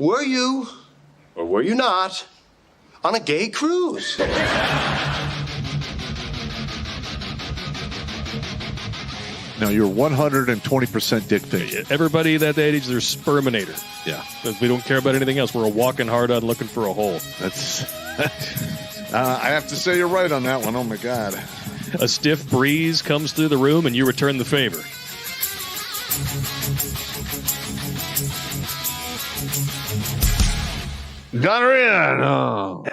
Were you, or were you not, on a gay cruise? No, you're 120% dick pic. Everybody that age, they're sperminator. Yeah. We don't care about anything else. We're a walking hard on looking for a hole. That's. I have to say you're right on that one. Oh, my God. A stiff breeze comes through the room, and you return the favor. Got her in. Oh.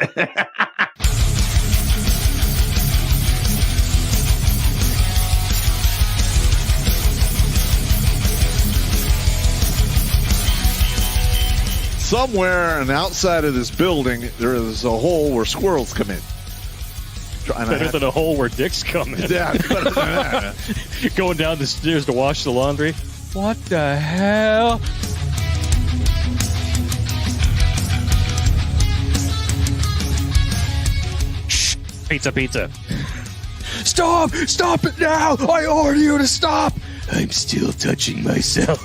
Somewhere on the outside of this building, there is a hole where squirrels come in. Better than a hole where dicks come in. Yeah, better than that. Going down the stairs to wash the laundry. What the hell? Shh. Pizza. Stop! Stop it now! I order you to stop! I'm still touching myself.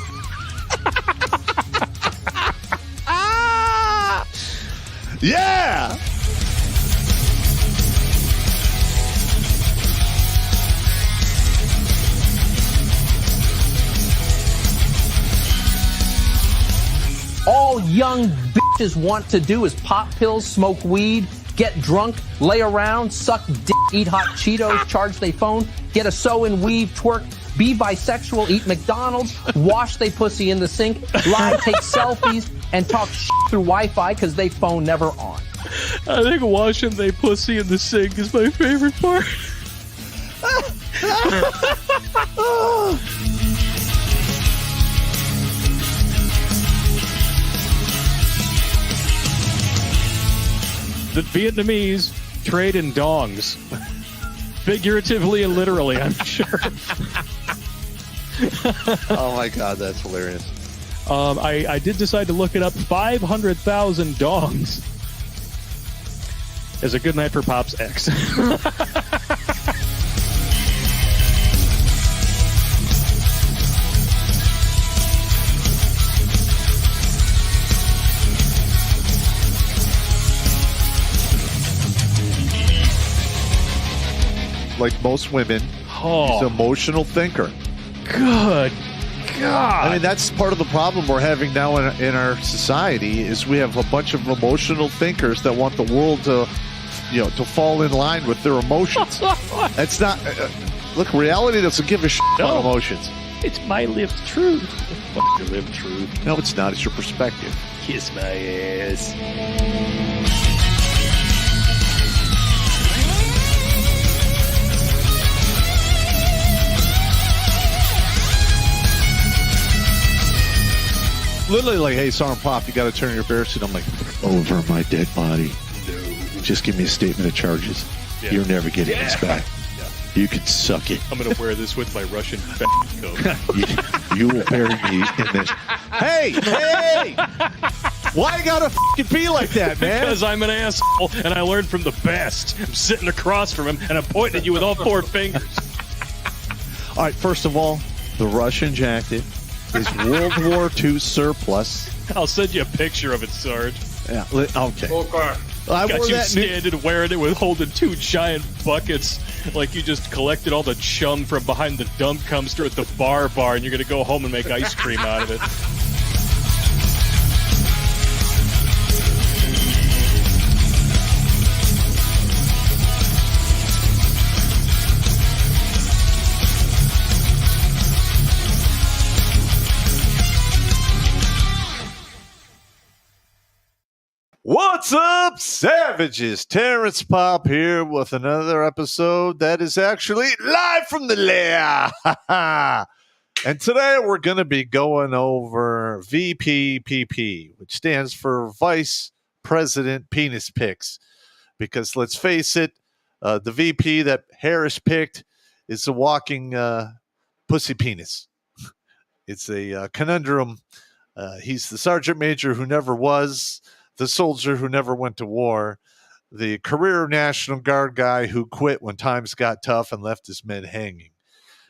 Yeah! All young bitches want to do is pop pills, smoke weed, get drunk, lay around, suck dick, eat hot Cheetos, charge they phone, get a sew and weave, twerk, be bisexual, eat McDonald's, wash they pussy in the sink, lie, take selfies, and talk shit through Wi-Fi because they phone never on. I think washing they pussy in the sink is my favorite part. The Vietnamese trade in dongs. Figuratively and literally, I'm sure. Oh, my God, that's hilarious. I did decide to look it up. 500,000 dongs is a good night for Pop's ex. Like most women, he's an emotional thinker. Good God. I mean, that's part of the problem we're having now in our society is we have a bunch of emotional thinkers that want the world to, to fall in line with their emotions. That's not... look, reality doesn't give a shit about emotions. It's my lived truth. Fuck your lived truth. No, it's not. It's your perspective. Kiss my ass. Literally like, hey, Sergeant Pop, you got to turn your bear suit. I'm like, over my dead body. No. Just give me a statement of charges. Yeah. You're never getting this back. Yeah. You can suck it. I'm going to wear this with my Russian coat. you will bury me in this. Hey! Why you got to fucking be like that, man? Because I'm an asshole, and I learned from the best. I'm sitting across from him, and I'm pointing at you with all four fingers. All right, first of all, the Russian jacket is World War II surplus. I'll send you a picture of it, Sarge. Yeah, okay. I got you standing wearing it with holding two giant buckets like you just collected all the chum from behind the dump dumpster at the bar, and you're going to go home and make ice cream out of it. What's up, savages? Terrence Pop here with another episode that is actually live from the lair. And today we're going to be going over VPPP, which stands for Vice President Penis Pics. Because let's face it, the VP that Harris picked is a walking pussy penis. It's a conundrum. He's the sergeant major who never was, the soldier who never went to war, the career National Guard guy who quit when times got tough and left his men hanging.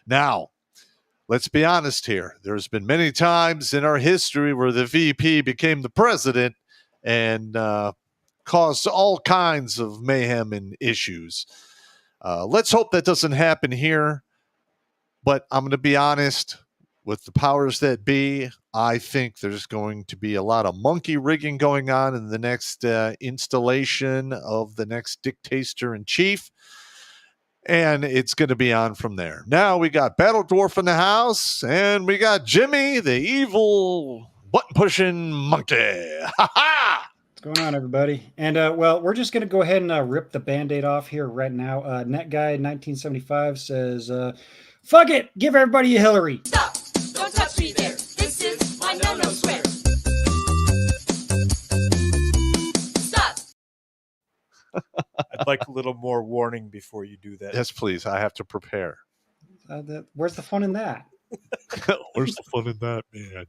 Now, let's be honest here. There's been many times in our history where the VP became the president and caused all kinds of mayhem and issues. Let's hope that doesn't happen here. But I'm going to be honest, with the powers that be, I think there's going to be a lot of monkey rigging going on in the next installation of the next dictator-in-chief. And it's going to be on from there. Now we got Battle Dwarf in the house, and we got Jimmy, the evil button-pushing monkey. Ha ha! What's going on, everybody? And, well, we're just going to go ahead and rip the Band-Aid off here right now. NetGuy1975 says, fuck it! Give everybody a Hillary! Stop! Don't touch me there! This is my no-no square! Stop! I'd like a little more warning before you do that. Yes, please. I have to prepare. Where's the fun in that? Where's the fun in that, man?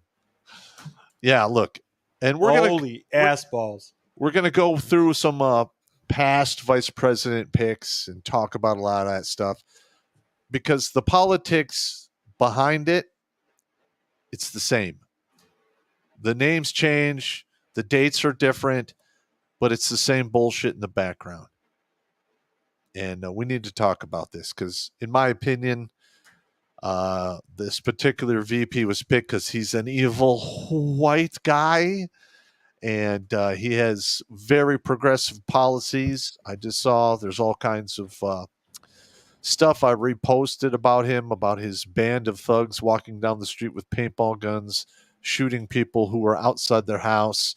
Yeah, look. And Holy ass balls. We're going to go through some past vice president picks and talk about a lot of that stuff. Because the politics behind it, it's the same. The names change, the dates are different, but it's the same bullshit in the background. And we need to talk about this because, in my opinion, this particular VP was picked because he's an evil white guy, and he has very progressive policies. I just saw there's all kinds of stuff I reposted about him, about his band of thugs walking down the street with paintball guns, shooting people who were outside their house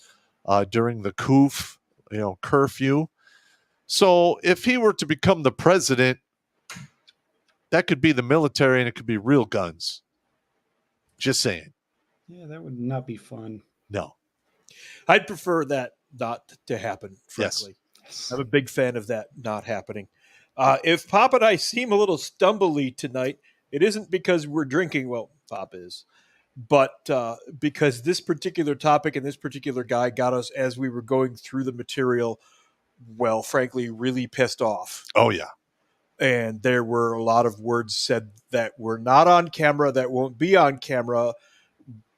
during the curfew. So if he were to become the president, that could be the military and it could be real guns. Just saying. Yeah, that would not be fun. No. I'd prefer that not to happen, frankly. Yes. I'm a big fan of that not happening. If Pop and I seem a little stumbly tonight, it isn't because we're drinking. Well, Pop is. But because this particular topic and this particular guy got us, as we were going through the material, well, frankly, really pissed off. Oh, yeah. And there were a lot of words said that were not on camera, that won't be on camera,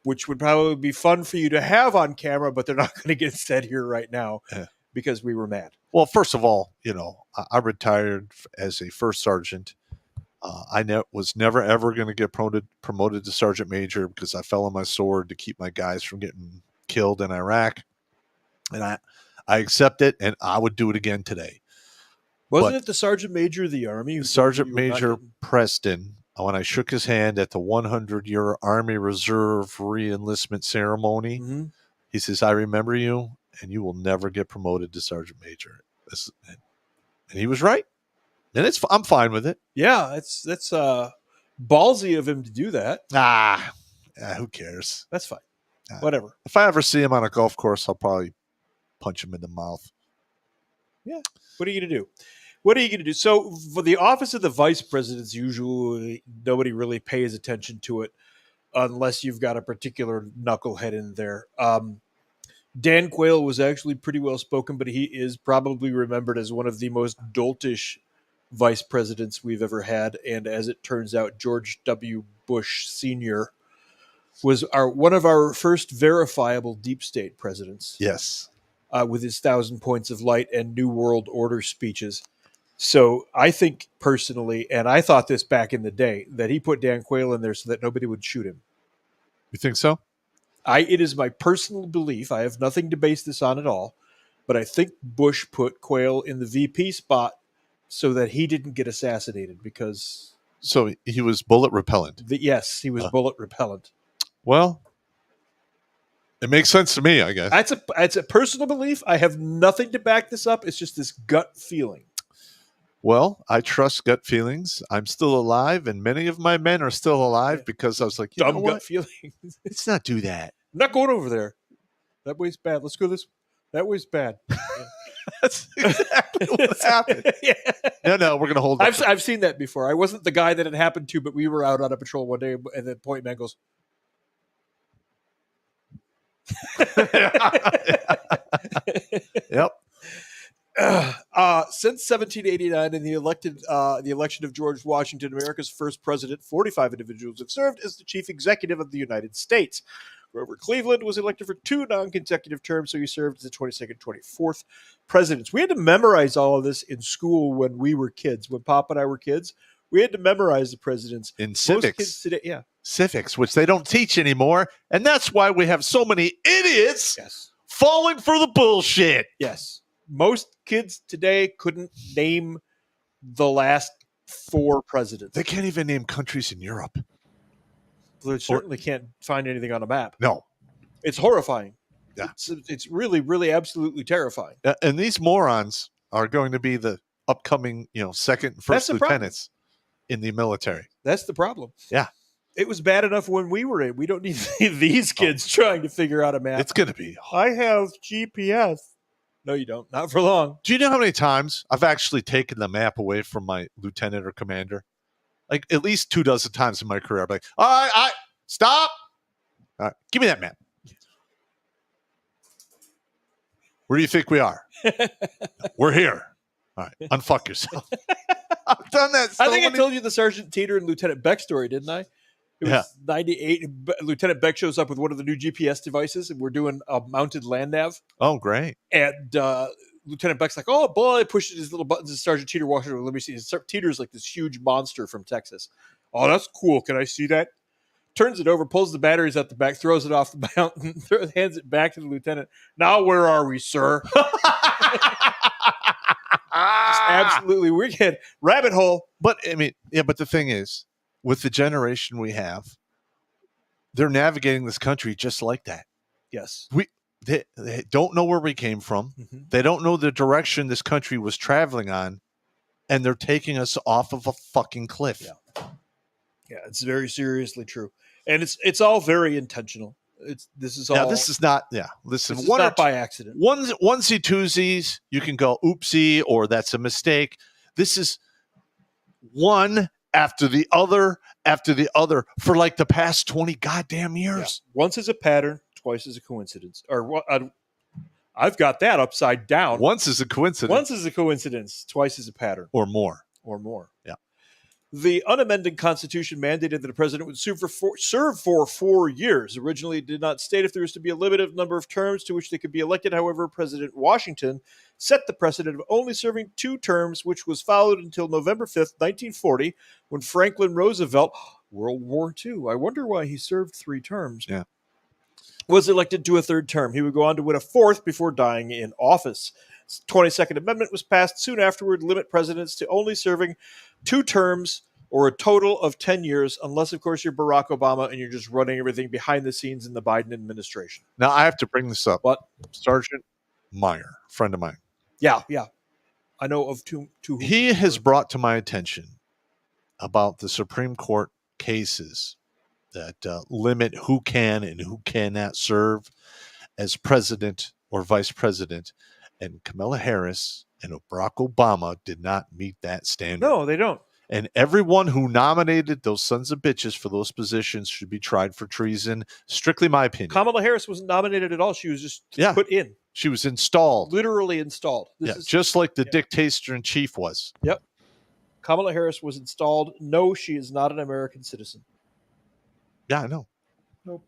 which would probably be fun for you to have on camera, but they're not going to get said here right now because we were mad. Well, first of all, I retired as a first sergeant. I was never, ever going to get promoted to sergeant major because I fell on my sword to keep my guys from getting killed in Iraq. And I accept it, and I would do it again today. Wasn't it the sergeant major of the Army? Sergeant Major Preston, when I shook his hand at the 100-year Army Reserve re-enlistment ceremony, he says, "I remember you, and you will never get promoted to sergeant major." And he was right. And I'm fine with it. Yeah, that's ballsy of him to do that. Who cares? That's fine. Whatever. If I ever see him on a golf course, I'll probably punch him in the mouth. Yeah. What are you going to do? What are you going to do? So for the office of the vice presidents, usually nobody really pays attention to it unless you've got a particular knucklehead in there. Dan Quayle was actually pretty well spoken, but he is probably remembered as one of the most doltish vice presidents we've ever had. And as it turns out, George W. Bush Sr. was one of our first verifiable deep state presidents. Yes. With his 1,000 points of light and New World Order speeches. So I think personally, and I thought this back in the day, that he put Dan Quayle in there so that nobody would shoot him. You think so? It is my personal belief. I have nothing to base this on at all, but I think Bush put Quayle in the VP spot so that he didn't get assassinated because... So he was bullet repellent? Yes, he was bullet repellent. Well, it makes sense to me, I guess. It's a personal belief. I have nothing to back this up. It's just this gut feeling. Well, I trust gut feelings. I'm still alive, and many of my men are still alive because I was like, you know what? Gut feelings. Let's not do that. I'm not going over there. That way's bad. Let's go this. That way's bad. That's exactly what happened. Yeah. No, we're gonna hold. I've seen that before. I wasn't the guy that it happened to, but we were out on a patrol one day, and the point man goes. Yep. Since 1789 and the election of George Washington, America's first president, 45 individuals have served as the chief executive of the United States. Grover Cleveland was elected for 2 non-consecutive terms, so he served as the 22nd, 24th presidents. We had to memorize all of this in school when we were kids. When Pop and I were kids, we had to memorize the presidents. In Most civics. kids today, yeah. Civics, which they don't teach anymore. And that's why we have so many idiots Yes. falling for the bullshit. Yes. Most kids today couldn't name the last 4 presidents. They can't even name countries in Europe. They certainly can't find anything on a map. No. It's horrifying. Yeah. It's really, really absolutely terrifying. And these morons are going to be the upcoming, second and That's first the problem. lieutenants in the military. That's the problem. Yeah. It was bad enough when we were in. We don't need these kids trying to figure out a map. It's going to be. I have GPS. No, you don't. Not for long. Do you know how many times I've actually taken the map away from my lieutenant or commander? Like at least 24 times in my career. I'm like, all right, stop. All right, give me that map. Where do you think we are? We're here. All right, unfuck yourself. I've done that. I think I told you the Sergeant Teeter and Lieutenant Beck story, didn't I? It was 98. Lieutenant Beck shows up with one of the new GPS devices, and we're doing a mounted land nav. Oh, great. And Lieutenant Beck's like, oh, boy, pushes his little buttons, and Sergeant Teeter walks over. Let me see. Teeter's like this huge monster from Texas. Oh, that's cool. Can I see that? Turns it over, pulls the batteries out the back, throws it off the mountain, hands it back to the lieutenant. Now, where are we, sir? Just absolutely wicked. Rabbit hole. But I mean, but the thing is, with the generation we have, they're navigating this country just like that. Yes. They don't know where we came from. Mm-hmm. They don't know the direction this country was traveling on, and they're taking us off of a fucking cliff. Yeah, it's very seriously true. And it's all very intentional. This is all This is not. Yeah, listen, this is not by accident. Onesie twosies, you can go oopsie or that's a mistake. This is one after the other for like the past 20 goddamn years. Yeah. Once is a pattern, twice is a coincidence. Or I've got that upside down. Once is a coincidence. Once is a coincidence, twice is a pattern. Or more. Yeah. The unamended Constitution mandated that the president would serve for 4 years. Originally, it did not state if there was to be a limited number of terms to which they could be elected. However, President Washington set the precedent of only serving 2 terms, which was followed until November 5th, 1940, when Franklin Roosevelt, World War II, I wonder why he served 3 terms, was elected to a 3rd term. He would go on to win a 4th before dying in office. 22nd Amendment was passed soon afterward, limit presidents to only serving 2 terms or a total of 10 years, unless, of course, you're Barack Obama and you're just running everything behind the scenes in the Biden administration. Now, I have to bring this up. What? Sergeant Meyer, friend of mine. Yeah. I know of two. He has brought to my attention about the Supreme Court cases that limit who can and who cannot serve as president or vice president. And Kamala Harris and Barack Obama did not meet that standard. No, they don't. And everyone who nominated those sons of bitches for those positions should be tried for treason. Strictly my opinion. Kamala Harris wasn't nominated at all. She was just put in. She was installed. Literally installed. Just like the dictator-in-chief was. Yep. Kamala Harris was installed. No, she is not an American citizen. Yeah, I know. Nope.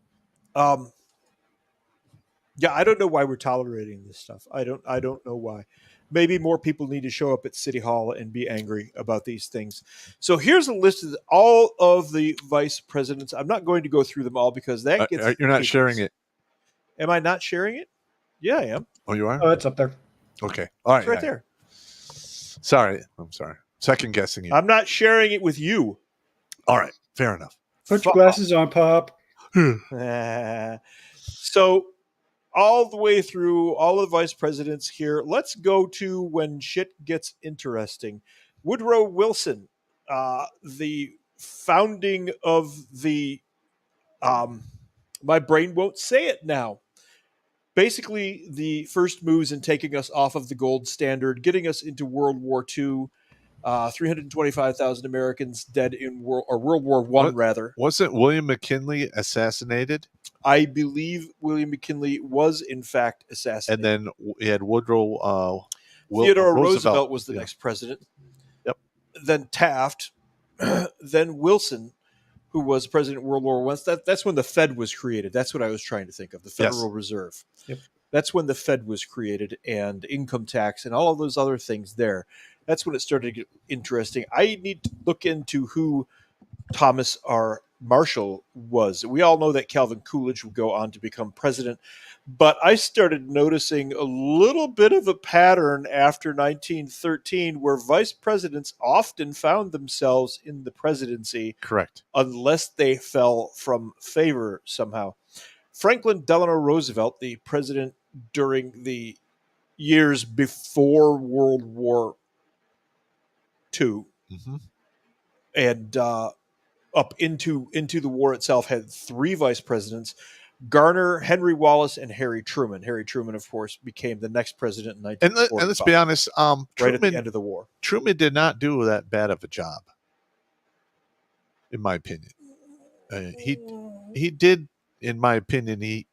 Yeah, I don't know why we're tolerating this stuff. I don't know why. Maybe more people need to show up at City Hall and be angry about these things. So here's a list of all of the vice presidents. I'm not going to go through them all because that gets... You're not sharing it. Am I not sharing it? Yeah, I am. Oh, you are? Oh, it's up there. Okay. All right. It's right there. Sorry. I'm sorry. Second guessing you. I'm not sharing it with you. All right. Fair enough. Put your glasses on, Pop. So all the way through all of the vice presidents here, let's go to when shit gets interesting. Woodrow Wilson, the founding of the my brain won't say it now. Basically, the first moves in taking us off of the gold standard, getting us into World War II, 325,000 Americans dead in World War I, rather. Wasn't William McKinley assassinated? I believe William McKinley was, in fact, assassinated. And then we had Woodrow Theodore Roosevelt was the next president. Yep. Then Taft, then Wilson, who was president of World War I. That's when the Fed was created. That's what I was trying to think of, the Federal Reserve. Yep. That's when the Fed was created, and income tax and all of those other things there. That's when it started to get interesting. I need to look into who Thomas R. Marshall was. We all know that Calvin Coolidge would go on to become president, but I started noticing a little bit of a pattern after 1913 where vice presidents often found themselves in the presidency. Correct. Unless they fell from favor somehow. Franklin Delano Roosevelt, the president during the years before World War II, and up into the war itself, had 3 vice presidents: Garner, Henry Wallace, and Harry Truman. Harry Truman, of course, became the next president in 1945. And let's be honest, right Truman, at the end of the war. Truman did not do that bad of a job, in my opinion. He did, in my opinion,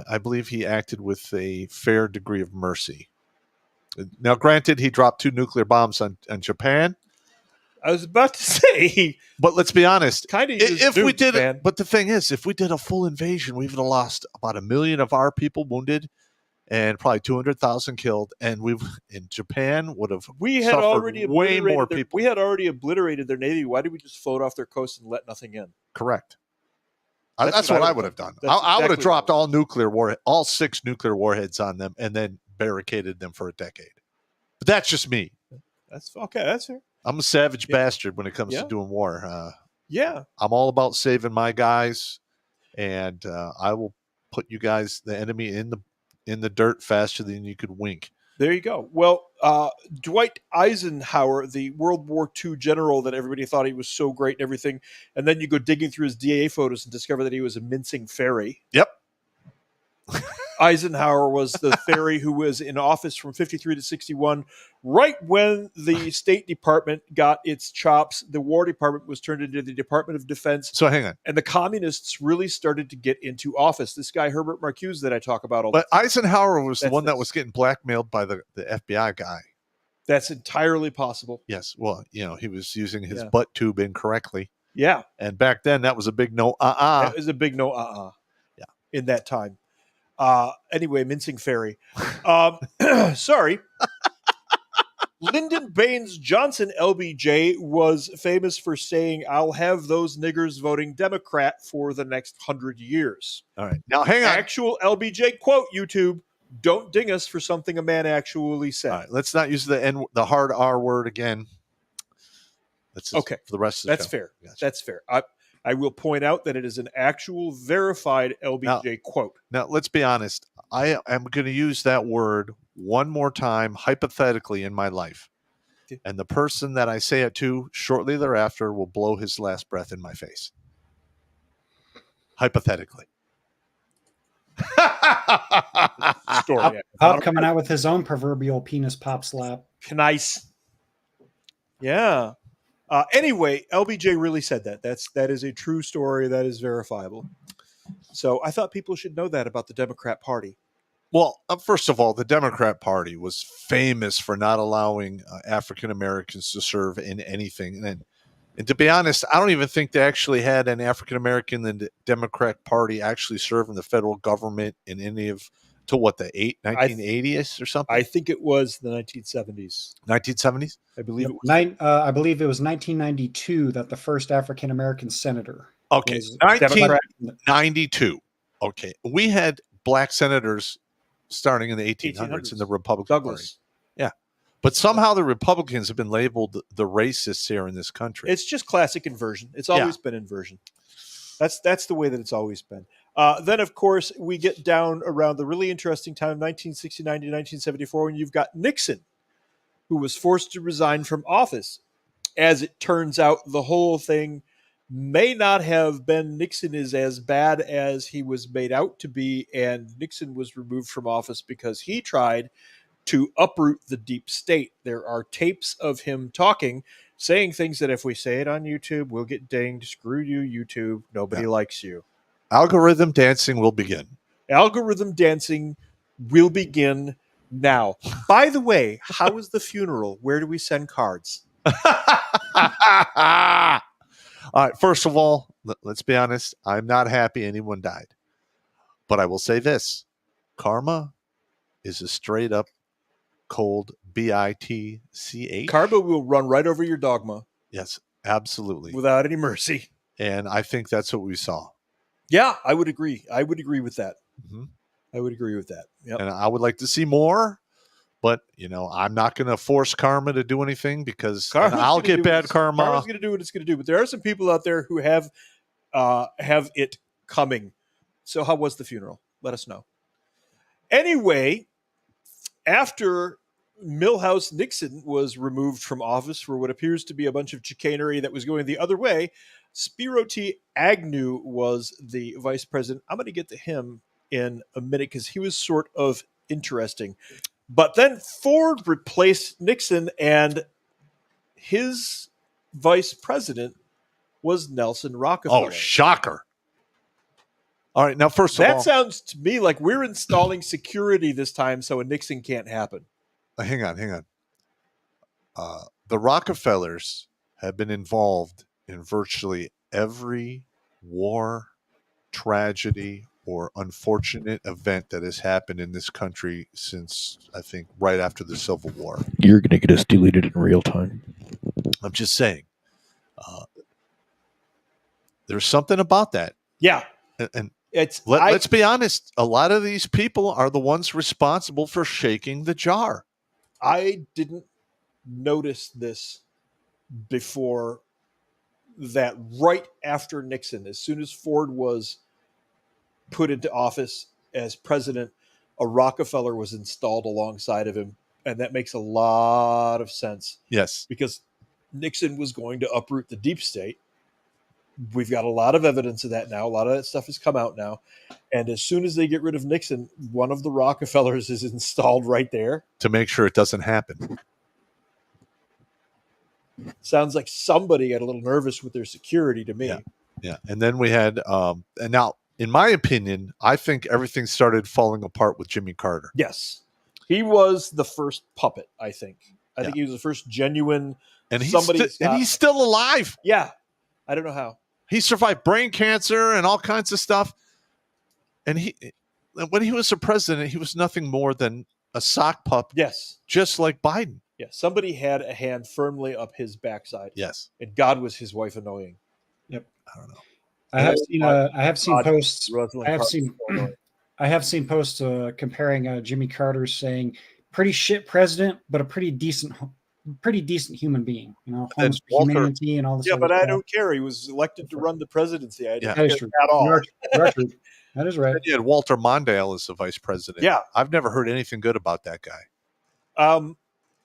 I believe he acted with a fair degree of mercy. Now, granted, he dropped 2 nuclear bombs on Japan. I was about to say, but let's be honest. Kind of, if we did it, but the thing is, if we did a full invasion, we would have lost about 1 million of our people wounded, and probably 200,000 killed. And in Japan would have suffered way more people. We had already obliterated their navy. Why did we just float off their coast and let nothing in? Correct. That's what I would have done. I would have dropped all 6 nuclear warheads on them, and then barricaded them for a decade. But that's just me. That's okay. That's fair. I'm a savage bastard when it comes to doing war. I'm all about saving my guys, and I will put you guys, the enemy, in the dirt faster than you could wink. There you go. Well, Dwight Eisenhower, the World War II general that everybody thought he was so great and everything, and then you go digging through his DA photos and discover that he was a mincing fairy. Yep. Eisenhower was the fairy who was in office from 53 to 61. Right when the State Department got its chops, the War Department was turned into the Department of Defense. So hang on. And the communists really started to get into office. This guy, Herbert Marcuse, that I talk about all the time. But Eisenhower was the one that was getting blackmailed by the FBI guy. That's entirely possible. Yes. Well, he was using his butt tube incorrectly. Yeah. And back then, that was a big no, That was a big no, Yeah. In that time. Anyway, mincing fairy. Sorry. Lyndon Baines Johnson, LBJ, was famous for saying, "I'll have those niggers voting Democrat for the next 100 years." All right. Now, hang on. Actual LBJ quote, YouTube. Don't ding us for something a man actually said. All right. Let's not use the hard R word again. That's okay. For the rest of the show. Fair. Gotcha. That's fair. I will point out that it is an actual verified LBJ quote. Now, let's be honest. I am going to use that word one more time, hypothetically, in my life. And the person that I say it to shortly thereafter will blow his last breath in my face. Hypothetically. Story. Pop coming out with his own proverbial penis pop slap. Nice. Yeah. Anyway, LBJ really said that. That is a true story. That is verifiable. So I thought people should know that about the Democrat Party. Well, first of all, the Democrat Party was famous for not allowing African Americans to serve in anything. And to be honest, I don't even think they actually had an African American in the Democrat Party actually serve in the federal government in any of, till what, the 1980s or something? I think it was the 1970s. 1970s? I believe it was. I believe it was 1992 that the first African American senator. Okay, 1992. Okay, we had black senators starting in the 1800s in the Republican Party. Yeah, but somehow the Republicans have been labeled the racists here in this country. It's just classic inversion. It's always been inversion. That's the way that it's always been. Then, of course, we get down around the really interesting time, 1969 to 1974, when you've got Nixon, who was forced to resign from office. As it turns out, the whole thing may not have been Nixon is as bad as he was made out to be, and Nixon was removed from office because he tried to uproot the deep state. There are tapes of him talking, saying things that if we say it on YouTube, we'll get dinged. Screw you, YouTube. Nobody likes you. Algorithm dancing will begin. Algorithm dancing will begin Now, by the way, how was the funeral? Where do we send cards? All right. First of all, let's be honest. I'm not happy anyone died. But I will say this. Karma is a straight up cold bitch. Karma will run right over your dogma Yes, absolutely. without any mercy. And I think that's what we saw. Yeah, I would agree. I would agree with that. Mhm. I would agree with that. Yep. And I would like to see more. But, I'm not going to force karma to do anything because Karma's I'll gonna get do bad what karma. Karma's going to do what it's going to do. But there are some people out there who have it coming. So how was the funeral? Let us know. Anyway, after Milhouse Nixon was removed from office for what appears to be a bunch of chicanery that was going the other way, Spiro T. Agnew was the vice president. I'm going to get to him in a minute because he was sort of interesting. But then Ford replaced Nixon, and his vice president was Nelson Rockefeller. Oh, shocker. All right. Now, first of all, That sounds to me like we're installing security this time so a Nixon can't happen. hang on. The Rockefellers have been involved in virtually every war, tragedy, or unfortunate event that has happened in this country since, I think, right after the Civil War. You're going to get us deleted in real time. I'm just saying. There's something about that. Yeah. And It's let's be honest. A lot of these people are the ones responsible for shaking the jar. I didn't notice this before that right after Nixon, as soon as Ford was put into office as president, a Rockefeller was installed alongside of him. And that makes a lot of sense Yes. because Nixon was going to uproot the deep state. We've got a lot of evidence of that now. A lot of that stuff has come out now. And as soon as they get rid of Nixon, one of the Rockefellers is installed right there. To make sure it doesn't happen. Sounds like somebody got a little nervous with their security to me. Yeah. Yeah. And then we had, and now, in my opinion, I think everything started falling apart with Jimmy Carter. Yes. He was the first puppet, I think. I think he was the first genuine. And he's, somebody's and got- he's still alive. Yeah. I don't know how. He survived brain cancer and all kinds of stuff. And when he was the president, he was nothing more than a sock pup, Yes. just like Biden. Yeah. Somebody had a hand firmly up his backside. Yes. And God was his wife annoying. Yep. I don't know. I have seen God, posts. Rosalind I have Carter seen. was so annoying. I have seen posts comparing Jimmy Carter, saying pretty shit president, but a pretty decent human being. Homes for Walter- humanity and all this. Yeah, other but I stuff. don't care. He was elected to run the presidency. I don't Yeah. That is care true. at all. You are true. That is right. Then you had Walter Mondale as the vice president. Yeah. I've never heard anything good about that guy.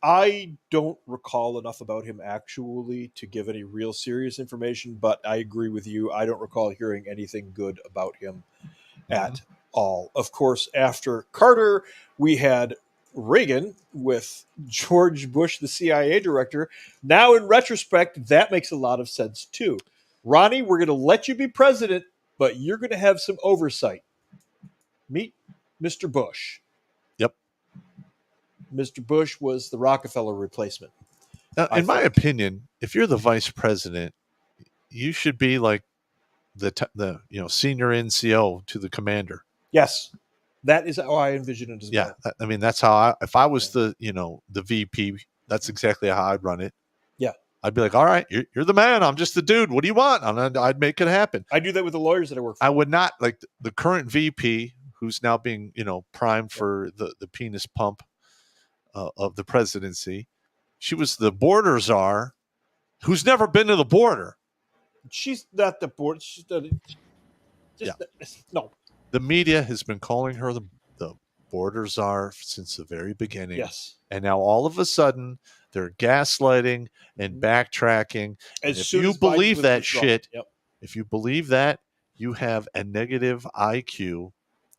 I don't recall enough about him actually to give any real serious information, but I agree with you. I don't recall hearing anything good about him at all. Of course, after Carter, we had Reagan with George Bush, the CIA director. Now, in retrospect, that makes a lot of sense too. Ronnie, we're going to let you be president, but you're going to have some oversight. Meet Mr. Bush. Yep. Mr. Bush was the Rockefeller replacement. Now, I in my think. opinion, if you're the vice president, you should be like the senior NCO to the commander. Yes, that is how I envision it as Yeah, well. I mean that's how if I was the VP, that's exactly how I'd run it. Yeah. I'd be like, all right, you're the man. I'm just the dude. What do you want? I'd make it happen. I do that with the lawyers that I work for. I would not like the current VP, who's now being primed for the penis pump of the presidency. She was the border czar, who's never been to the border. She's not the board. She's no. The media has been calling her the border czar since the very beginning. Yes. And now all of a sudden they're gaslighting and backtracking. And As if soon you as Biden believe was that withdrawn. shit, Yep. if you believe that, you have a negative IQ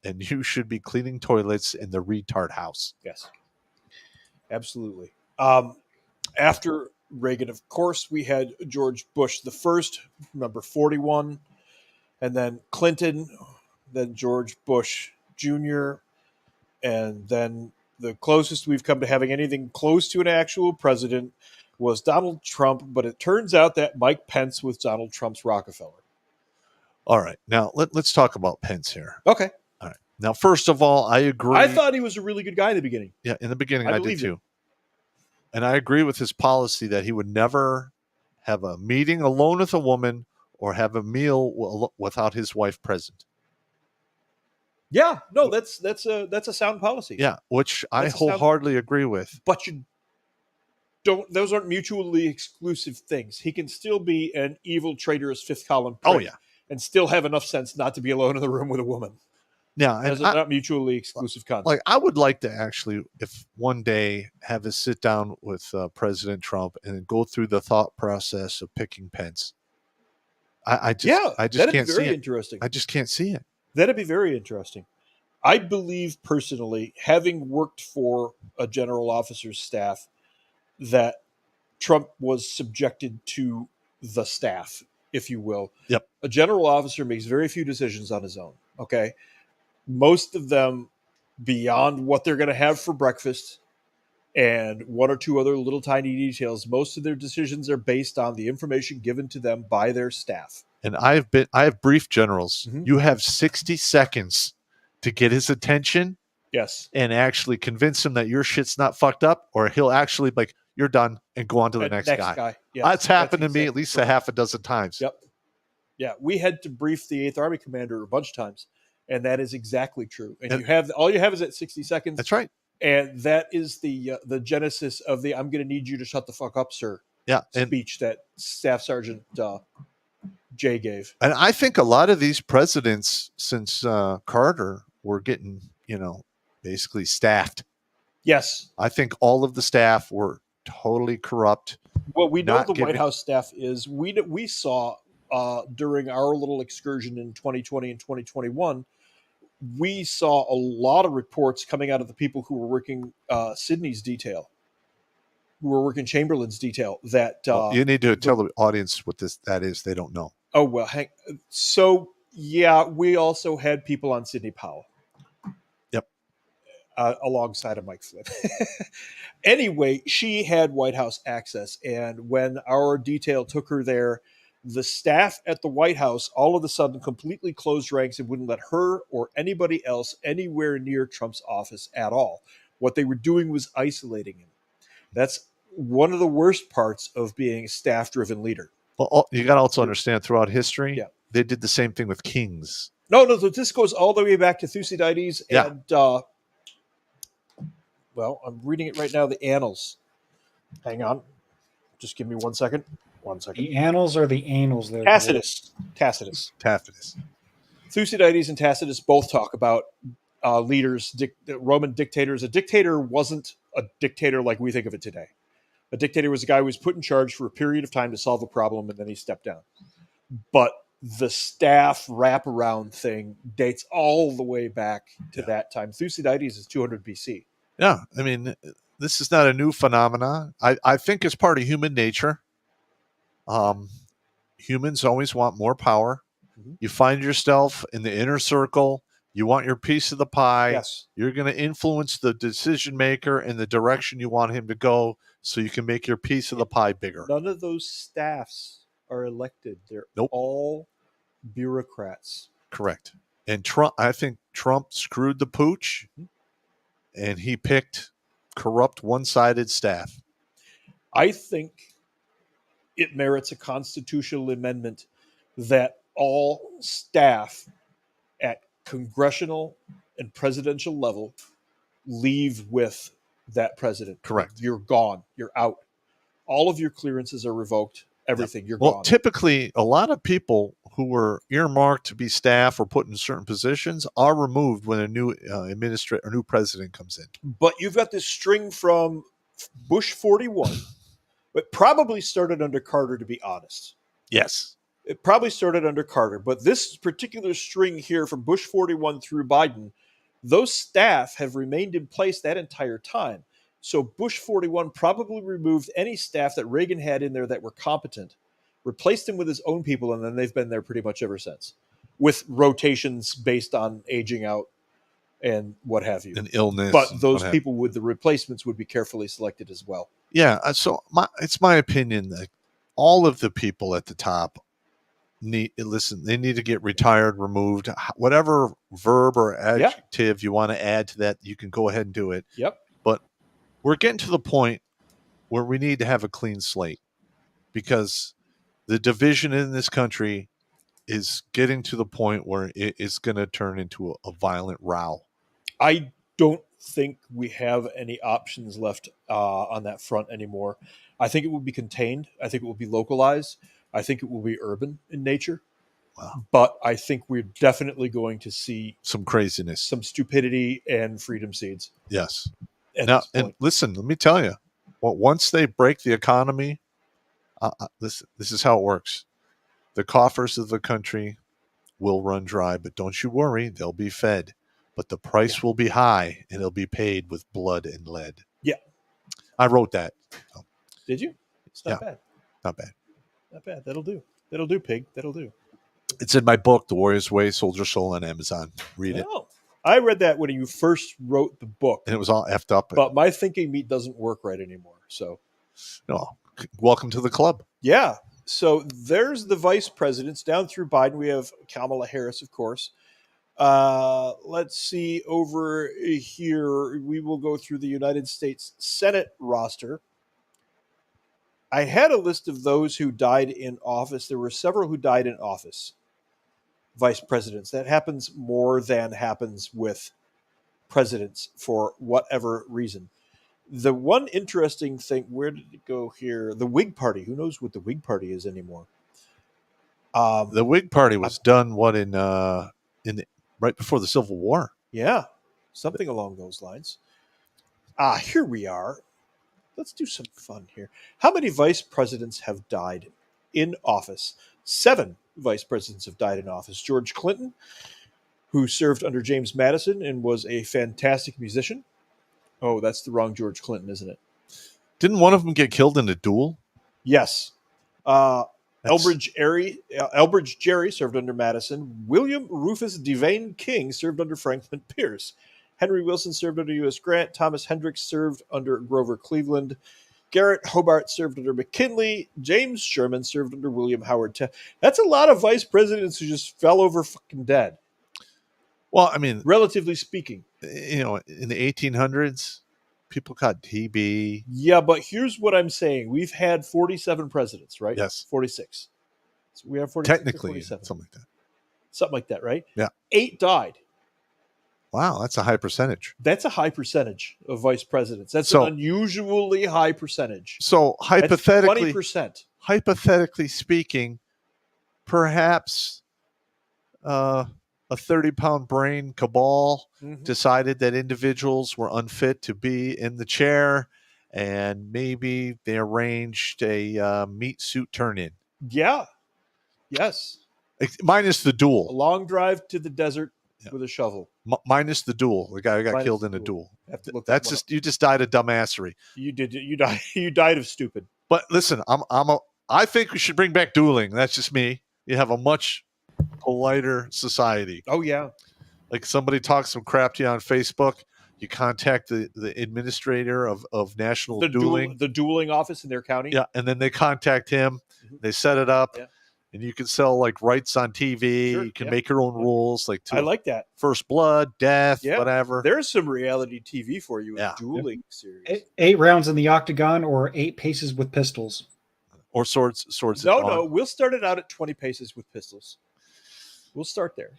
and you should be cleaning toilets in the retard house. Yes. Absolutely. After Reagan, of course, we had George Bush the first, number 41, and then Clinton, then George Bush Jr., and then The closest we've come to having anything close to an actual president was Donald Trump, but it turns out that Mike Pence was Donald Trump's Rockefeller. All right. Now, let's talk about Pence here. Okay. All right. Now, first of all, I agree. I thought he was a really good guy in the beginning. Yeah, in the beginning, I did believed too. it. And I agree with his policy that he would never have a meeting alone with a woman or have a meal without his wife present. Yeah, no, that's a sound policy. Yeah, which I That's a sound- wholeheartedly agree with. But you don't; those aren't mutually exclusive things. He can still be an evil, traitorous fifth column prick Oh, yeah. and still have enough sense not to be alone in the room with a woman. Yeah, Those and are not mutually exclusive concepts. like I would like to actually, if one day, have a sit down with President Trump and go through the thought process of picking Pence. I just that'd can't be see very it. interesting. I just can't see it. That'd be very interesting. I believe personally, having worked for a general officer's staff, that Trump was subjected to the staff, if you will. Yep. A general officer makes very few decisions on his own. Okay. Most of them beyond what they're going to have for breakfast and one or two other little tiny details. Most of their decisions are based on the information given to them by their staff. And I have briefed generals. Mhm. You have 60 seconds to get his attention Yes. and actually convince him that your shit's not fucked up, or he'll actually like, you're done and go on to the And next guy. Yes, That's happened to me exactly at least correct. a half a dozen times. Yep. Yeah, we had to brief the 8th Army commander a bunch of times, and that is exactly true. And And- you have all you have is that 60 seconds. That's right. And that is the genesis of the "I'm going to need you to shut the fuck up, sir" Yeah. And speech that Staff Sergeant Jay gave. And I think a lot of these presidents since Carter were getting, basically staffed. Yes. I think all of the staff were totally corrupt. What we know Not the giving- White House staff is we saw during our little excursion in 2020 and 2021, we saw a lot of reports coming out of the people who were working Sydney's detail, who were working Chamberlain's detail. That You need to tell the audience what that is. They don't know. oh well, so yeah, we also had people on Sidney Powell. Yep. Alongside of Mike Flynn. Anyway, she had White House access, and when our detail took her there, the staff at the White House all of a sudden completely closed ranks and wouldn't let her or anybody else anywhere near Trump's office at all. What they were doing was isolating him. That's one of the worst parts of being a staff-driven leader. Well, you got to also understand throughout history, Yeah. they did the same thing with kings. No, this goes all the way back to Thucydides Yeah. and well, I'm reading it right now, the Annals. Hang on. Just give me 1 second. 1 second. The annals or the annals there? Tacitus. Tacitus. Thucydides and Tacitus both talk about leaders, Roman dictators. A dictator wasn't a dictator like we think of it today. A dictator was a guy who was put in charge for a period of time to solve a problem, and then he stepped down. But the staff wraparound thing dates all the way back to that time. Thucydides is 200 BC. Yeah. I mean, this is not a new phenomenon. I think it's part of human nature. Humans always want more power. Mhm. You find yourself in the inner circle. You want your piece of the pie. Yes. You're going to influence the decision maker in the direction you want him to go so you can make your piece of the pie bigger. None of those staffs are elected. They're Nope. all bureaucrats. Correct. And I think Trump screwed the pooch and he picked corrupt one-sided staff. I think it merits a constitutional amendment that all staff at congressional and presidential level leave with that president. Correct. You're gone. You're out. All of your clearances are revoked. Everything. You're Well, gone. typically, a lot of people who were earmarked to be staff or put in certain positions are removed when a new administrator or new president comes in. But you've got this string from Bush 41. It probably started under Carter, to be honest. Yes. It probably started under Carter. But this particular string here from Bush 41 through Biden, those staff have remained in place that entire time. So Bush 41 probably removed any staff that Reagan had in there that were competent, replaced them with his own people, and then they've been there pretty much ever since, with rotations based on aging out and what have you. An illness. But and those what have- people with the replacements would be carefully selected as well. Yeah. So it's my opinion that all of the people at the top they need to get retired, removed, whatever verb or adjective you want to add to that, you can go ahead and do it. Yep. But we're getting to the point where we need to have a clean slate because the division in this country is getting to the point where it is going to turn into a violent row. I don't think we have any options left on that front anymore. I think it will be contained. I think it will be localized. I think it will be urban in nature. Wow. But I think we're definitely going to see Some craziness. some stupidity and freedom seeds. Yes. At Now, this point. and listen, let me tell you, once they break the economy, this is how it works. The coffers of the country will run dry, but don't you worry, they'll be fed. But the price will be high, and it'll be paid with blood and lead. Yeah. I wrote that. So, Did you? It's not Yeah. bad. not bad. Not bad. That'll do. That'll do, pig. That'll do. It's in my book, The Warrior's Way, Soldier Soul on Amazon. Read it. Oh, I read that when you first wrote the book, And it was all effed up. but my thinking meat doesn't work right anymore. So, No, welcome to the club. yeah. So there's the vice presidents down through Biden. We have Kamala Harris, of course. Let's see over here. We will go through the United States Senate roster. I had a list of those who died in office. There were several who died in office, vice presidents. That happens more than happens with presidents for whatever reason. The one interesting thing, where did it go here? The Whig Party. Who knows what the Whig Party is anymore? The Whig Party was done right before the Civil War. Yeah, something along those lines. Here we are. Let's do some fun here. How many vice presidents have died in office? 7 vice presidents have died in office. George Clinton, who served under James Madison and was a fantastic musician. Oh, that's the wrong George Clinton, isn't it? Didn't one of them get killed in a duel? Yes. Elbridge Gerry served under Madison. William Rufus Devane King served under Franklin Pierce. Henry Wilson served under U.S. Grant. Thomas Hendricks served under Grover Cleveland. Garrett Hobart served under McKinley. James Sherman served under William Howard Taft. That's a lot of vice presidents who just fell over fucking dead, Well, I mean, relatively speaking. in the 1800s, people got TB. Yeah, but here's what I'm saying. We've had 47 presidents, right? Yes. 46. So we have 46 or Technically, 47. something like that. Something like that, right? Yeah. 8 died. Wow, that's a high percentage. That's a high percentage of vice presidents. That's So- an unusually high percentage. So That's hypothetically, 20%. speaking, perhaps a 30-pound brain cabal Mhm. decided that individuals were unfit to be in the chair, and maybe they arranged a meat suit turn-in, Yeah. Yes. minus the A duel. long drive to the desert Yeah. with a shovel. Minus the duel. The guy who got Minus killed the in a duel. I have to look That's that one just you just died of dumbassery. up. You did. You died. You died of stupid. But listen, I think we should bring back dueling. That's just me. You have a much politer society. Oh yeah. Like somebody talks some crap to you on Facebook, you contact the administrator of national dueling. The dueling office in their county. Yeah, and then they contact him. Mhm. They set it up, Yeah. and you can sell like rights on TV. Sure, You can yeah. make your own rules, like I like that. first blood, death, Yeah. whatever. There's some reality TV for you in Yeah. dueling series. 8 rounds in the octagon or 8 paces with pistols. Or swords. At No, dawn. we'll start it out at 20 paces with pistols. We'll start there.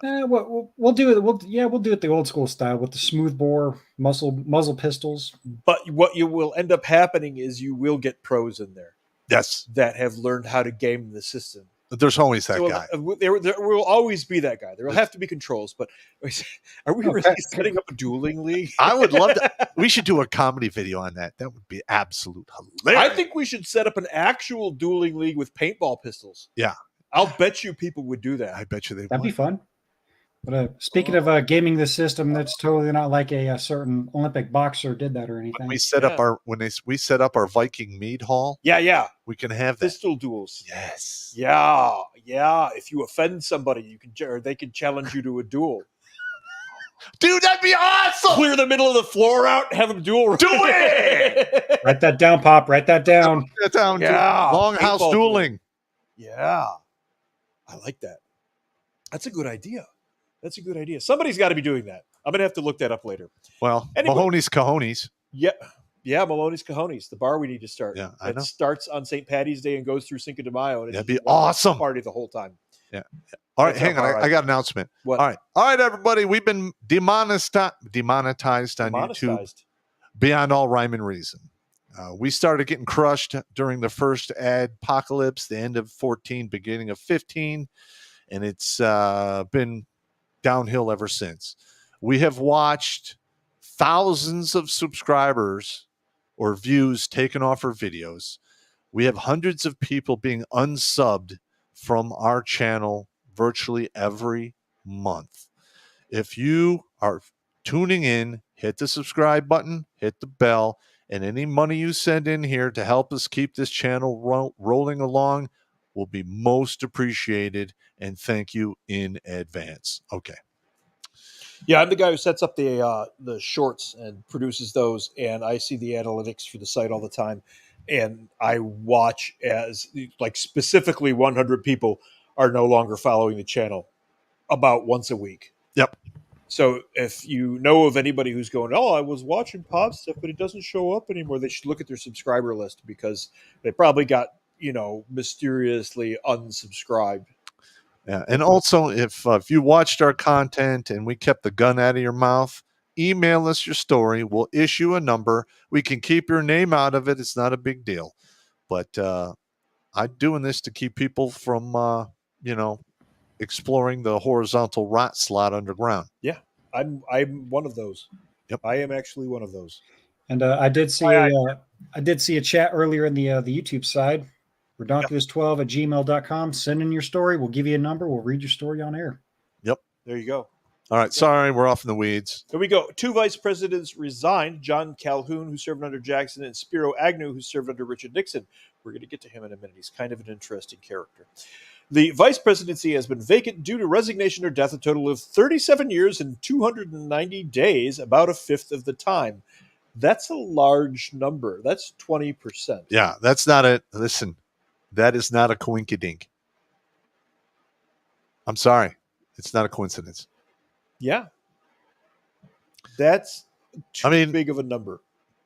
We'll do it. We'll do it the old school style with the smooth bore muzzle pistols. But what you will end up happening is you will get pros in there Yes, that have learned how to game the system. there's always that So, guy. there will always be that guy. There will have to be controls. But are we really setting up a dueling league? I would love to. We should do a comedy video on that. That would be absolute hilarious. I think we should set up an actual dueling league with paintball pistols. Yeah. I'll bet you people would do that. I bet you they That'd be would. fun. But speaking of gaming the system, that's totally not like a certain Olympic boxer did that or anything. We set up we set up our Viking mead hall. Yeah. We can have that. Pistol duels. Yes. Yeah. If you offend somebody, or they can challenge you to a duel. Dude, that'd be awesome. Clear the middle of the floor out, have them duel. Do it. Write that down, Pop. Write that down. Get down. Yeah. Longhouse Paintball dueling. Yeah. I like that. That's a good idea. Somebody's got to be doing that. I'm going to have to look that up later. Well, Anyway. Mahoney's Cajones. Yeah. Yeah, Maloney's Cajones, the bar we need to start. Yeah, I It know. starts on St. Patty's Day and goes through Cinco de Mayo. And it's That'd be just one awesome. Party the whole time. Yeah. All right, That's hang how on. far I got an announcement. What? All right, everybody. We've been demonetized on YouTube Demonetized. beyond all rhyme and reason. We started getting crushed during the first apocalypse, the end of 14, beginning of 15, and it's been downhill ever since. We have watched thousands of subscribers or views taken off our videos. We have hundreds of people being unsubbed from our channel virtually every month. If you are tuning in, hit the subscribe button, hit the bell, and any money you send in here to help us keep this channel rolling along will be most appreciated, and thank you in advance. Okay. Yeah, I'm the guy who sets up the shorts and produces those, and I see the analytics for the site all the time. And I watch as, like, specifically 100 people are no longer following the channel about once a week. Yep. So if you know of anybody who's going, oh, I was watching Pop stuff, but it doesn't show up anymore, they should look at their subscriber list, because they probably got, mysteriously unsubscribed. Yeah, and also if you watched our content and we kept the gun out of your mouth, email us your story. We'll issue a number. We can keep your name out of it. It's not a big deal. But I'm doing this to keep people from, exploring the horizontal rot slot underground. Yeah, I'm one of those. Yep. I am actually one of those. And I did see a chat earlier in the YouTube side. Redonkulas12@gmail.com. Send in your story. We'll give you a number. We'll read your story on air. Yep. There you go. All right. Sorry, we're off in the weeds. There we go. 2 vice presidents resigned: John Calhoun, who served under Jackson, and Spiro Agnew, who served under Richard Nixon. We're going to get to him in a minute. He's kind of an interesting character. The vice presidency has been vacant due to resignation or death a total of 37 years and 290 days, about a fifth of the time. That's a large number. That's 20%. Yeah, that's not it. Listen, that is not a coinkydink. I'm sorry. It's not a coincidence. Yeah. That's too big of a number.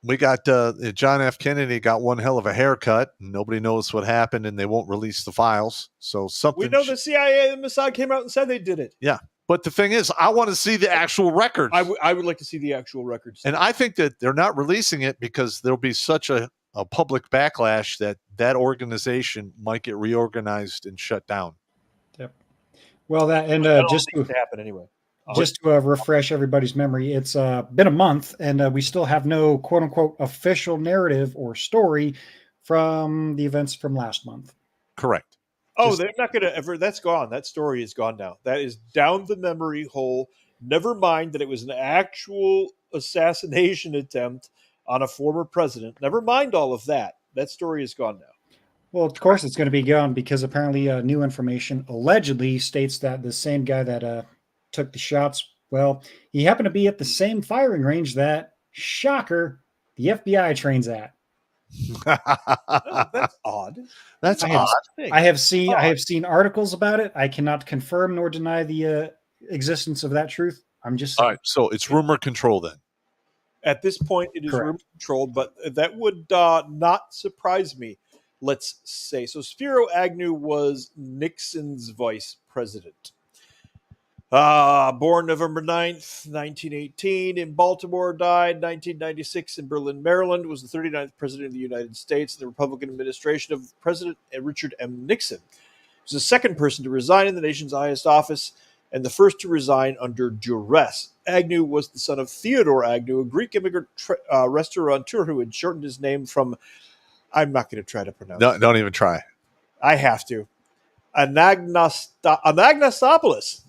We got John F. Kennedy got one hell of a haircut. Nobody knows what happened, and they won't release the files. So something. We know the CIA and Mossad came out and said they did it. Yeah, but the thing is, I want to see the actual records. I would like to see the actual records. And I think that they're not releasing it because there'll be such a public backlash that organization might get reorganized and shut down. Yep. Well, that and just to happen anyway. Just to refresh everybody's memory, it's been a month, and we still have no quote-unquote official narrative or story from the events from last month. Correct. Oh, they're not going to ever. That's gone. That story is gone now. That is down the memory hole. Never mind that it was an actual assassination attempt on a former president. Never mind all of that. That story is gone now. Well, of course it's going to be gone because apparently new information allegedly states that the same guy that took the shots, well, he happened to be at the same firing range that, shocker, the FBI trains at. Oh, that's odd. That's odd. I have seen articles about it. I cannot confirm nor deny the existence of that truth. I'm just all right. So it's rumor control then. At this point, it is Correct. rumor controlled, but that would not surprise me. Let's say so. Spiro Agnew was Nixon's vice president. Born November 9th, 1918 in Baltimore, died 1996 in Berlin, Maryland, was the 39th president of the United States in the Republican administration of President Richard M. Nixon. He was the second person to resign in the nation's highest office and the first to resign under duress. Agnew was the son of Theodore Agnew, a Greek immigrant restaurateur who had shortened his name from, I'm not going to try to pronounce it. No, don't even try. I have to. Anagnostopoulos.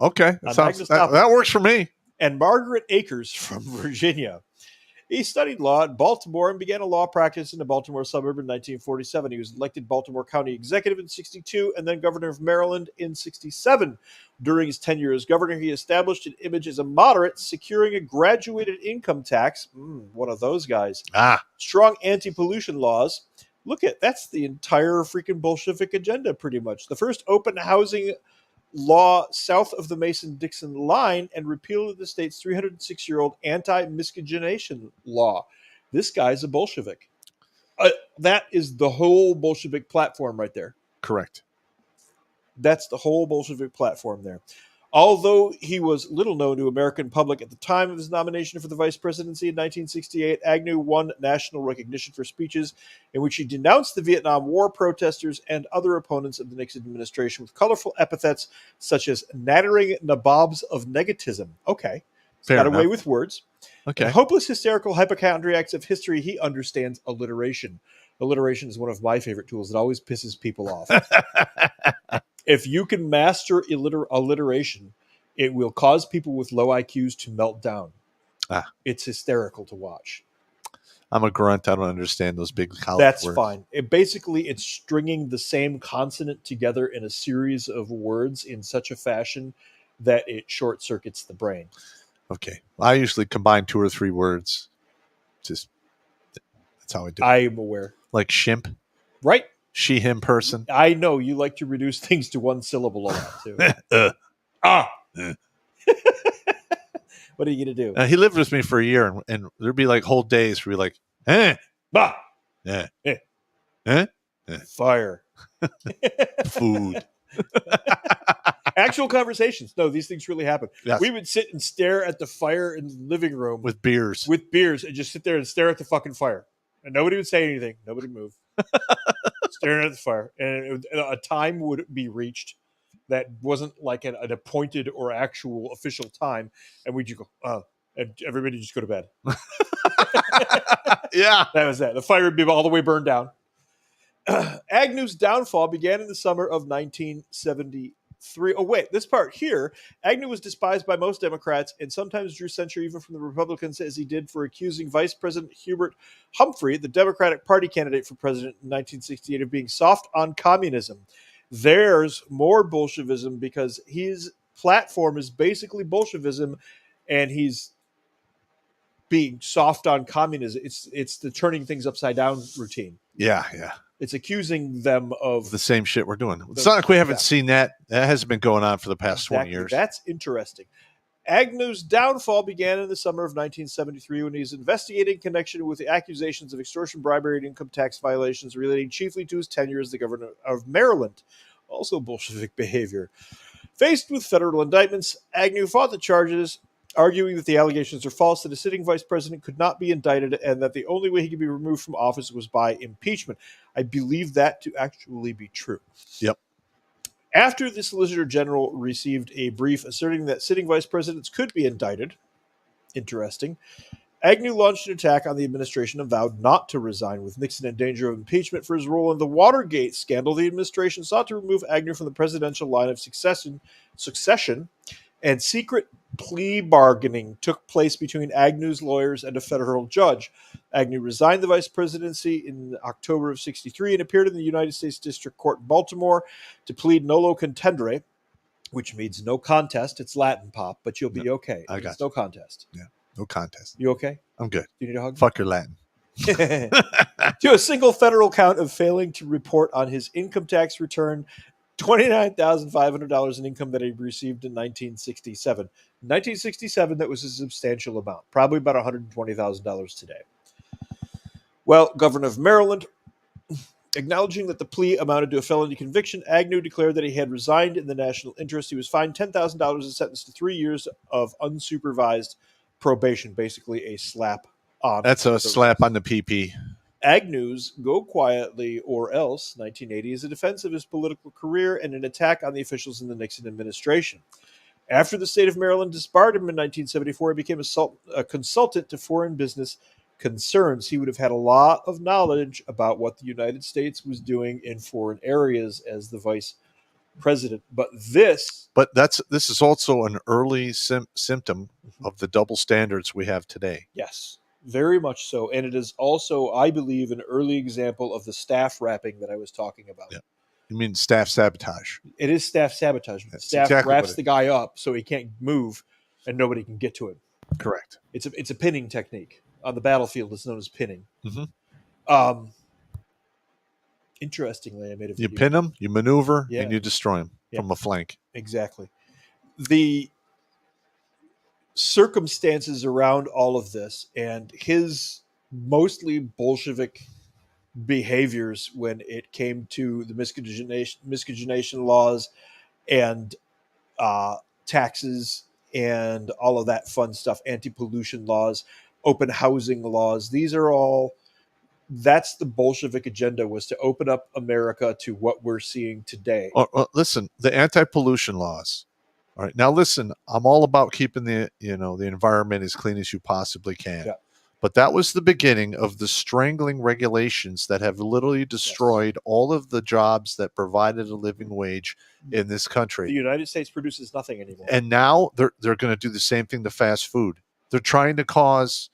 Okay, that works for me. And Margaret Akers from Virginia. He studied law at Baltimore and began a law practice in the Baltimore suburb in 1947. He was elected Baltimore County Executive in 62 and then Governor of Maryland in 67. During his tenure as governor, he established an image as a moderate, securing a graduated income tax. One of those guys. Strong anti-pollution laws. Look at that's the entire freaking Bolshevik agenda, pretty much. The first open housing law south of the Mason-Dixon line and repealed the state's 306-year-old anti-miscegenation law. This guy's a Bolshevik. That is the whole Bolshevik platform right there. Correct. That's the whole Bolshevik platform there. Although he was little known to American public at the time of his nomination for the vice presidency in 1968, Agnew won national recognition for speeches in which he denounced the Vietnam War protesters and other opponents of the Nixon administration with colorful epithets such as nattering nabobs of negatism. Okay. Fair Got enough. away with words. Okay. In hopeless, hysterical hypochondriacs of history, he understands alliteration. Alliteration is one of my favorite tools. It always pisses people off. If you can master alliteration, it will cause people with low IQs to melt down. It's hysterical to watch. I'm a grunt. I don't understand those big college That's words. fine. It's stringing the same consonant together in a series of words in such a fashion that it short circuits the brain. Okay. I usually combine 2 or 3 words. That's how I do it. I am aware. Like shimp, Right? she, him person. I know you like to reduce things to one syllable a lot too. What are you going to do? He lived with me for a year, and there'd be like whole days where we'd be like, Bah! Fire. food. Actual conversations. No, these things really happen. Yes. We would sit and stare at the fire in the living room With beers. with beers and just sit there and stare at the fucking fire. And nobody would say anything. Nobody would move. Staring at the fire. And a time would be reached that wasn't like an appointed or actual official time. And we'd just go, and everybody just go to bed. Yeah. That was that. The fire would be all the way burned down. Agnew's downfall began in the summer of 1973. Oh, wait, this part here. Agnew was despised by most Democrats and sometimes drew censure even from the Republicans, as he did for accusing Vice President Hubert Humphrey, the Democratic Party candidate for president in 1968, of being soft on communism. There's more Bolshevism because his platform is basically Bolshevism, and he's being soft on communism. It's the turning things upside down routine. Yeah. It's accusing them of The same shit we're doing. It's not like we haven't seen that. That hasn't been going on for the past 20 years. That's interesting. Agnew's downfall began in the summer of 1973 when he was investigated in connection with the accusations of extortion, bribery, and income tax violations relating chiefly to his tenure as the governor of Maryland. Also Bolshevik behavior. Faced with federal indictments, Agnew fought the charges, arguing that the allegations are false, that a sitting vice president could not be indicted, and that the only way he could be removed from office was by impeachment. I believe that to actually be true. Yep. After the Solicitor General received a brief asserting that sitting vice presidents could be indicted, interesting, Agnew launched an attack on the administration and vowed not to resign. With Nixon in danger of impeachment for his role in the Watergate scandal, the administration sought to remove Agnew from the presidential line of succession, and secret plea bargaining took place between Agnew's lawyers and a federal judge. Agnew resigned the vice presidency in October of 63 and appeared in the United States District Court in Baltimore to plead nolo contendere, which means no contest. It's Latin, Pop, but you'll be okay. I got It's no contest. Yeah. No contest. You okay? I'm good. Do you need a hug? Fuck your Latin. To a single federal count of failing to report on his income tax return, $29,500 in income that he received in 1967. In 1967, that was a substantial amount, probably about $120,000 today. Well, Governor of Maryland, acknowledging that the plea amounted to a felony conviction, Agnew declared that he had resigned in the national interest. He was fined $10,000 and sentenced to 3 years of unsupervised probation, basically a slap on. That's a slap on the PP. Agnew's Go Quietly or Else, 1980, is a defense of his political career and an attack on the officials in the Nixon administration. After the state of Maryland disbarred him in 1974, he became a consultant to foreign business concerns. He would have had a lot of knowledge about what the United States was doing in foreign areas as the vice president. But this is also an early symptom of the double standards we have today. Yes. very much so. And it is also, I believe, an early example of the staff wrapping that I was talking about. Yeah. You mean staff sabotage? It is staff sabotage. That's Staff exactly what wraps it the guy up so he can't move and nobody can get to him. Correct. It's a pinning technique. On the battlefield, it's known as pinning. Mhm. Interestingly, I made a You video. pin them, you maneuver, Yeah. and you destroy them Yeah. from a flank. Exactly. The circumstances around all of this and his mostly Bolshevik behaviors when it came to the miscegenation laws and taxes and all of that fun stuff, anti-pollution laws, open housing laws. These are all, that's the Bolshevik agenda, was to open up America to what we're seeing today. Listen, the anti-pollution laws. All right, now listen, I'm all about keeping the environment as clean as you possibly can. Yeah. But that was the beginning of the strangling regulations that have literally destroyed all of the jobs that provided a living wage in this country. The United States produces nothing anymore. And now they're going to do the same thing to fast food. They're trying to cause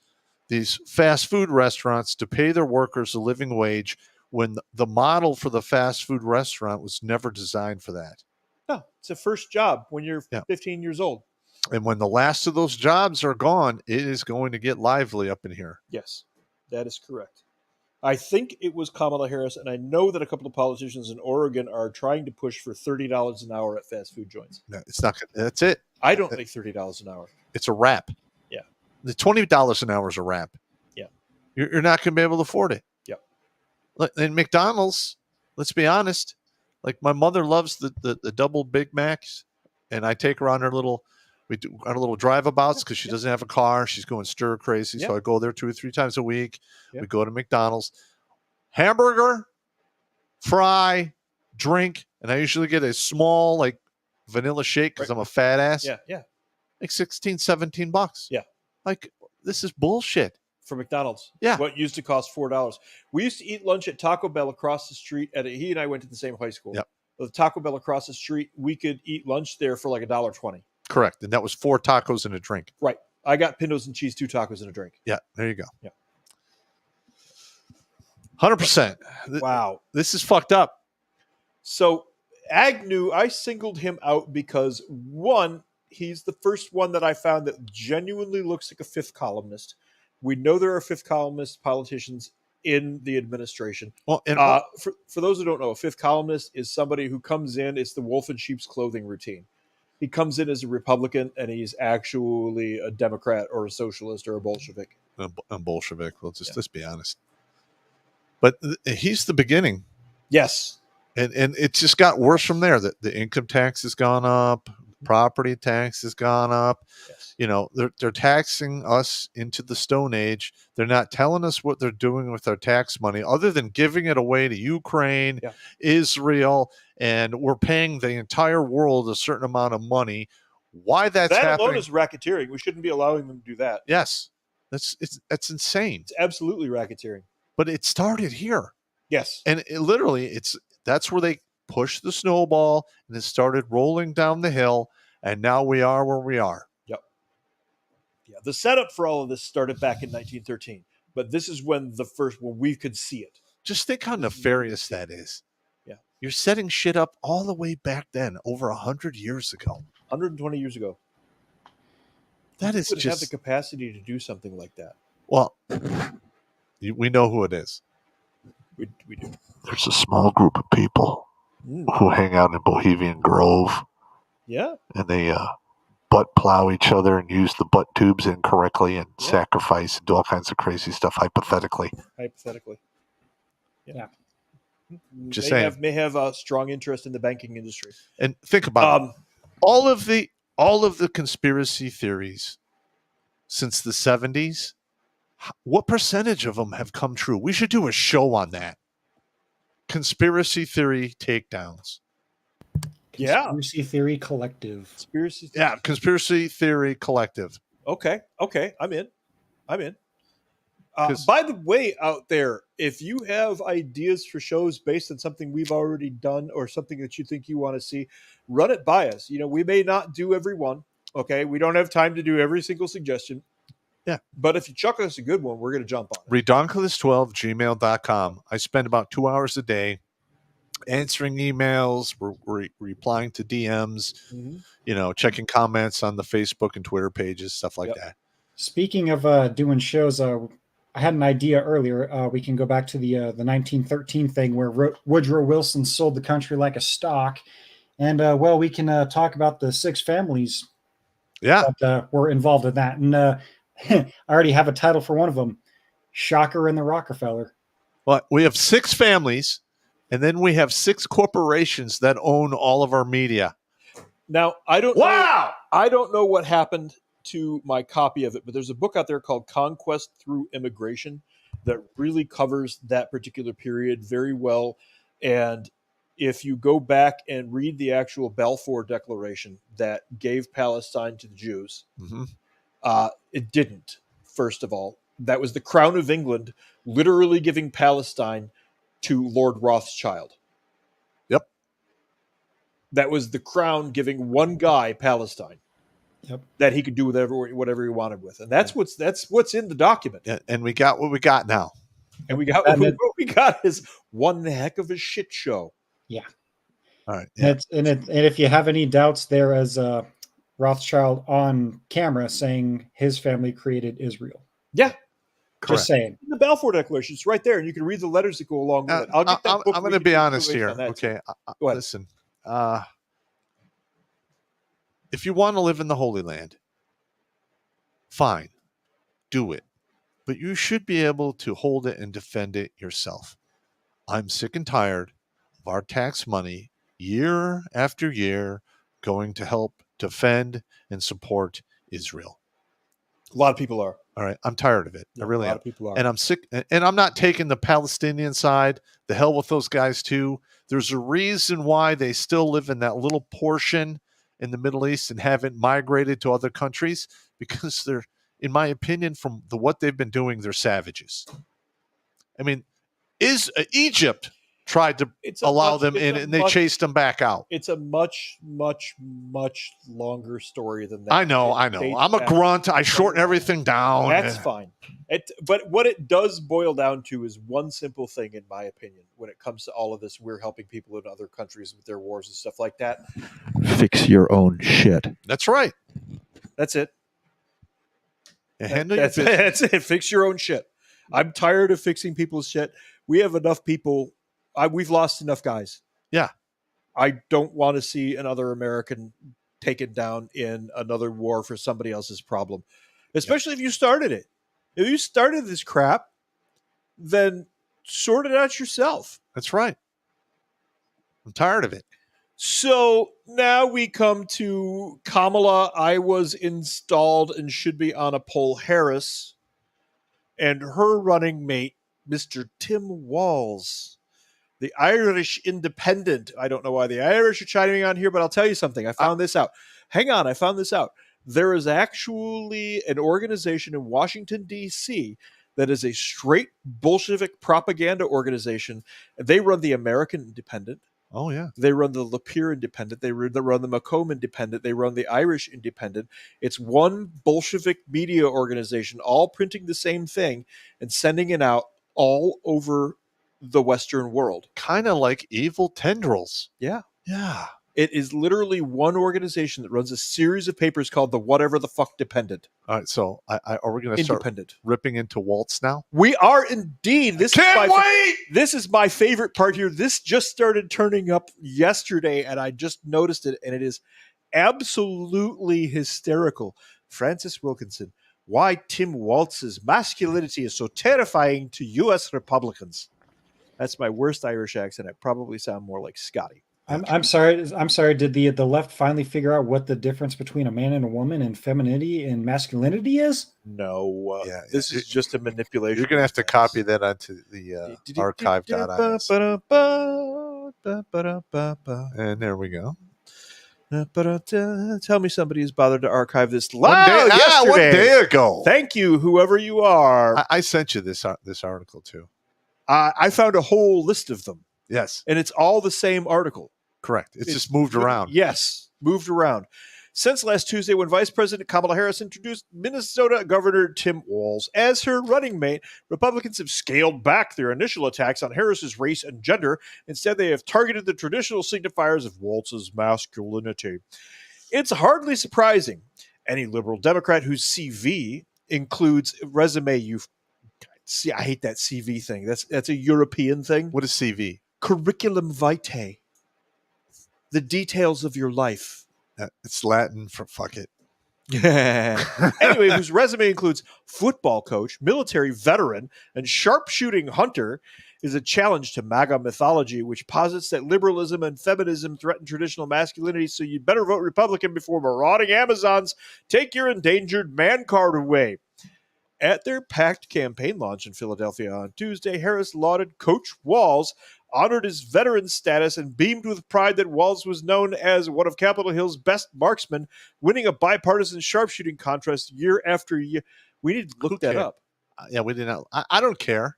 these fast food restaurants to pay their workers a living wage when the model for the fast food restaurant was never designed for that. No, it's a first job when you're 15 years old. And when the last of those jobs are gone, it is going to get lively up in here. Yes, that is correct. I think it was Kamala Harris, and I know that a couple of politicians in Oregon are trying to push for $30 an hour at fast food joints. No, it's not. That's it. I don't make $30 an hour. It's a wrap. Yeah. The $20 an hour is a wrap. Yeah. You're not going to be able to afford it. Yep. And McDonald's, let's be honest, like my mother loves the double Big Macs, and I take her on her little drive-abouts because she doesn't have a car. She's going stir crazy. So I go there 2 or 3 times a week. We go to McDonald's. Hamburger, fry, drink, and I usually get a small like vanilla shake because I'm a fat ass. Yeah. Like $16-17. Yeah. Like, this is bullshit. For McDonald's. Yeah. What used to cost $4. We used to eat lunch at Taco Bell across the street. He and I went to the same high school. Yep. The Taco Bell across the street, we could eat lunch there for like $1.20. Correct. And that was 4 tacos and a drink. Right. I got pintos and cheese, 2 tacos and a drink. Yeah, there you go. Yeah. 100%. Wow. This is fucked up. So Agnew, I singled him out because, one, he's the first one that I found that genuinely looks like a fifth columnist. We know there are fifth columnist politicians in the administration. Well, and for those who don't know, a fifth columnist is somebody who comes in, it's the wolf in sheep's clothing routine. He comes in as a Republican, and he's actually a Democrat or a socialist or a Bolshevik. a Bolshevik. Well, let's be honest. But he's the beginning. Yes. And it just got worse from there. The income tax has gone up. Property tax has gone up. Yes. You know, they're taxing us into the Stone Age. They're not telling us what they're doing with our tax money other than giving it away to Ukraine, Israel, and we're paying the entire world a certain amount of money. Why that's that happening? alone is racketeering. We shouldn't be allowing them to do that. Yes. That's insane. It's absolutely racketeering. But it started here. Yes. And that's where they pushed the snowball and it started rolling down the hill. And now we are where we are. Yep. Yeah. The setup for all of this started back in 1913, but this is when we could see it. Just think how nefarious that is. Yeah. You're setting shit up all the way back then, over 100 years ago. 120 years ago. That is just have the just, capacity to do something like that. well, we know who it is. We do. There's a small group of people who hang out in Bohemian Grove. Yeah. And they butt plow each other and use the butt tubes incorrectly and sacrifice and do all kinds of crazy stuff hypothetically. Yeah. Just saying. May have a strong interest in the banking industry. And think about it. All of the conspiracy theories since the 70s, what percentage of them have come true? We should do a show on that. Conspiracy theory takedowns. Conspiracy Theory Collective. Conspiracy Theory Collective. Okay, I'm in. By the way, out there, if you have ideas for shows based on something we've already done or something that you think you want to see, run it by us. You know, we may not do every one. Okay, we don't have time to do every single suggestion. Yeah. But if you chuck us a good one, we're going to jump on it. Redonkulas12gmail.com. I spend about 2 hours a day answering emails, replying to DMs, checking comments on the Facebook and Twitter pages, stuff like that. Speaking of doing shows, I had an idea earlier. We can go back to the 1913 thing where Woodrow Wilson sold the country like a stock. And, we can talk about the 6 families that were involved in that. And I already have a title for one of them, Shocker and the Rockefeller. Well, we have 6 families, and then we have 6 corporations that own all of our media. Now, I don't know what happened to my copy of it, but there's a book out there called Conquest Through Immigration that really covers that particular period very well. And if you go back and read the actual Balfour Declaration that gave Palestine to the Jews, it didn't, first of all. That was the Crown of England literally giving Palestine to Lord Rothschild. Yep. That was the Crown giving one guy Palestine. Yep. That he could do whatever he wanted with. And that's what's in the document. Yeah, and we got what we got now. And what we got is one heck of a shit show. Yeah. All right. Yeah. And if you have any doubts, there is Rothschild on camera saying his family created Israel. Yeah. Correct. Just saying. The Balfour Declaration, it's right there, and you can read the letters that go along with it. I'll get that book. I'm going to be honest here. Okay. Go ahead. Listen. If you want to live in the Holy Land, fine. Do it. But you should be able to hold it and defend it yourself. I'm sick and tired of our tax money year after year going to help defend and support Israel. A lot of people are. All right. I'm tired of it. I really am. A lot of people are. And I'm sick. And I'm not taking the Palestinian side. The hell with those guys, too. There's a reason why they still live in that little portion in the Middle East and haven't migrated to other countries, because they're, in my opinion, from what they've been doing, they're savages. I mean, Egypt tried to allow them in, and they chased them back out. It's a much, much, much longer story than that. I know. I'm a grunt. I shorten everything down. That's fine. But what it does boil down to is one simple thing, in my opinion, when it comes to all of this. We're helping people in other countries with their wars and stuff like that. Fix your own shit. That's right. That's it. That's it. Fix your own shit. I'm tired of fixing people's shit. We have enough people. We've lost enough guys. Yeah. I don't want to see another American taken down in another war for somebody else's problem, especially if you started it. If you started this crap, then sort it out yourself. That's right. I'm tired of it. So now we come to Kamala. I was installed and should be on a poll Harris, and her running mate, Mr. Tim Walz, the Irish Independent. I don't know why the Irish are chiming on here, but I'll tell you something. I found this out. Hang on, I found this out. There is actually an organization in Washington, D.C. that is a straight Bolshevik propaganda organization. They run the American Independent. Oh, yeah. They run the Lapeer Independent. They run the Macomb Independent. They run the Irish Independent. It's one Bolshevik media organization, all printing the same thing and sending it out all over the Western world. Kind of like evil tendrils. Yeah. Yeah. It is literally one organization that runs a series of papers called the Whatever the Fuck Dependent. All right, so are we going to start ripping into Waltz now? We are indeed. Can't wait! This is my favorite part here. This just started turning up yesterday, and I just noticed it, and it is absolutely hysterical. Francis Wilkinson, why Tim Waltz's masculinity is so terrifying to U.S. Republicans. That's my worst Irish accent. I probably sound more like Scotty. I'm sorry. Did the left finally figure out what the difference between a man and a woman and femininity and masculinity is? No. This is just a manipulation. You're going to have to copy that onto the archive.is. And there we go. Tell me somebody is bothered to archive this yesterday. 1 day ago. Thank you, whoever you are. I sent you this article too. I found a whole list of them. Yes. And it's all the same article. Correct. It's just moved around. Yes, moved around. since last Tuesday when Vice President Kamala Harris introduced Minnesota Governor Tim Walz as her running mate. Republicans have scaled back their initial attacks on Harris's race and gender. Instead, they have targeted the traditional signifiers of Walz's masculinity. It's hardly surprising. Any liberal Democrat whose CV includes resume you've see, I hate that CV thing. That's a European thing. What is CV? Curriculum vitae. The details of your life. It's Latin for fuck it. Anyway, whose resume includes football coach, military veteran, and sharpshooting hunter, is a challenge to MAGA mythology, which posits that liberalism and feminism threaten traditional masculinity, so you'd better vote Republican before marauding Amazons take your endangered man card away. At their packed campaign launch in Philadelphia on Tuesday, Harris lauded Coach Walz, honored his veteran status, and beamed with pride that Walz was known as one of Capitol Hill's best marksmen, winning a bipartisan sharpshooting contest year after year. We need to look that up. Yeah, we didn't. I don't care.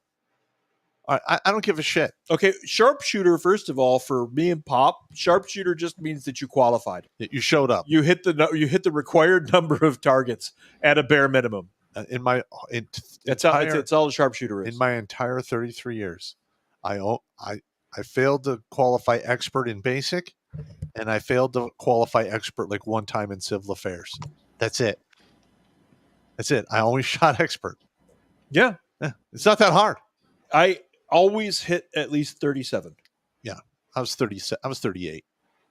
I don't give a shit. Okay, sharpshooter, first of all, for me and Pop, sharpshooter just means that you qualified. You showed up. You hit the required number of targets at a bare minimum. It's all a sharpshooter is. In my entire 33 years, I failed to qualify expert in basic, and I failed to qualify expert like one time in civil affairs. That's it. I always shot expert. Yeah. It's not that hard. I always hit at least 37. Yeah, I was 37. I was 38.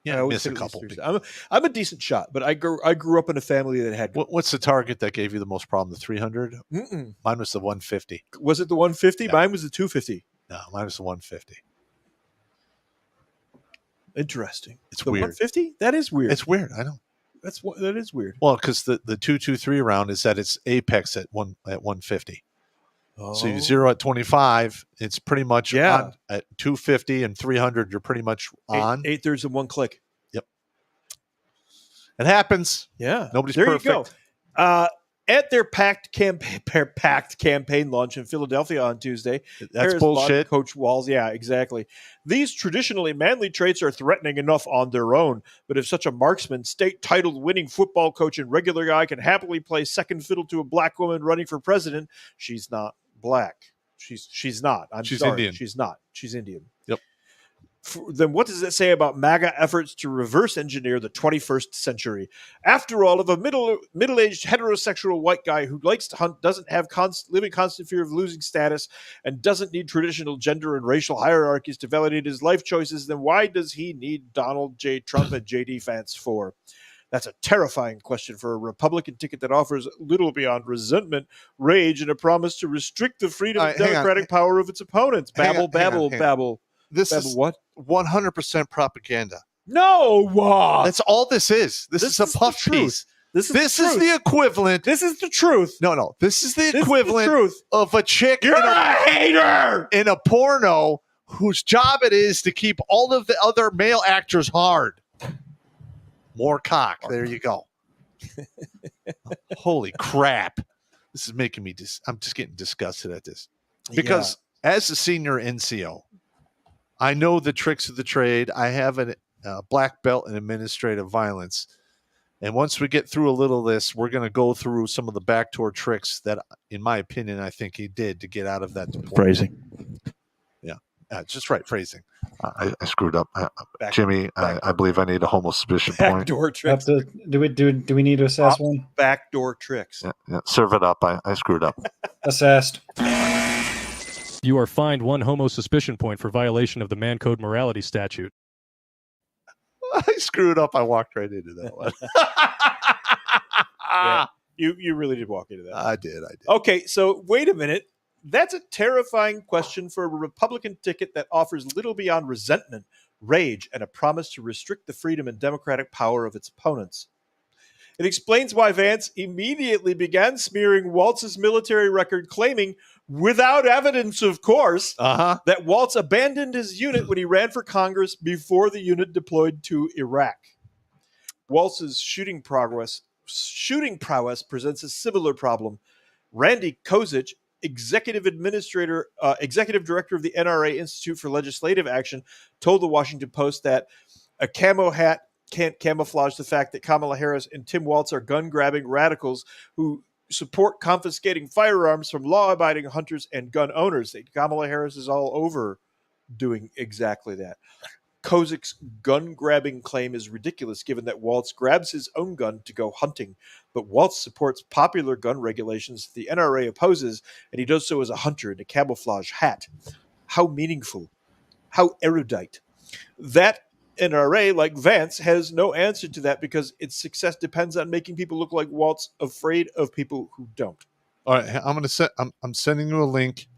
Yeah, I I missed a hit at least couple. 37. I'm a decent shot, but I grew up in a family that had. What's the target that gave you the most problem? The 300? Mm-mm. Mine was the 150. Was it the 150? Yeah. Mine was the 250. No, mine was the 150. Interesting. It's the weird. 150? That is weird. It's weird. I know. That is weird. Well, because the 223 round is at its apex at 150. Oh. So you zero at 25, it's pretty much Yeah. on. At 250 and 300, you're pretty much on. 8/3 in one click. Yep. It happens. Yeah. Nobody's there perfect. You go. At their packed campaign launch in Philadelphia on Tuesday, That's Harris bullshit. lauded Coach Walz. Yeah, exactly. These traditionally manly traits are threatening enough on their own, but if such a marksman, state title winning football coach, and regular guy can happily play second fiddle to a black woman running for president, she's not black. She's not. She's sorry. Indian. She's not. She's Indian. Yep. Then what does it say about MAGA efforts to reverse engineer the 21st century? After all, if a middle-aged heterosexual white guy who likes to hunt doesn't have live in constant fear of losing status and doesn't need traditional gender and racial hierarchies to validate his life choices, then why does he need Donald J. Trump and J.D. Vance for? That's a terrifying question for a Republican ticket that offers little beyond resentment, rage, and a promise to restrict the freedom and democratic power of its opponents. Babble. This Babble is what? 100% propaganda. No! That's all this is. This is a puff piece. This is the equivalent. This is the truth. No. This is the equivalent of a chick You're a hater! in a porno whose job it is to keep all of the other male actors hard. More cock. There you go. Holy crap. This is making me I'm just getting disgusted at this. Because as a senior NCO, I know the tricks of the trade. I have a black belt in administrative violence. And once we get through a little of this, we're going to go through some of the backdoor tricks that, in my opinion, I think he did to get out of that deployment. Phrasing. Yeah, just right. Phrasing. I screwed up. Jimmy, I believe I need a homo suspicion point. Backdoor tricks. Do we need to assess one? Backdoor tricks. Yeah, serve it up. I screwed up. Assessed. You are fined 1 homo suspicion point for violation of the Man Code Morality Statute. I screwed up. I walked right into that one. Yeah, you really did walk into that. I did. Okay, so wait a minute. That's a terrifying question for a Republican ticket that offers little beyond resentment, rage, and a promise to restrict the freedom and democratic power of its opponents. It explains why Vance immediately began smearing Waltz's military record, claiming, without evidence, of course, that Waltz abandoned his unit when he ran for Congress before the unit deployed to Iraq. Waltz's shooting prowess presents a similar problem. Randy Kozic, executive director of the NRA Institute for Legislative Action, told the Washington Post that a camo hat can't camouflage the fact that Kamala Harris and Tim Walz are gun-grabbing radicals who support confiscating firearms from law-abiding hunters and gun owners. Kamala Harris is all over doing exactly that. Kozik's gun-grabbing claim is ridiculous, given that Walz grabs his own gun to go hunting, but Walz supports popular gun regulations the NRA opposes, and he does so as a hunter in a camouflage hat. How meaningful. How erudite. That NRA, like Vance, has no answer to that because its success depends on making people look like Waltz afraid of people who don't. All right, I'm sending you a link,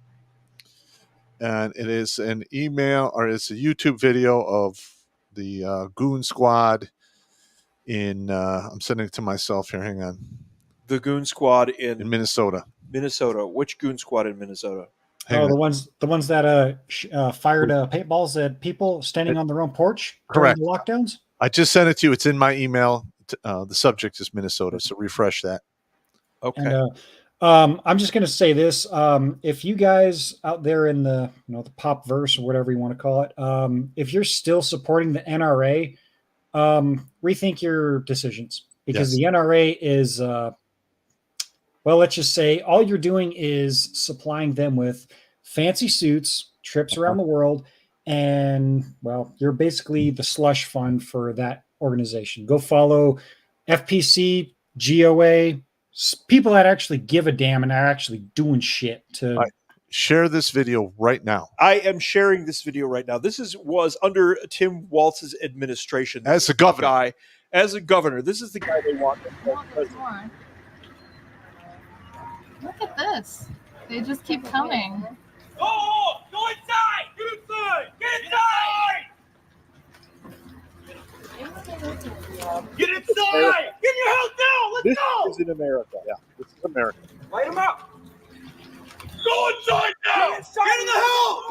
and it is an email or it's a YouTube video of the Goon Squad in. I'm sending it to myself here. Hang on. The Goon Squad in Minnesota. Minnesota. Which Goon Squad in Minnesota? The ones that fired paintballs at people standing on their own porch Correct. during the lockdowns. I just sent it to you. It's in my email. The subject is Minnesota, so refresh that. Okay. And, I'm just going to say this: if you guys out there in the the pop verse or whatever you want to call it, if you're still supporting the NRA, rethink your decisions because the NRA is. Well, let's just say all you're doing is supplying them with fancy suits, trips around the world, and, well, you're basically the slush fund for that organization. Go follow FPC, GOA, people that actually give a damn and are actually doing shit to... Share this video right now. I am sharing this video right now. This was under Tim Walz's administration. As a governor. As a governor. This is the guy they want. Look at this. They just keep coming. Oh, go inside! Get inside! Get inside! Get inside! Get in your house now! Let's This go! is in America. Yeah, this is America. Light him up! Go inside now! Get in the house!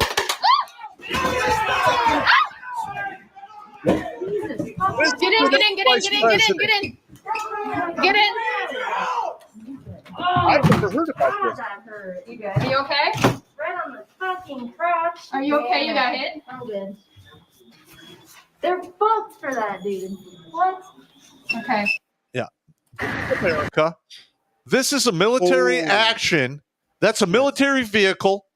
Get in. Get in. I've never heard about this. Are you okay? Right on the fucking crotch. Are you okay? You got hit? I'm good. They're fucked for that, dude. What? Okay. Yeah. America. This is a military action. That's a military vehicle.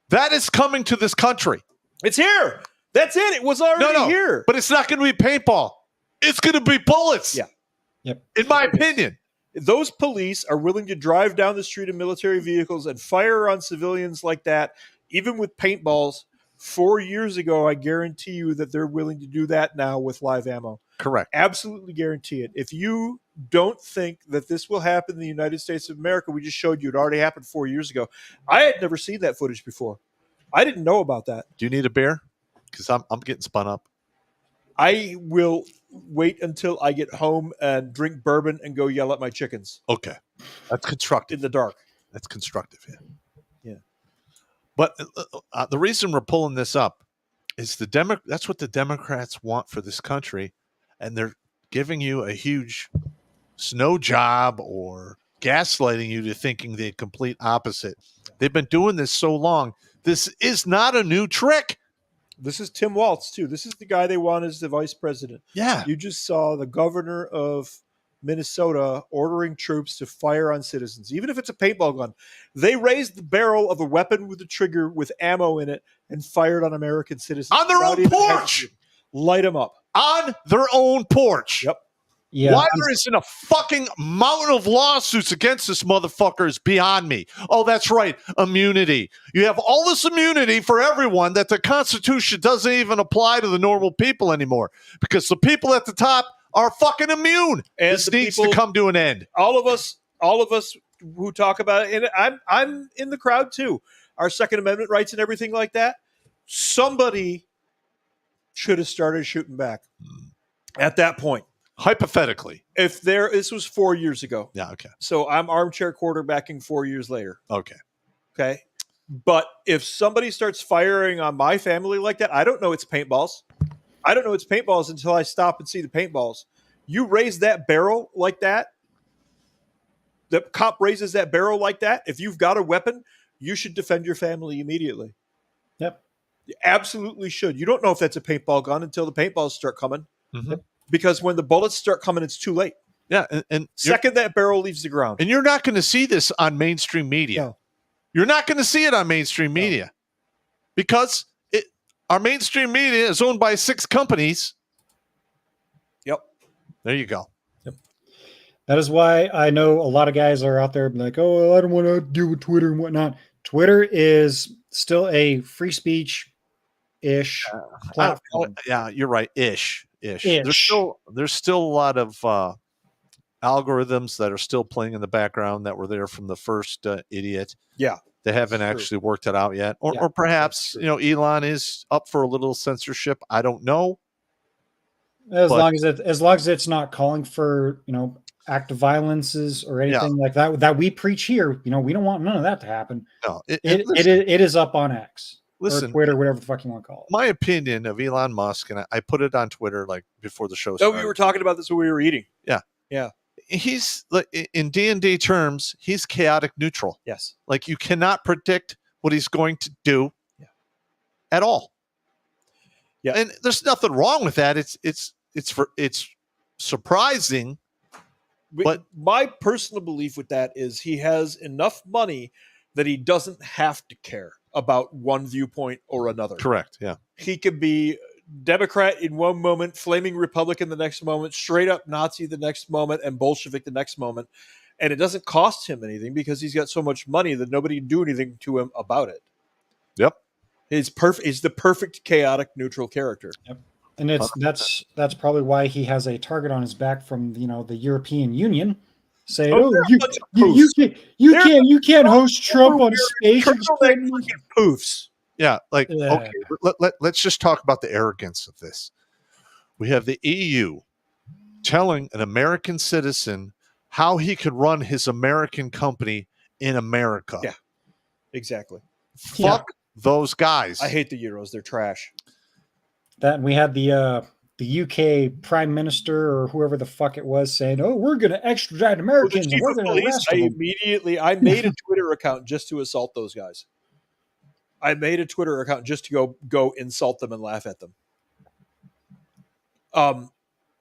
That is coming to this country. It's here. That's it. It was already here. But it's not going to be paintball. It's going to be bullets. Yeah. Yep. In my opinion. Those police are willing to drive down the street in military vehicles and fire on civilians like that, even with paintballs. 4 years ago, I guarantee you that they're willing to do that now with live ammo. Correct. Absolutely guarantee it. If you don't think that this will happen in the United States of America, we just showed you it already happened 4 years ago. I had never seen that footage before. I didn't know about that. Do you need a beer? Because I'm getting spun up. I will wait until I get home and drink bourbon and go yell at my chickens. Okay. That's constructive. In the dark. That's constructive, yeah. Yeah. But the reason we're pulling this up is that's what the Democrats want for this country, and they're giving you a huge snow job or gaslighting you to thinking the complete opposite. They've been doing this so long. This is not a new trick. This is Tim Walz, too. This is the guy they want as the vice president. Yeah. You just saw the governor of Minnesota ordering troops to fire on citizens, even if it's a paintball gun. They raised the barrel of a weapon with a trigger with ammo in it and fired on American citizens. On their own porch. Light them up. On their own porch. Yep. Yeah, why there isn't a fucking mountain of lawsuits against this motherfucker is beyond me. Oh, that's right. Immunity. You have all this immunity for everyone that the Constitution doesn't even apply to the normal people anymore because the people at the top are fucking immune. And this needs to come to an end. All of us who talk about it, and I'm in the crowd too. Our Second Amendment rights and everything like that. Somebody should have started shooting back at that point. Hypothetically. This was 4 years ago. Yeah, okay. So I'm armchair quarterbacking 4 years later. Okay. Okay. But if somebody starts firing on my family like that, I don't know it's paintballs. I don't know it's paintballs until I stop and see the paintballs. You raise that barrel like that, the cop raises that barrel like that, if you've got a weapon, you should defend your family immediately. Yep. You absolutely should. You don't know if that's a paintball gun until the paintballs start coming. Mm-hmm. Because when the bullets start coming, it's too late. Yeah, and second that barrel leaves the ground. And you're not going to see this on mainstream media. No. You're not going to see it on mainstream media because our mainstream media is owned by 6 companies. Yep. There you go. Yep. That is why I know a lot of guys are out there like, oh, I don't want to deal with Twitter and whatnot. Twitter is still a free speech-ish platform. Yeah, you're right. Ish. There's still a lot of algorithms that are still playing in the background that were there from the first idiot. Yeah. They haven't actually worked it out yet. Or perhaps, Elon is up for a little censorship. I don't know. As long as it's not calling for, active violences or anything like that we preach here, we don't want none of that to happen. No, it is up on X. Listen, or Twitter, whatever the fuck you want to call it. My opinion of Elon Musk, and I put it on Twitter like before the show started. We were talking about this when we were eating. Yeah. Yeah. He's in D&D terms, he's chaotic neutral. Yes. Like you cannot predict what he's going to do at all. Yeah. And there's nothing wrong with that. It's surprising. But my personal belief with that is he has enough money that he doesn't have to care about one viewpoint or another. Correct. Yeah. He could be Democrat in one moment, flaming Republican the next moment, straight up Nazi the next moment, and Bolshevik the next moment. And it doesn't cost him anything because he's got so much money that nobody can do anything to him about it. Yep. He's perfect. He's the perfect chaotic neutral character. Yep. And that's probably why he has a target on his back from the European Union, saying, you can't host Trump on a stage. Poofs. Yeah, okay. Let's just talk about the arrogance of this. We have the EU telling an American citizen how he could run his American company in America. Yeah, exactly. Fuck those guys. I hate the Euros. They're trash. That, and we had the UK Prime Minister or whoever the fuck it was saying, "Oh, we're going to extradite Americans. And we're going to arrest them." I made a Twitter account just to assault those guys. I made a Twitter account just to go insult them and laugh at them.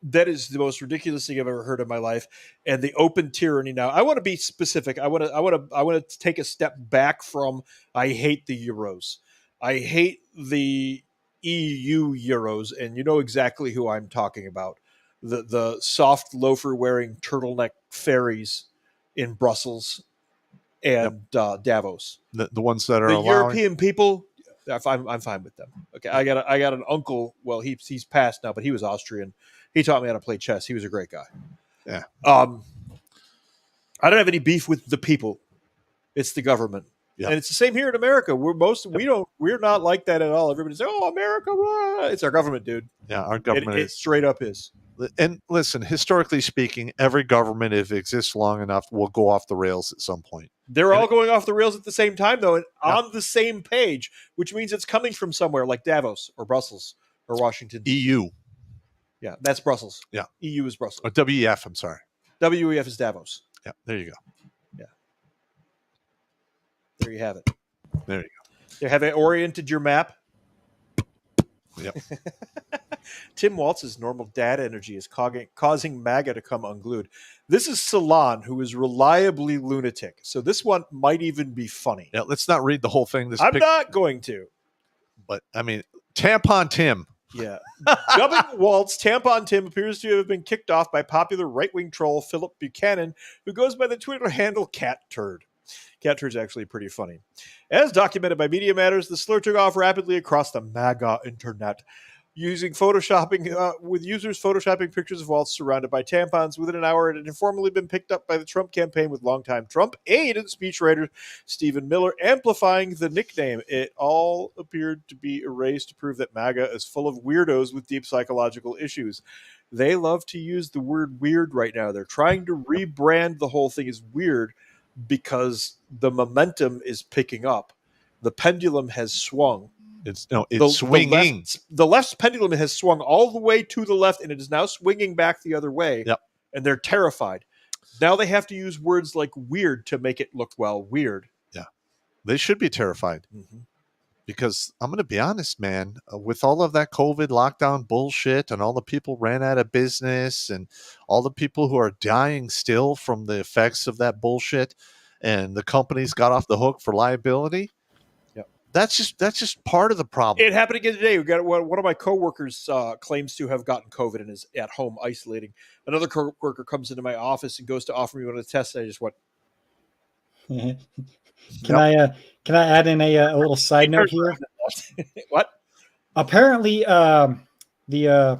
That is the most ridiculous thing I've ever heard in my life. And the open tyranny now. I want to be specific. I want to take a step back from I hate the Euros. I hate the EU Euros, and you know exactly who I'm talking about. The soft loafer wearing turtleneck fairies in Brussels and Davos. The ones that are the European people. I'm fine with them. Okay, I got an uncle. Well, he's passed now, but he was Austrian. He taught me how to play chess. He was a great guy. Yeah. I don't have any beef with the people. It's the government. Yeah. And it's the same here in America. We're not like that at all. Everybody says, "Oh, America!" Blah. It's our government, dude. Yeah, our government it straight up is. And listen, historically speaking, every government, if it exists long enough, will go off the rails at some point. They're all going off the rails at the same time, though, and on the same page, which means it's coming from somewhere like Davos or Brussels or Washington. EU. Yeah, that's Brussels. Yeah. EU is Brussels. Or WEF, I'm sorry. WEF is Davos. Yeah, there you go. Yeah. There you have it. There you go. You have it oriented your map. Yep. Tim Waltz's normal dad energy is causing MAGA to come unglued. This is Salon, who is reliably lunatic. So this one might even be funny. Yeah, let's not read the whole thing. I'm not going to. But, I mean, Tampon Tim. Yeah. Dubbing Waltz, Tampon Tim appears to have been kicked off by popular right-wing troll Philip Buchanan, who goes by the Twitter handle Cat Turd. Cat Turd's actually pretty funny. As documented by Media Matters, the slur took off rapidly across the MAGA internet, using photoshopping with users photoshopping pictures of Waltz surrounded by tampons. Within an hour, it had informally been picked up by the Trump campaign, with longtime Trump aide and speechwriter Stephen Miller amplifying the nickname. It all appeared to be erased to prove that MAGA is full of weirdos with deep psychological issues. They love to use the word weird right now. They're trying to rebrand the whole thing as weird because the momentum is picking up. The pendulum has swung. It's swinging. The left's pendulum has swung all the way to the left, and it is now swinging back the other way. Yep. And they're terrified. Now they have to use words like weird to make it look, weird. Yeah. They should be terrified. Mm-hmm. Because I'm going to be honest, man, with all of that COVID lockdown bullshit and all the people ran out of business and all the people who are dying still from the effects of that bullshit and the companies got off the hook for liability. Yep. That's just part of the problem. It happened again today. We got one of my coworkers claims to have gotten COVID and is at home isolating. Another coworker comes into my office and goes to offer me one of the tests. And I just went, Can I add in a little side note here? What? Apparently, the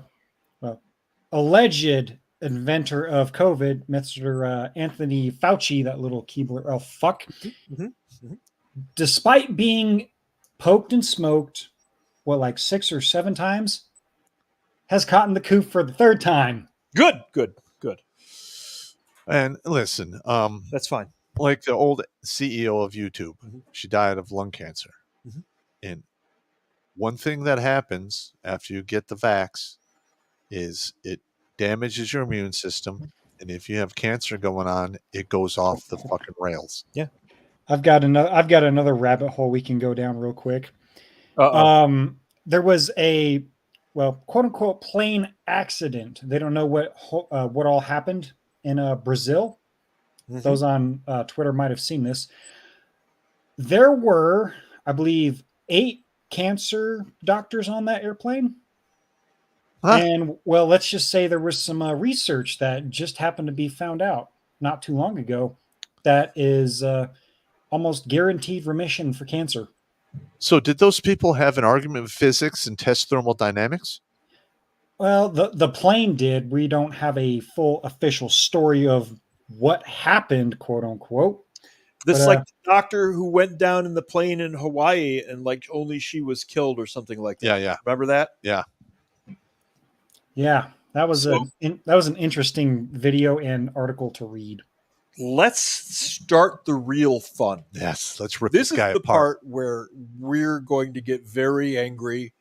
alleged inventor of COVID, Mr. Anthony Fauci, that little keyboard, despite being poked and smoked, like 6 or 7 times, has caught in the coop for the 3rd time. Good. And listen, that's fine. Like the old CEO of YouTube, she died of lung cancer. And one thing that happens after you get the vax is it damages your immune system. And if you have cancer going on, it goes off the fucking rails. Yeah. I've got another rabbit hole we can go down real quick. There was a, quote unquote, plane accident. They don't know what all happened in Brazil. Those on Twitter might have seen this. There were, I believe, 8 cancer doctors on that airplane. And let's just say there was some research that just happened to be found out not too long ago that is almost guaranteed remission for cancer. So did those people have an argument with physics and test thermodynamics? Well, the plane did. We don't have a full official story of what happened, quote unquote. This like the doctor who went down in the plane in Hawaii and like only she was killed or something like that. Yeah. Remember that? Yeah. Yeah, that was an interesting video and article to read. Let's start the real fun. Yes, let's rip this this guy is the apart. part where we're going to get very angry.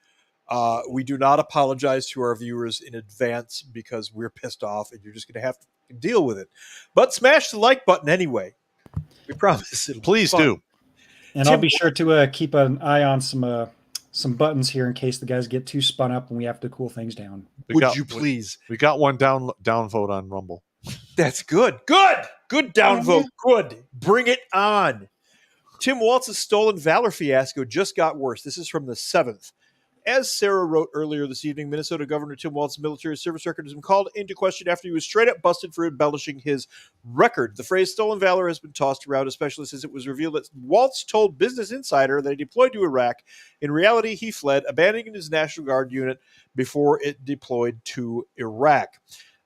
We do not apologize to our viewers in advance because we're pissed off and you're just going to have to deal with it. But smash the like button anyway. We promise. Please do. And I'll be sure to keep an eye on some buttons here in case the guys get too spun up and we have to cool things down. Would you please? We got one down vote on Rumble. That's good. Good downvote. Good. Bring it on. Tim Waltz's stolen valor fiasco just got worse. This is from the 7th. As Sarah wrote earlier this evening, Minnesota Governor Tim Waltz's military service record has been called into question after he was straight up busted for embellishing his record. The phrase stolen valor has been tossed around, especially since it was revealed that Waltz told Business Insider that he deployed to Iraq. In reality, he fled, abandoning his National Guard unit before it deployed to Iraq.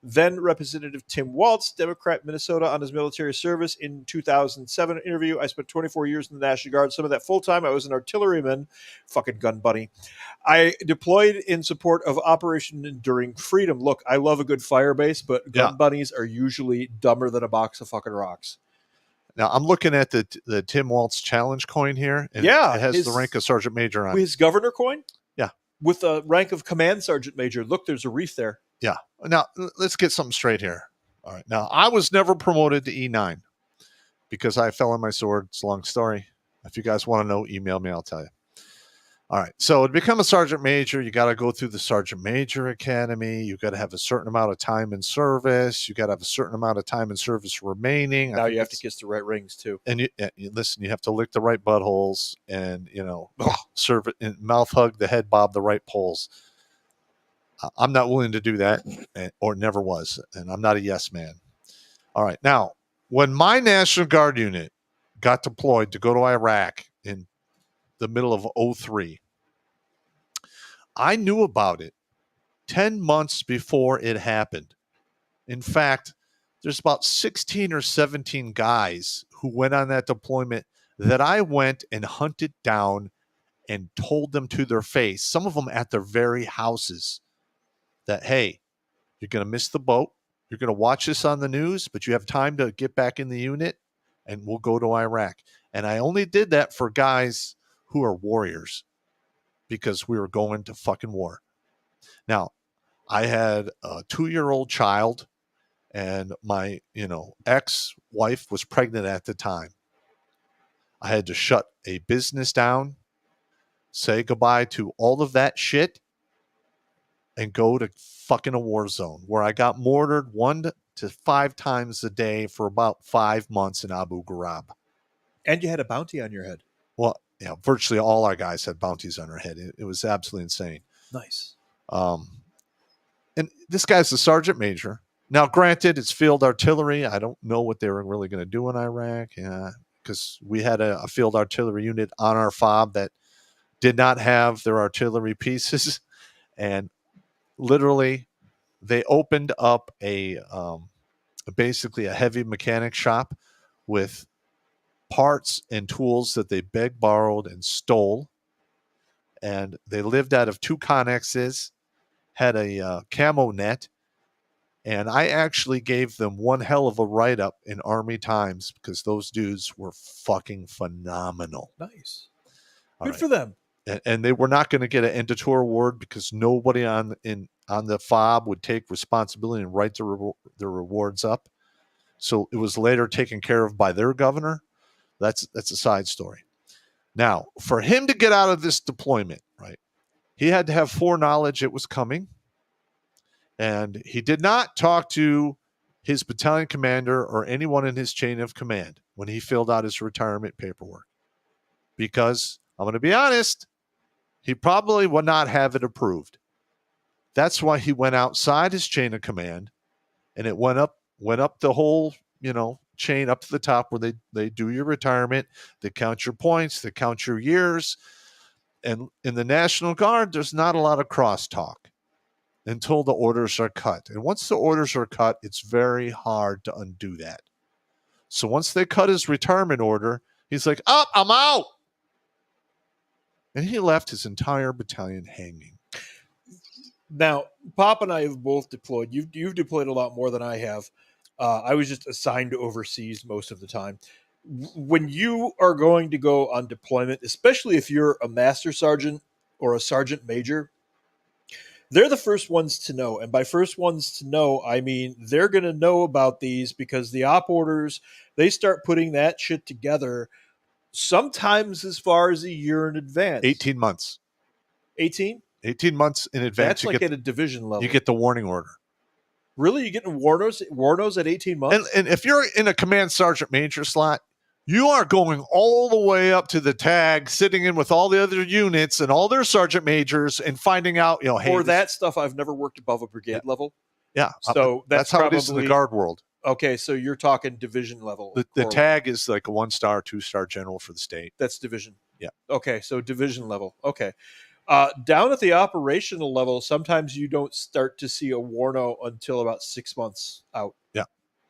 Then Representative Tim Waltz, Democrat, Minnesota, on his military service in 2007 interview. I spent 24 years in the National Guard. Some of that full-time. I was an artilleryman. Fucking gun bunny. I deployed in support of Operation Enduring Freedom. Look, I love a good fire base, but gun bunnies are usually dumber than a box of fucking rocks. Now, I'm looking at the Tim Waltz challenge coin here. And it has the rank of Sergeant Major on it. His governor coin? Yeah. With a rank of Command Sergeant Major. Look, there's a wreath there. Yeah. Now, let's get something straight here. All right. Now, I was never promoted to E9 because I fell on my sword. It's a long story. If you guys want to know, email me. I'll tell you. All right. So to become a Sergeant Major, you got to go through the Sergeant Major Academy. You got to have a certain amount of time in service. You got to have a certain amount of time in service remaining. Now you have to kiss the right rings too. And you listen, you have to lick the right buttholes and, serve it and mouth hug the head bob the right poles. I'm not willing to do that or never was. And I'm not a yes man. All right. Now, when my National Guard unit got deployed to go to Iraq in the middle of 2003, I knew about it 10 months before it happened. In fact, there's about 16 or 17 guys who went on that deployment that I went and hunted down and told them to their face, some of them at their very houses, that, hey, you're going to miss the boat. You're going to watch this on the news, but you have time to get back in the unit and we'll go to Iraq. And I only did that for guys who are warriors because we were going to fucking war. Now, I had a 2-year-old child and my, ex-wife was pregnant at the time. I had to shut a business down. say goodbye to all of that shit and go to fucking a war zone where I got mortared 1 to 5 times a day for about 5 months in Abu Ghraib. And you had a bounty on your head. Well, yeah, virtually all our guys had bounties on their head. It was absolutely insane. Nice. And this guy's a sergeant major. Now, granted, it's field artillery. I don't know what they were really going to do in Iraq. Yeah, because we had a field artillery unit on our FOB that did not have their artillery pieces. And literally, they opened up basically a heavy mechanic shop with parts and tools that they begged, borrowed, and stole. And they lived out of 2 connexes, had a camo net, and I actually gave them one hell of a write-up in Army Times because those dudes were fucking phenomenal. Nice. All Good right. for them. And they were not going to get an end-to-tour award because nobody on the FOB would take responsibility and write their rewards up. So it was later taken care of by their governor. That's a side story. Now, for him to get out of this deployment, right, he had to have foreknowledge it was coming. And he did not talk to his battalion commander or anyone in his chain of command when he filled out his retirement paperwork. Because, I'm going to be honest, he probably would not have it approved. That's why he went outside his chain of command, and it went up the whole, chain up to the top where they do your retirement, they count your points, they count your years. And in the National Guard, there's not a lot of crosstalk until the orders are cut. And once the orders are cut, it's very hard to undo that. So once they cut his retirement order, he's like, I'm out. And he left his entire battalion hanging. Now, Pop and I have both deployed. You've deployed a lot more than I have. I was just assigned overseas most of the time. When you are going to go on deployment, especially if you're a master sergeant or a sergeant major, they're the first ones to know. And by first ones to know, I mean they're going to know about these because the op orders, they start putting that shit together sometimes as far as a year in advance. 18 months. 18? 18 months in advance. That's like at a division level. You get the warning order. Really? You getting warnos at 18 months? And if you're in a command sergeant major slot, you are going all the way up to the tag, sitting in with all the other units and all their sergeant majors and finding out, hey. For that stuff, I've never worked above a brigade level. Yeah. So that's how it is in the Guard world. Okay, so you're talking division level. The tag is like a 1-star, 2-star general for the state. That's division. Yeah. Okay, so division level. Okay. Down at the operational level, sometimes you don't start to see a warno until about 6 months out. Yeah.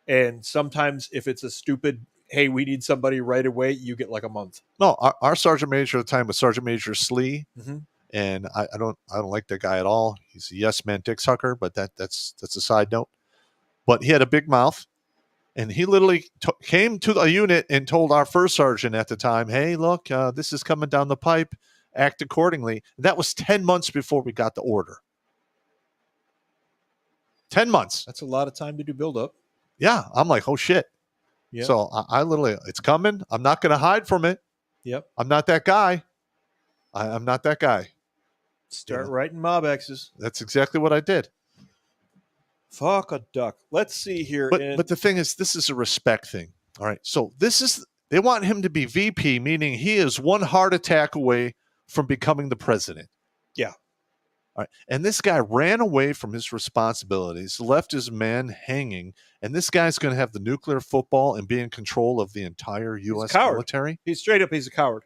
And sometimes if it's a stupid, hey, we need somebody right away, you get like a month. No, our sergeant major at the time was Sergeant Major Slee. Mm-hmm. And I don't like that guy at all. He's a yes man dick sucker, but that's a side note. But he had a big mouth, and he literally came to a unit and told our first sergeant at the time, hey, look, this is coming down the pipe. Act accordingly. That was 10 months before we got the order. 10 months. That's a lot of time to do build-up. Yeah. I'm like, oh, shit. Yeah. So I literally, it's coming. I'm not going to hide from it. Yep. I'm not that guy. I'm not that guy. Start writing mob X's. That's exactly what I did. Fuck a duck. Let's see here. But the thing is, this is a respect thing. All right. So they want him to be VP, meaning he is one heart attack away from becoming the president. Yeah. All right. And this guy ran away from his responsibilities, left his men hanging, and this guy's going to have the nuclear football and be in control of the entire U.S. military. He's a coward.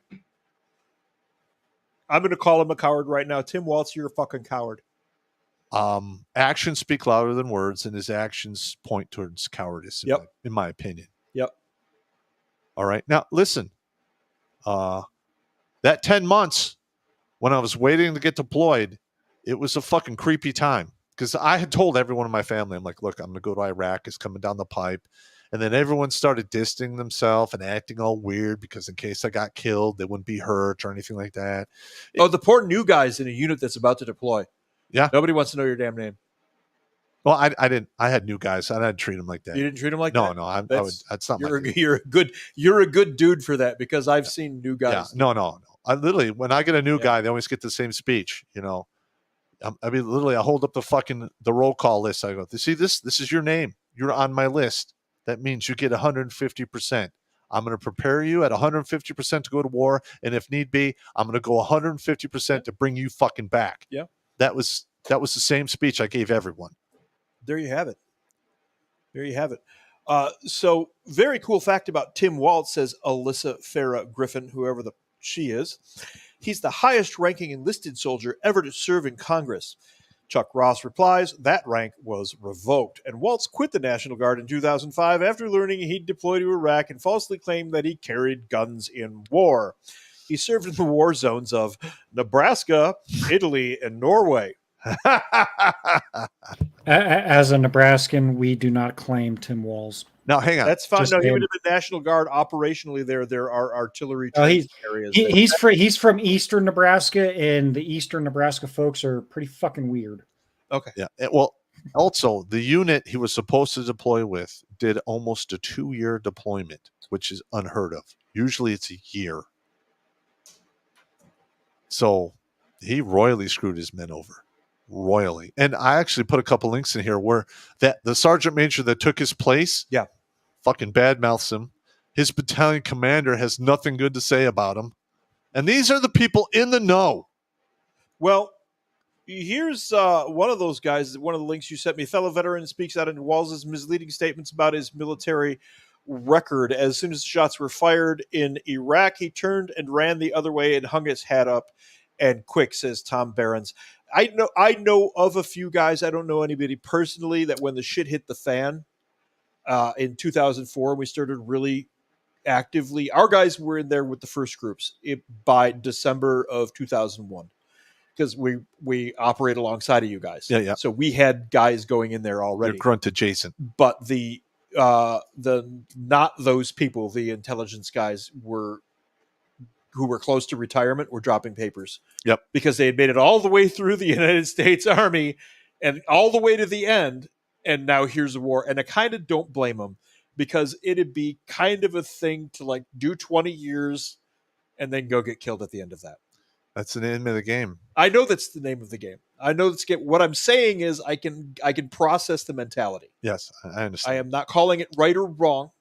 I'm going to call him a coward right now. Tim Waltz, you're a fucking coward. Actions speak louder than words, and his actions point towards cowardice, in my opinion. Yep. All right. Now, listen. That 10 months when I was waiting to get deployed, it was a fucking creepy time because I had told everyone in my family, I'm like, look, I'm going to go to Iraq. It's coming down the pipe. And then everyone started distancing themselves and acting all weird because in case I got killed, they wouldn't be hurt or anything like that. The poor new guys in a unit that's about to deploy. Yeah. Nobody wants to know your damn name. Well, I didn't. I had new guys. I didn't treat them like that. You didn't treat them like that? No. That's not you're a good dude for that because I've seen new guys. Yeah. No. I literally, when I get a new guy, they always get the same speech. You know, I mean, literally, I hold up the roll call list. I go, see this? This is your name. You're on my list. That means you get 150%. I'm going to prepare you at 150% to go to war, and if need be, I'm going to go 150% to bring you fucking back. Yeah, that was the same speech I gave everyone. There you have it. There you have it. So, very cool fact about Tim Waltz, says Alyssa Farah Griffin, whoever she is. He's the highest ranking enlisted soldier ever to serve in Congress. Chuck Ross replies, that rank was revoked, and Waltz quit the National Guard in 2005 after learning he'd deployed to Iraq and falsely claimed that he carried guns in war. He served in the war zones of Nebraska, Italy, and Norway. As a Nebraskan, we do not claim Tim Walz. Now, hang on. That's fine. Just No, he him. would have been National Guard. Operationally, there are artillery He's areas. he's from Eastern Nebraska, and the Eastern Nebraska folks are pretty fucking weird. Okay. Yeah. Well, also, the unit he was supposed to deploy with did almost a 2-year deployment, which is unheard of. Usually it's a year. So he royally screwed his men over. Royally. And I actually put a couple links in here where that the sergeant major that took his place, fucking badmouths him. His battalion commander has nothing good to say about him. And these are the people in the know. Well, here's one of those guys, one of the links you sent me. Fellow veteran speaks out in Walz's misleading statements about his military record. As soon as the shots were fired in Iraq, he turned and ran the other way and hung his hat up and quick, says Tom Behrens. I know of a few guys, I don't know anybody personally, that when the shit hit the fan in 2004, we started really actively, our guys were in there with the first groups by December of 2001. Because we operate alongside of you guys. Yeah. So we had guys going in there already. You're Grunt adjacent. But the not those people, the intelligence guys who were close to retirement were dropping papers. Yep. Because they had made it all the way through the United States Army and all the way to the end, and now here's a war. And I kind of don't blame them, because it'd be kind of a thing to like do 20 years and then go get killed at the end of that. That's the name of the game. I know that's the name of the game. I know that's what I'm saying is I can process the mentality. Yes, I understand. I am not calling it right or wrong.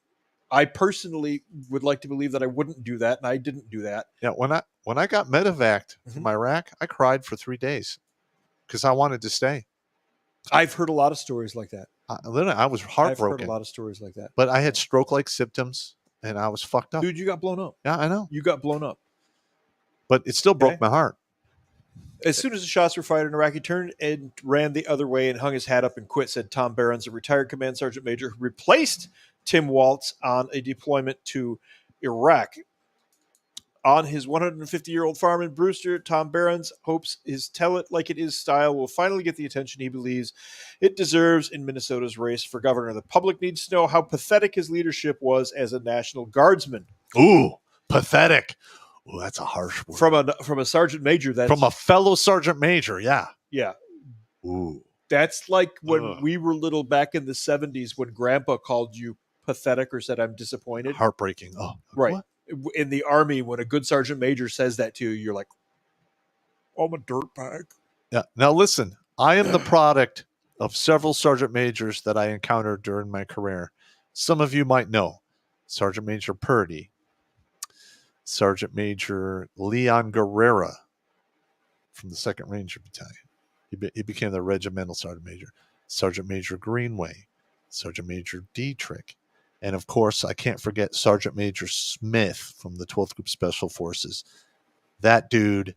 I personally would like to believe that I wouldn't do that, and I didn't do that. Yeah, when I got medevaced from Iraq, I cried for 3 days because I wanted to stay. I've heard a lot of stories like that. Literally, I was heartbroken. I've heard a lot of stories like that. But I had stroke-like symptoms, and I was fucked up. Dude, you got blown up. Yeah, I know. You got blown up. But it still broke my heart. As soon as the shots were fired in Iraq, he turned and ran the other way and hung his hat up and quit, said Tom Behrens, a retired command sergeant major who replaced Tim Waltz on a deployment to Iraq. On his 150-year-old farm in Brewster, Tom Behrens hopes his tell it like it is style will finally get the attention he believes it deserves in Minnesota's race for governor. The public needs to know how pathetic his leadership was as a National Guardsman. Ooh, pathetic. Ooh, that's a harsh word. From a sergeant major. That's, from a fellow sergeant major, yeah. Yeah. Ooh. That's like when we were little back in the 70s when Grandpa called you pathetic or said, I'm disappointed. Heartbreaking. Oh, right. What? In the Army, when a good sergeant major says that to you, you're like, I'm a dirtbag. Yeah. Now, listen, I am the product of several sergeant majors that I encountered during my career. Some of you might know Sergeant Major Purdy, Sergeant Major Leon Guerrera from the 2nd Ranger Battalion. He became the regimental sergeant major. Sergeant Major Greenway, Sergeant Major Dietrich, and of course, I can't forget Sergeant Major Smith from the 12th Group Special Forces. That dude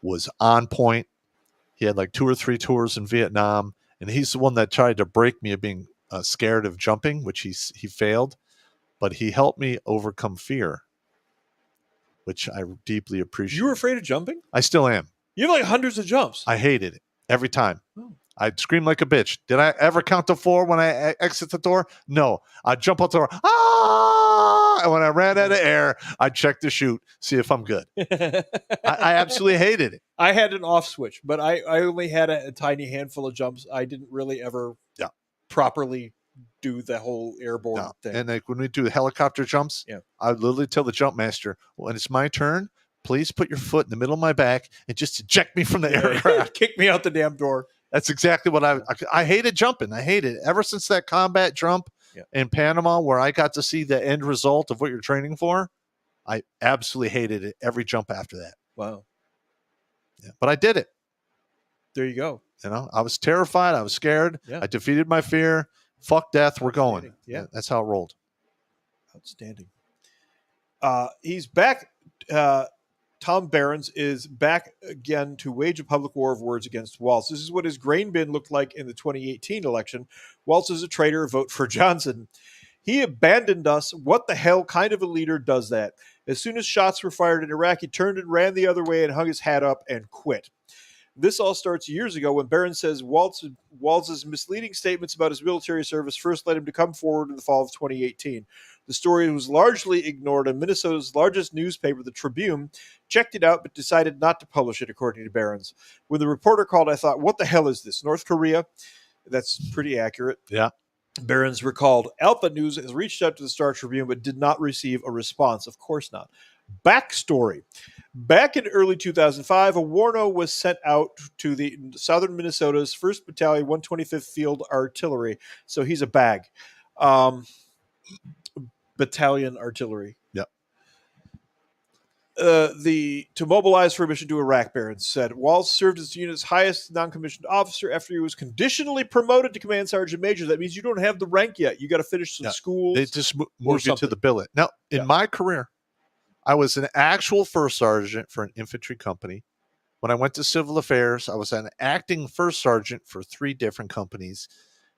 was on point. He had like 2 or 3 tours in Vietnam, and he's the one that tried to break me of being scared of jumping, which he failed, but he helped me overcome fear, which I deeply appreciate. You were afraid of jumping? I still am. You have like hundreds of jumps. I hated it every time. I'd scream like a bitch. Did I ever count to 4 when I exit the door? No. I'd jump out the door. Ah! And when I ran out of air, I'd check the chute, see if I'm good. I absolutely hated it. I had an off switch, but I only had a tiny handful of jumps. I didn't really ever properly do the whole airborne thing. And like when we do helicopter jumps, I'd literally tell the jump master, when it's my turn, please put your foot in the middle of my back and just eject me from the aircraft. Kick me out the damn door. That's exactly what I hated jumping. I hated it. Ever since that combat jump in Panama where I got to see the end result of what you're training for, I absolutely hated it every jump after that. Wow. Yeah, but I did it. There you go. You know, I was terrified. I was scared. Yeah. I defeated my fear. Fuck death. We're going. Yeah. That's how it rolled. Outstanding. He's back. Tom Behrens is back again to wage a public war of words against Waltz. This is what his grain bin looked like in the 2018 election. Waltz is a traitor. Vote for Johnson. He abandoned us. What the hell kind of a leader does that? As soon as shots were fired in Iraq, he turned and ran the other way and hung his hat up and quit. This all starts years ago when Behrens says Waltz's misleading statements about his military service first led him to come forward in the fall of 2018. The story was largely ignored, and Minnesota's largest newspaper, the Tribune, checked it out but decided not to publish it, according to Behrens. When the reporter called, I thought, what the hell is this, North Korea? That's pretty accurate. Yeah. Behrens recalled, Alpha News has reached out to the Star Tribune but did not receive a response. Of course not. Backstory. Back in early 2005, a warno was sent out to the southern Minnesota's 1st Battalion, 125th Field Artillery. So he's a bag. Battalion Artillery. Yep. To mobilize for a mission to Iraq, Behrens said. Waltz served as the unit's highest non-commissioned officer after he was conditionally promoted to command sergeant major. That means you don't have the rank yet. You got to finish some schools. They just moved you to the billet. Now, in my career, I was an actual first sergeant for an infantry company. When I went to civil affairs, I was an acting first sergeant for 3 different companies.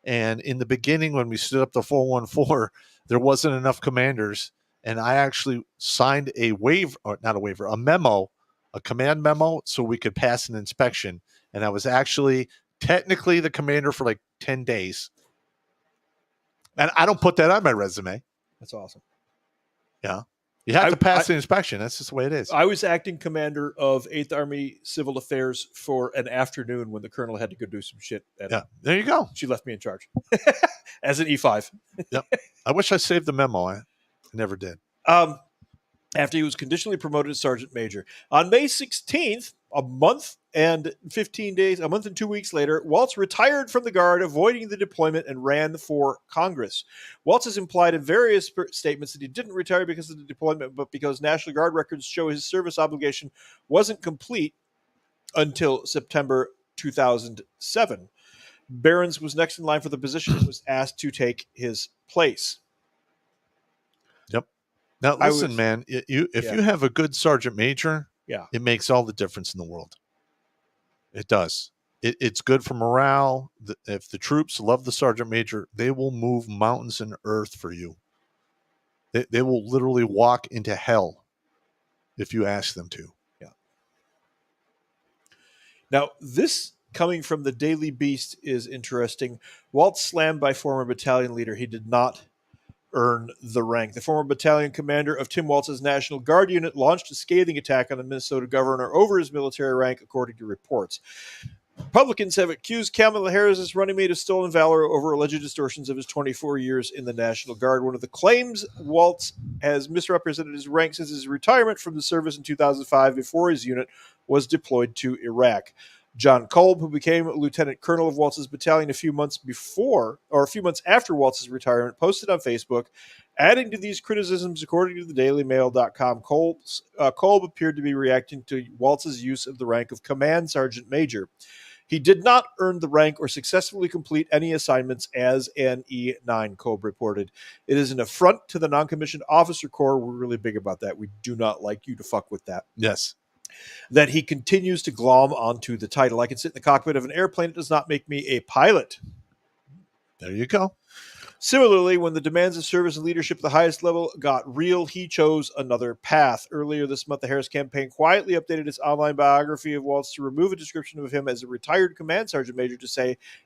And in the beginning, when we stood up the 414, there wasn't enough commanders. And I actually signed a waiver, or not a waiver, a memo, a command memo, so we could pass an inspection. And I was actually technically the commander for like 10 days. And I don't put that on my resume. That's awesome. Yeah. You have to pass the inspection. That's just the way it is. I was acting commander of 8th Army Civil Affairs for an afternoon when the colonel had to go do some shit. There you go. She left me in charge as an E5. Yep. I wish I saved the memo. I never did. After he was conditionally promoted to sergeant major. On May 16th, a month and 2 weeks later, Waltz retired from the Guard, avoiding the deployment, and ran for Congress. Waltz has implied in various statements that he didn't retire because of the deployment, but because National Guard records show his service obligation wasn't complete until September 2007. Behrens was next in line for the position and was asked to take his place. Yep. Now, listen, man, if you have a good sergeant major, it makes all the difference in the world. It does. It's good for morale. If the troops love the sergeant major, they will move mountains and earth for you. They will literally walk into hell if you ask them to. Yeah. Now, this coming from the Daily Beast is interesting. Waltz slammed by former battalion leader. He did not earn the rank. The former battalion commander of Tim Waltz's National Guard unit launched a scathing attack on the Minnesota governor over his military rank, according to reports. Republicans have accused Kamala Harris's running mate of stolen valor over alleged distortions of his 24 years in the National Guard. One of the claims, Waltz has misrepresented his rank since his retirement from the service in 2005 before his unit was deployed to Iraq. John Kolb, who became lieutenant colonel of Waltz's battalion a few months after Waltz's retirement, posted on Facebook, adding to these criticisms, according to the DailyMail.com, Kolb appeared to be reacting to Waltz's use of the rank of command sergeant major. He did not earn the rank or successfully complete any assignments as an E9, Kolb reported. It is an affront to the non-commissioned officer corps. We're really big about that. We do not like you to fuck with that. Yes. That he continues to glom onto the title. I can sit in the cockpit of an airplane. It does not make me a pilot. There you go. Similarly, when the demands of service and leadership at the highest level got real, he chose another path. Earlier this month, the Harris campaign quietly updated its online biography of Waltz to remove a description of him as a retired command sergeant major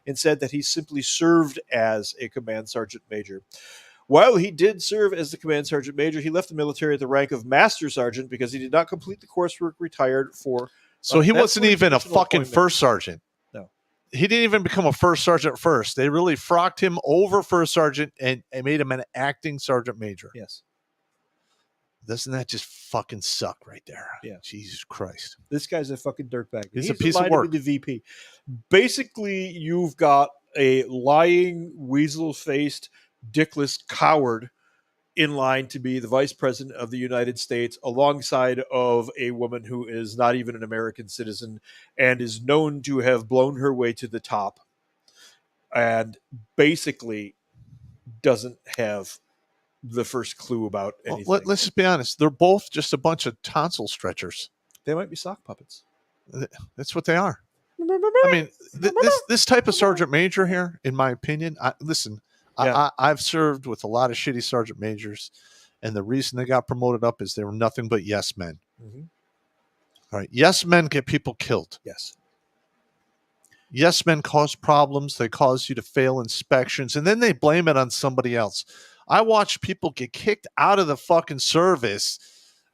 and said that he simply served as a command sergeant major. While he did serve as the command sergeant major, he left the military at the rank of master sergeant because he did not complete the coursework retired for. So he wasn't even a fucking first sergeant. No. He didn't even become a first sergeant first. They really frocked him over first sergeant and made him an acting sergeant major. Yes. Doesn't that just fucking suck right there. Yeah. Jesus Christ. This guy's a fucking dirtbag. He's a piece of aligned to work. be the VP. Basically, you've got a lying, weasel-faced, dickless coward in line to be the vice president of the United States, alongside of a woman who is not even an American citizen and is known to have blown her way to the top, and basically doesn't have the first clue about anything. Well, let's just be honest. They're both just a bunch of tonsil stretchers. They might be sock puppets. That's what they are. I mean, this type of sergeant major here, in my opinion, I've served with a lot of shitty sergeant majors, and the reason they got promoted up is they were nothing but yes men. Mm-hmm. All right, yes men get people killed. Yes. Yes men cause problems. They cause you to fail inspections, and then they blame it on somebody else. I watched people get kicked out of the fucking service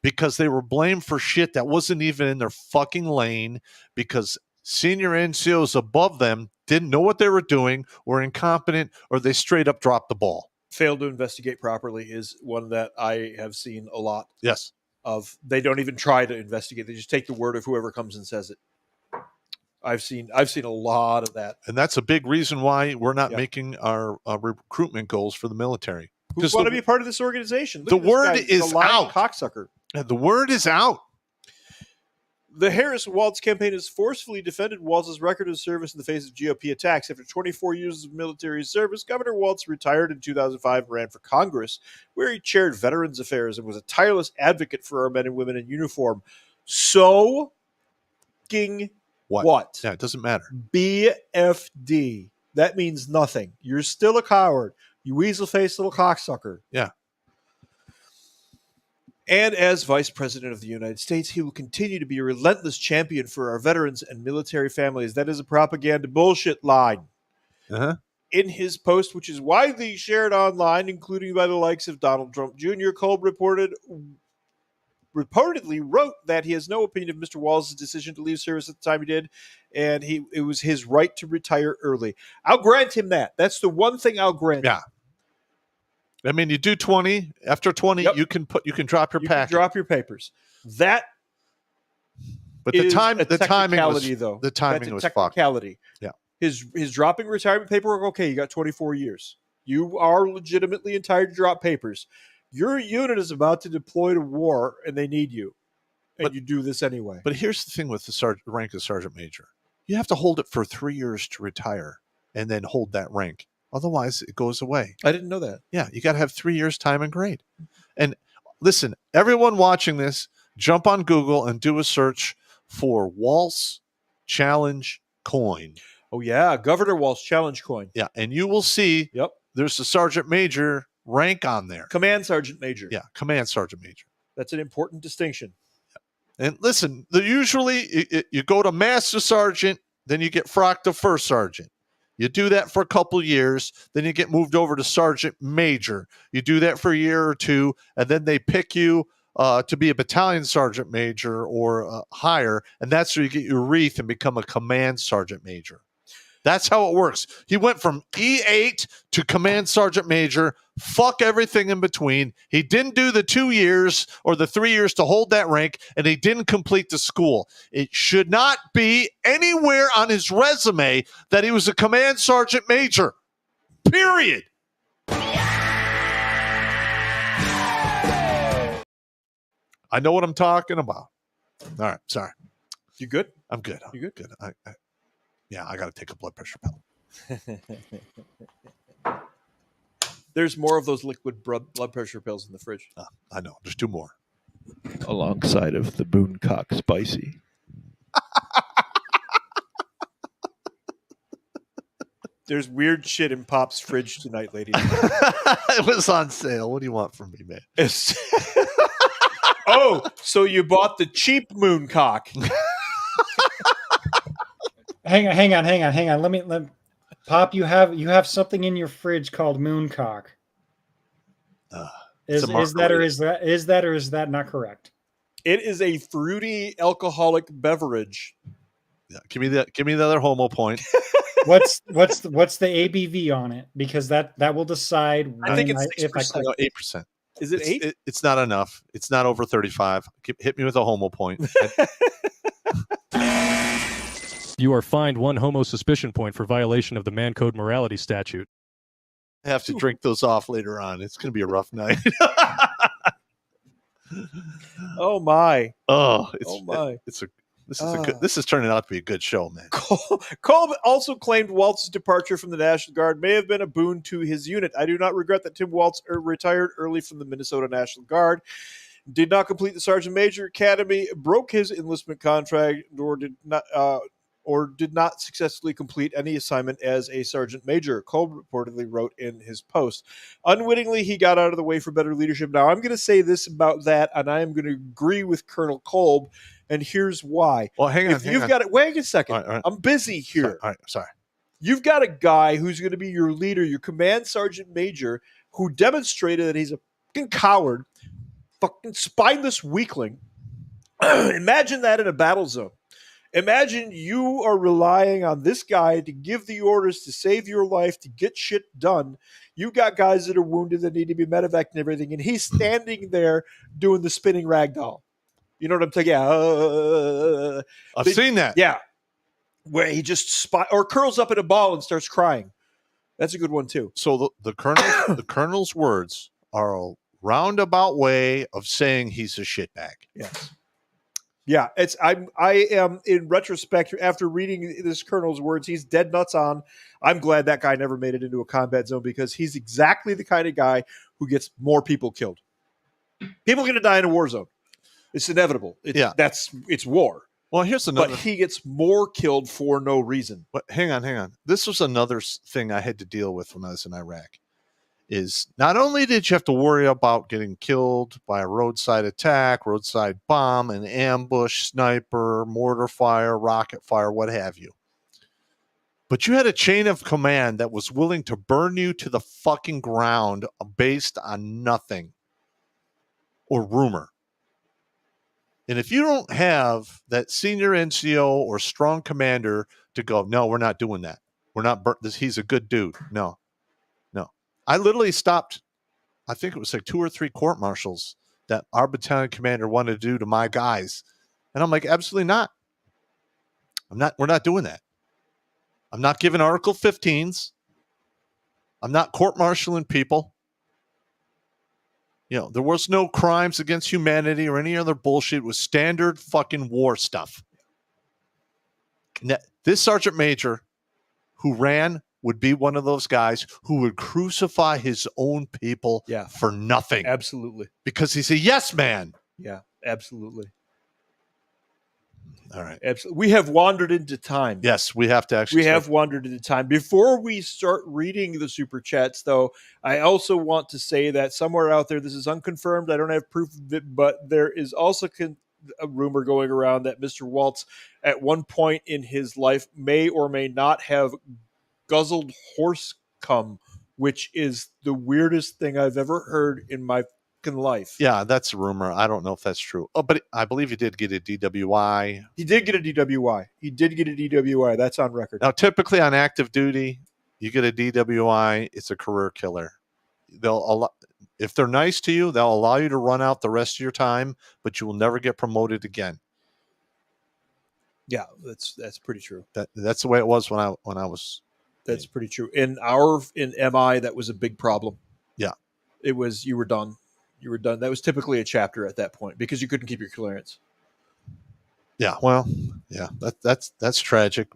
because they were blamed for shit that wasn't even in their fucking lane, because senior NCOs above them didn't know what they were doing, were incompetent, or they straight up dropped the ball. Failed to investigate properly is one that I have seen a lot. Yes. Of they don't even try to investigate. They just take the word of whoever comes and says it. I've seen a lot of that. And that's a big reason why we're not making our recruitment goals for the military. Who want to be a part of this organization? The word is out. Cocksucker. The word is out. The Harris-Walz campaign has forcefully defended Walz's record of service in the face of GOP attacks. After 24 years of military service, Governor Walz retired in 2005 and ran for Congress, where he chaired Veterans Affairs and was a tireless advocate for our men and women in uniform. So, what? Yeah, it doesn't matter. BFD. That means nothing. You're still a coward. You weasel-faced little cocksucker. Yeah. And as Vice President of the United States, he will continue to be a relentless champion for our veterans and military families. That is a propaganda bullshit line. Uh-huh. In his post, which is widely shared online, including by the likes of Donald Trump Jr., Kolb reportedly wrote that he has no opinion of Mr. Walz's decision to leave service at the time he did, and it was his right to retire early. I'll grant him that. That's the one thing I'll grant him. I mean, you do 20. After 20, you can drop your package. Drop your papers. But the timing was fucked. Yeah. His dropping retirement paperwork. Okay, you got 24 years. You are legitimately entitled to drop papers. Your unit is about to deploy to war, and they need you, and you do this anyway. But here's the thing with the rank of sergeant major: you have to hold it for 3 years to retire, and then hold that rank. Otherwise, it goes away. I didn't know that. Yeah, you got to have 3 years time and grade. And listen, everyone watching this, jump on Google and do a search for Walz Challenge Coin. Oh, yeah, Governor Walz Challenge Coin. Yeah, and you will see there's a sergeant major rank on there. Command sergeant major. Yeah, command sergeant major. That's an important distinction. And listen, usually you go to master sergeant, then you get frocked to first sergeant. You do that for a couple years, then you get moved over to sergeant major. You do that for a year or two, and then they pick you to be a battalion sergeant major or higher, and that's where you get your wreath and become a command sergeant major. That's how it works. He went from E8 to command sergeant major. Fuck everything in between. He didn't do the 2 years or the 3 years to hold that rank, and he didn't complete the school. It should not be anywhere on his resume that he was a command sergeant major. Period. I know what I'm talking about. All right, sorry. You good? I'm good. You good? Yeah, I got to take a blood pressure pill. There's more of those liquid blood pressure pills in the fridge. I know. There's 2 more. Alongside of the Booncock Spicy. There's weird shit in Pop's fridge tonight, ladies. It was on sale. What do you want from me, man? Oh, so you bought the cheap Mooncock. Hang on. Let me Pop, you have something in your fridge called Mooncock. Is that or is that not correct? It is a fruity alcoholic beverage. Yeah, give me the other homo point. What's the ABV on it? Because that will decide. I think it's 6%. 8%. Is it 8? It's not enough. It's not over 35. Hit me with a homo point. You are fined 1 homo suspicion point for violation of the Man Code Morality Statute. I have to drink those off later on. It's going to be a rough night. Oh my! My! This is turning out to be a good show, man. Kolb also claimed Waltz's departure from the National Guard may have been a boon to his unit. I do not regret that Tim Waltz retired early from the Minnesota National Guard, did not complete the Sergeant Major Academy, broke his enlistment contract, or did not successfully complete any assignment as a sergeant major, Kolb reportedly wrote in his post. Unwittingly, he got out of the way for better leadership. Now, I'm going to say this about that, and I am going to agree with Colonel Kolb, and here's why. Well, hang on. Wait a second. All right. I'm busy here. Sorry. You've got a guy who's going to be your leader, your command sergeant major, who demonstrated that he's a fucking coward, fucking spineless weakling. Imagine that in a battle zone. Imagine you are relying on this guy to give the orders to save your life, to get shit done. You got guys that are wounded that need to be medevaced and everything, and he's standing there doing the spinning ragdoll. You know what I'm talking about? I've seen that. Yeah. Where he just or curls up in a ball and starts crying. That's a good one, too. So the colonel's words are a roundabout way of saying he's a shitbag. Yes. Yeah, I am in retrospect after reading this colonel's words, he's dead nuts on. I'm glad that guy never made it into a combat zone because he's exactly the kind of guy who gets more people killed. People are going to die in a war zone. It's inevitable. It's war. Well, here's another. But he gets more killed for no reason. But hang on. This was another thing I had to deal with when I was in Iraq. Is not only did you have to worry about getting killed by a roadside attack, roadside bomb, an ambush, sniper, mortar fire, rocket fire, what have you, but you had a chain of command that was willing to burn you to the fucking ground based on nothing or rumor. And if you don't have that senior NCO or strong commander to go, no, we're not doing that. We're not, he's a good dude. No. I literally stopped, I think it was like 2 or 3 court-martials that our battalion commander wanted to do to my guys. And I'm like, absolutely not. We're not doing that. I'm not giving Article 15s. I'm not court-martialing people. You know, there was no crimes against humanity or any other bullshit. It was standard fucking war stuff. Now, this sergeant major who ran would be one of those guys who would crucify his own people for nothing. Absolutely. Because he's a yes man. Yeah, absolutely. All right. Absolutely. We have wandered into time. Yes, we have to actually. We have wandered into time. Before we start reading the super chats, though, I also want to say that somewhere out there, this is unconfirmed. I don't have proof of it, but there is also a rumor going around that Mr. Waltz, at one point in his life, may or may not have guzzled horse cum, which is the weirdest thing I've ever heard in my fucking life. Yeah, that's a rumor. I don't know if that's true. Oh, but I believe he did get a DWI. He did get a DWI. That's on record. Now, typically on active duty, you get a DWI, it's a career killer. If they're nice to you, they'll allow you to run out the rest of your time, but you will never get promoted again. Yeah, that's pretty true. That's the way it was when I was. That's pretty true. In MI, that was a big problem. Yeah. It was, you were done. That was typically a chapter at that point because you couldn't keep your clearance. Yeah. Well, yeah, that's tragic.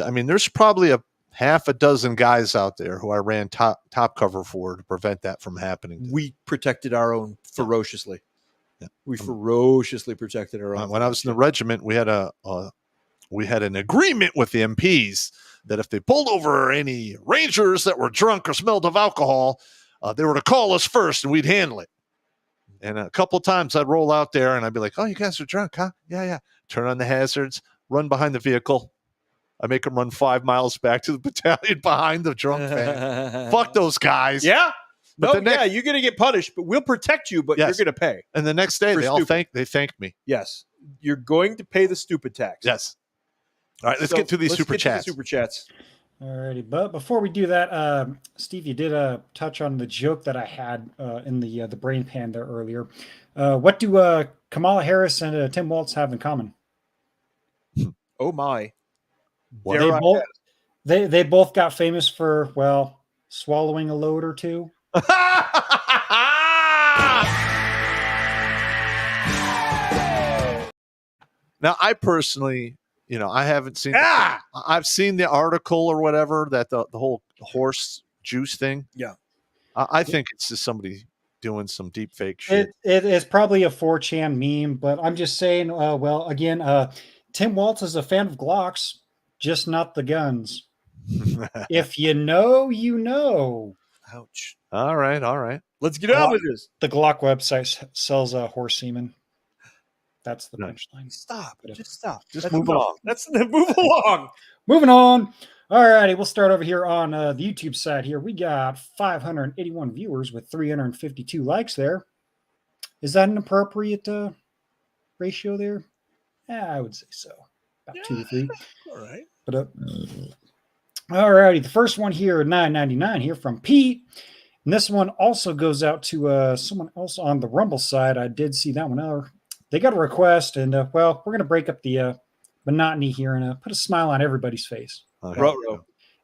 I mean, there's probably a half a dozen guys out there who I ran top cover for to prevent that from happening. We protected our own ferociously. Yeah. We ferociously protected our own. When I was in the regiment, we had an agreement with the MPs that if they pulled over any Rangers that were drunk or smelled of alcohol, they were to call us first and we'd handle it. And a couple of times I'd roll out there and I'd be like, oh, you guys are drunk, huh? Yeah. Turn on the hazards, run behind the vehicle. I make them run 5 miles back to the battalion behind the drunk van. Fuck those guys. Yeah. But you're going to get punished, but we'll protect you, but you're going to pay. And the next day they thanked me. Yes. You're going to pay the stupid tax. Yes. All right, let's get to these super chats. Super chats. Alrighty, but before we do that, Steve, you did touch on the joke that I had in the brain pan there earlier. What do Kamala Harris and Tim Walz have in common? Oh my! They both got famous for swallowing a load or two. Now, I personally, I haven't seen. I've seen the article or whatever that the whole horse juice thing. Yeah, I think it's just somebody doing some deep fake shit. It is probably a 4chan meme, but I'm just saying. Again, Tim Walz is a fan of Glocks, just not the guns. If you know, you know. Ouch! All right. Let's get on with this. The Glock website sells horse semen. That's the punchline. Stop. Just stop. Just move along. Move along. Moving on. All righty. We'll start over here on the YouTube side here. We got 581 viewers with 352 likes there. Is that an appropriate ratio there? Yeah, I would say so. About 2 to 3. All right. But all righty. The first one here, $9.99 here from Pete. And this one also goes out to someone else on the Rumble side. I did see that one. They got a request, and we're going to break up the monotony here and put a smile on everybody's face. Okay.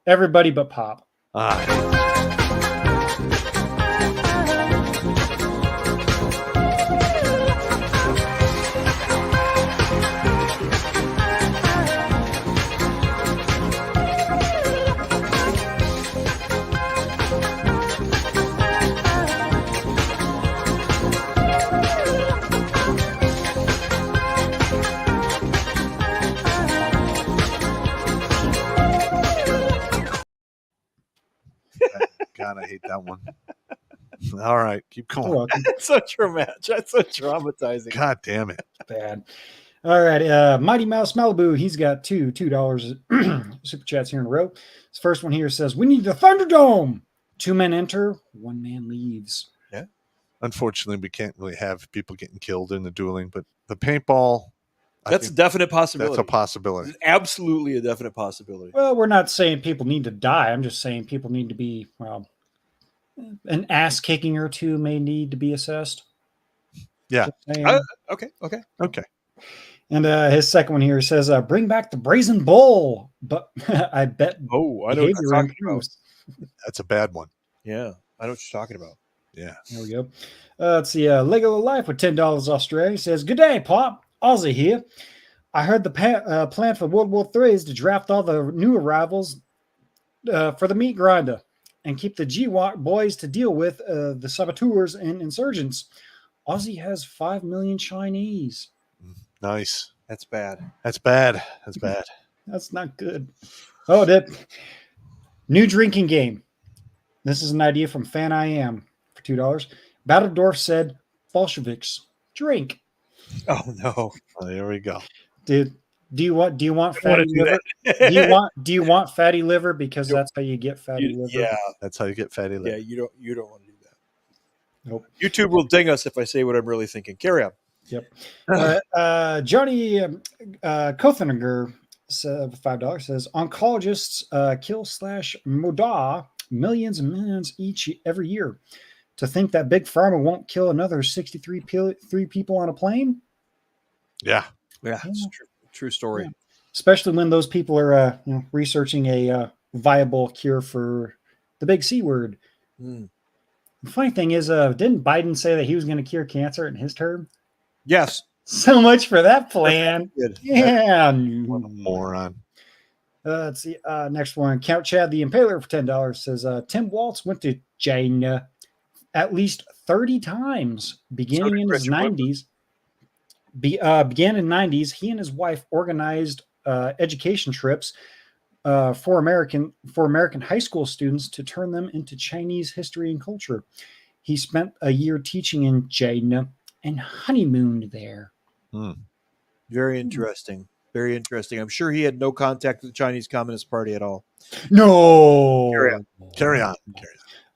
Everybody but Pop. All right. God, I hate that one. All right, keep going. That's so traumatic. That's so traumatizing. God damn it. Bad. All right. Mighty Mouse Malibu, he's got $2 super chats here in a row. His first one here says, we need the Thunderdome. 2 men enter, 1 man leaves. Yeah. Unfortunately, we can't really have people getting killed in the dueling, but the paintball. That's a definite possibility. That's a possibility. It's absolutely a definite possibility. Well, we're not saying people need to die. I'm just saying people need to be, an ass kicking or two may need to be assessed. Yeah. Okay. And his second one here says, bring back the Brazen Bull. But I bet. Oh, I know what you're talking about. That's a bad one. Yeah. I know what you're talking about. Yeah. There we go. Let's see. Lego Life with $10 Australia says, good day, Pop. Aussie here. I heard the plan for World War III is to draft all the new arrivals for the meat grinder and keep the GWAT boys to deal with the saboteurs and insurgents. Aussie has 5 million Chinese. Nice. That's bad. That's bad. That's not good. Oh, that new drinking game. This is an idea from Fan I Am for $2. Battledorf said, Bolsheviks, drink. Oh no! Oh, there we go. Dude, do you want fatty liver? do you want fatty liver because that's how you get fatty liver? Yeah, that's how you get fatty liver. Yeah, you don't want to do that. Nope. YouTube will ding us if I say what I'm really thinking. Carry on. Yep. Johnny Kotheniger $5 says oncologists kill/Moda millions and millions every year. To think that Big Pharma won't kill another 63 people on a plane? Yeah. It's true story. Yeah. Especially when those people are researching a viable cure for the big C word. Mm. The funny thing is, didn't Biden say that he was going to cure cancer in his term? Yes. So much for that plan. Yeah. What a moron. Let's see. Next one. Count Chad the Impaler for $10 says Tim Walz went to China at least 30 times beginning in his 90s. Began in 90s. He and his wife organized education trips for American high school students to turn them into Chinese history and culture. He spent a year teaching in China and honeymooned there. Very interesting. Very interesting. I'm sure he had no contact with the Chinese Communist Party at all. No. Carry on.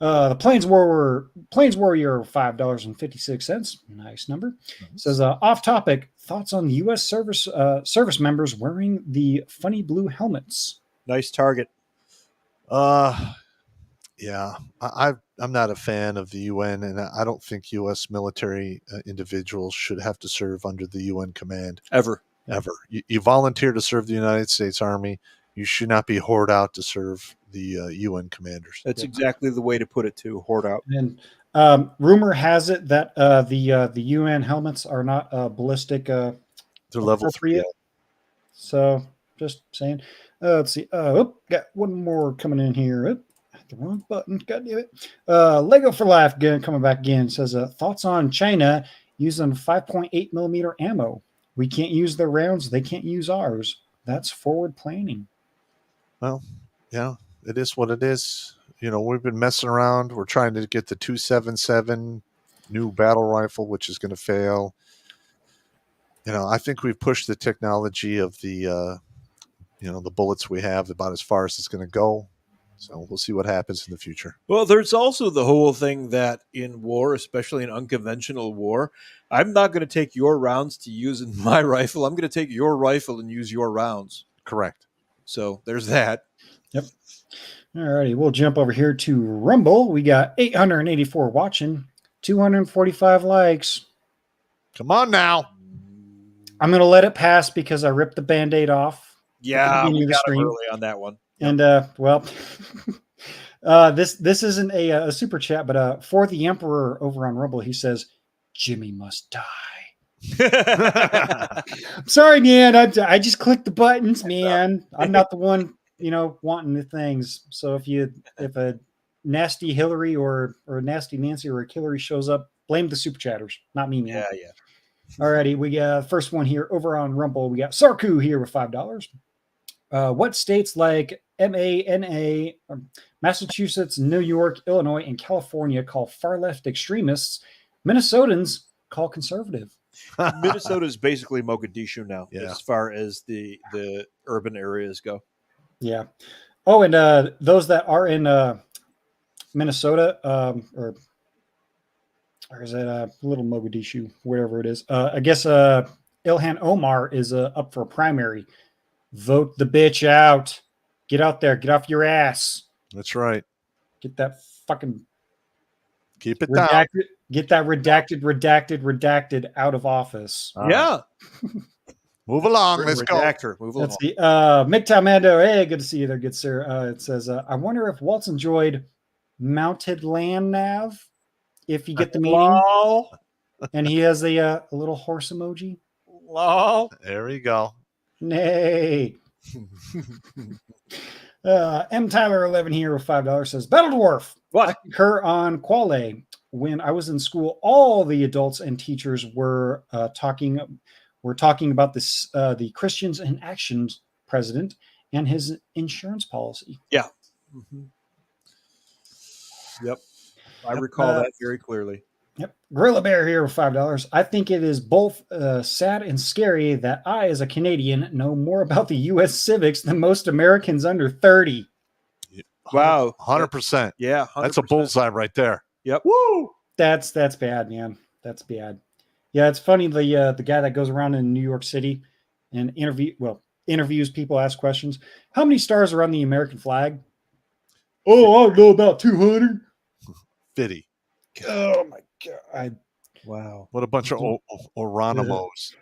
The Plains Warrior $5.56. Nice number. Says off topic. Thoughts on the U.S. service members wearing the funny blue helmets? Nice target. Yeah, I'm not a fan of the UN, and I don't think U.S. military individuals should have to serve under the UN command Ever. ever. You volunteer to serve the United States Army. You should not be hoard out to serve the UN commanders. That's exactly the way to put it too. Hoard out. And rumor has it that the UN helmets are not ballistic. They're level 3. appropriate. So just saying. Let's see. Got one more coming in here. The wrong button. God damn it. Lego for Life coming back again. Says thoughts on China using 5.8 millimeter ammo. We can't use their rounds. They can't use ours. That's forward planning. Well, yeah, it is what it is. We've been messing around. We're trying to get the 277 new battle rifle, which is going to fail. I think we've pushed the technology of the bullets we have about as far as it's going to go. So we'll see what happens in the future. Well, there's also the whole thing that in war, especially in unconventional war, I'm not going to take your rounds to use in my rifle. I'm going to take your rifle and use your rounds. Correct. So there's that. Yep. All righty. We'll jump over here to Rumble. We got 884 watching, 245 likes. Come on now. I'm going to let it pass because I ripped the Band-Aid off. Yeah, we got it early on that one. And this isn't a super chat, but for the Emperor over on Rumble, he says, Jimmy must die. I'm sorry, man. I just clicked the buttons, man. I'm not the one, wanting the things. So if a nasty Hillary or a nasty Nancy or a Hillary shows up, blame the super chatters, not me, man. Yeah. Alrighty, we got first one here over on Rumble. We got Sarku here with $5. What states like MANA, Massachusetts, New York, Illinois, and California call far left extremists? Minnesotans call conservative. Minnesota is basically Mogadishu now, Yeah. as far as the urban areas go. Yeah. Oh, and those that are in Minnesota, or is that Little Mogadishu, wherever it is? I guess Ilhan Omar is up for a primary. Vote the bitch out. Get out there. Get off your ass. That's right. Get that fucking Keep it down. Get that redacted out of office. Yeah. Move along. Let's go. Move along. Let's see. MGTOW Mando. Hey, good to see you there, good sir. It says, I wonder if Waltz enjoyed mounted land nav. If you get the meaning. And he has a little horse emoji. Lol. There we go. Nay. M Tyler 11 here with $5 says Battle Dwarf. What? I concur on Quale. When I was in school, all the adults and teachers were talking about this the Christians in Actions president and his insurance policy. Yeah. Mm-hmm. Yep. I recall that very clearly. Yep. Gorilla Bear here with $5. I think it is both sad and scary that I, as a Canadian, know more about the U.S. civics than most Americans under 30. Wow. 100%. Yeah. 100%. That's a bullseye right there. Yep. Woo! That's bad, man. That's bad. Yeah, it's funny. The guy that goes around in New York City and interviews people, ask questions. How many stars are on the American flag? Oh, I know about 200. 50. Oh my god! Wow. What a bunch of Oronimos.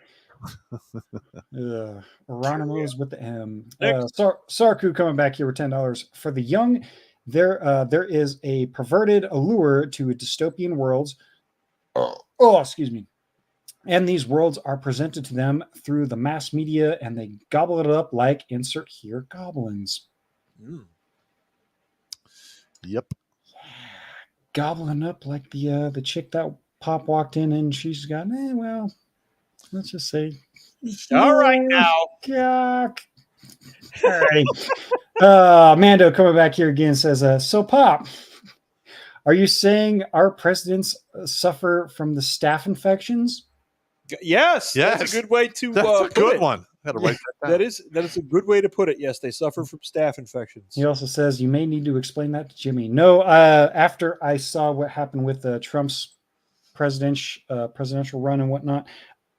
Oronimos with the M. Sarku coming back here with $10 for the young. There is a perverted allure to dystopian worlds. Excuse me. And these worlds are presented to them through the mass media, and they gobble it up like insert here goblins. Mm. Yep. Gobbling up like the chick that Pop walked in and she's got, let's just say. All right now. All right. Mando coming back here again says, so Pop, are you saying our presidents suffer from the staph infections? Yes. That's a good way to That's a good it. one. Gotta write that down. That is a good way to put it. Yes, they suffer from staph infections. He also says you may need to explain that to Jimmy. No, after I saw what happened with Trump's presidential run and whatnot,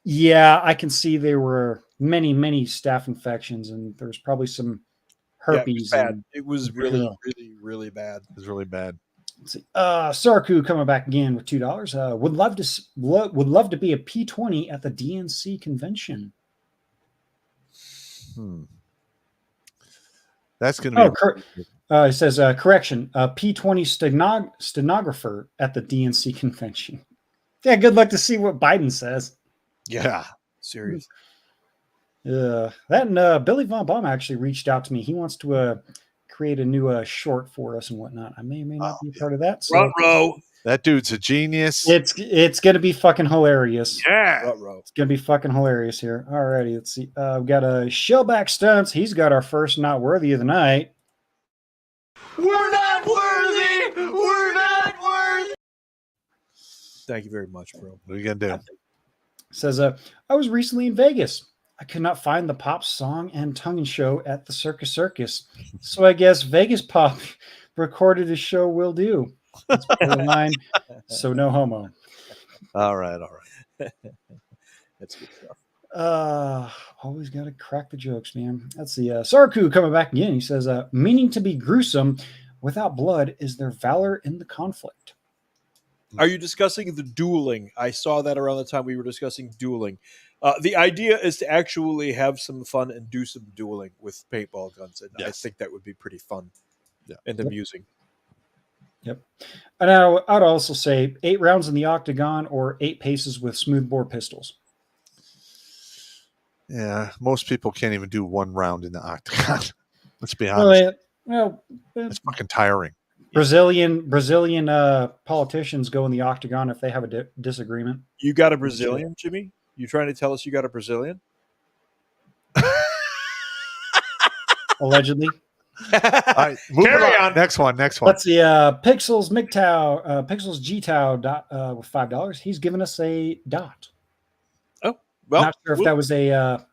yeah, I can see there were many staph infections, and there's probably some herpes. Yeah, it and was bad. It was really, Yeah. really, really bad. It was really bad. Let's see. Sarku coming back again with $2. Would love to be a P20 at the DNC convention. That's going to be. It says correction. P20 stenographer at the DNC convention. Yeah, good luck to see what Biden says. Yeah, serious. That and Billy Von Baum actually reached out to me. He wants to create a new short for us and whatnot. I may or may not be a part of that. So Row. That dude's a genius. It's gonna be fucking hilarious. Yeah. It's gonna be fucking hilarious here. Alrighty, let's see. We've got a Shellback Stunts. He's got our first not worthy of the night. We're not worthy. We're not worthy. Thank you very much, bro. What are you gonna do? Says I was recently in Vegas. I could not find the Pop song and tongue show at the Circus. So I guess Vegas Pop recorded a show will do. That's the line. So no homo. All right. That's good stuff. Always got to crack the jokes, man. That's the Sarku coming back again. He says, meaning to be gruesome without blood is their valor in the conflict. Are you discussing the dueling? I saw that around the time we were discussing dueling. The idea is to actually have some fun and do some dueling with paintball guns. And I think that would be pretty fun and amusing. Yep. And I'd also say 8 rounds in the octagon or 8 paces with smoothbore pistols. Yeah, most people can't even do 1 round in the octagon. Let's be honest. It's fucking tiring. Brazilian politicians go in the octagon if they have a disagreement. You got a Brazilian, Jimmy? You trying to tell us you got a Brazilian? Allegedly. All right, Carry on. Next one. Let's see. Pixels MGTOW, Pixels GTOW with $5. He's given us a dot. Oh, well. Not sure if that was a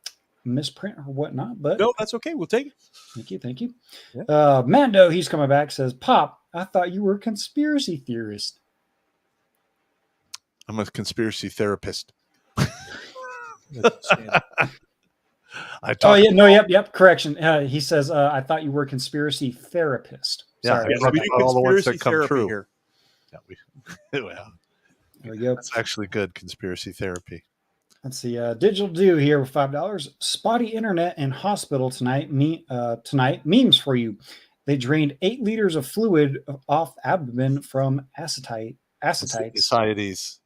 misprint or whatnot, but no, that's okay. We'll take it. Thank you. Yeah. Mando, he's coming back. Says, "Pop, I thought you were a conspiracy theorist." I'm a conspiracy therapist. Yep. Correction. He says, "I thought you were a conspiracy therapist." Sorry, all the ones that come true. Here. Yeah, there we go. That's actually good conspiracy therapy. Let's see. Digital Do here with $5. Spotty internet in hospital tonight. Tonight memes for you. They drained 8 liters of fluid off abdomen from ascites. Ascites.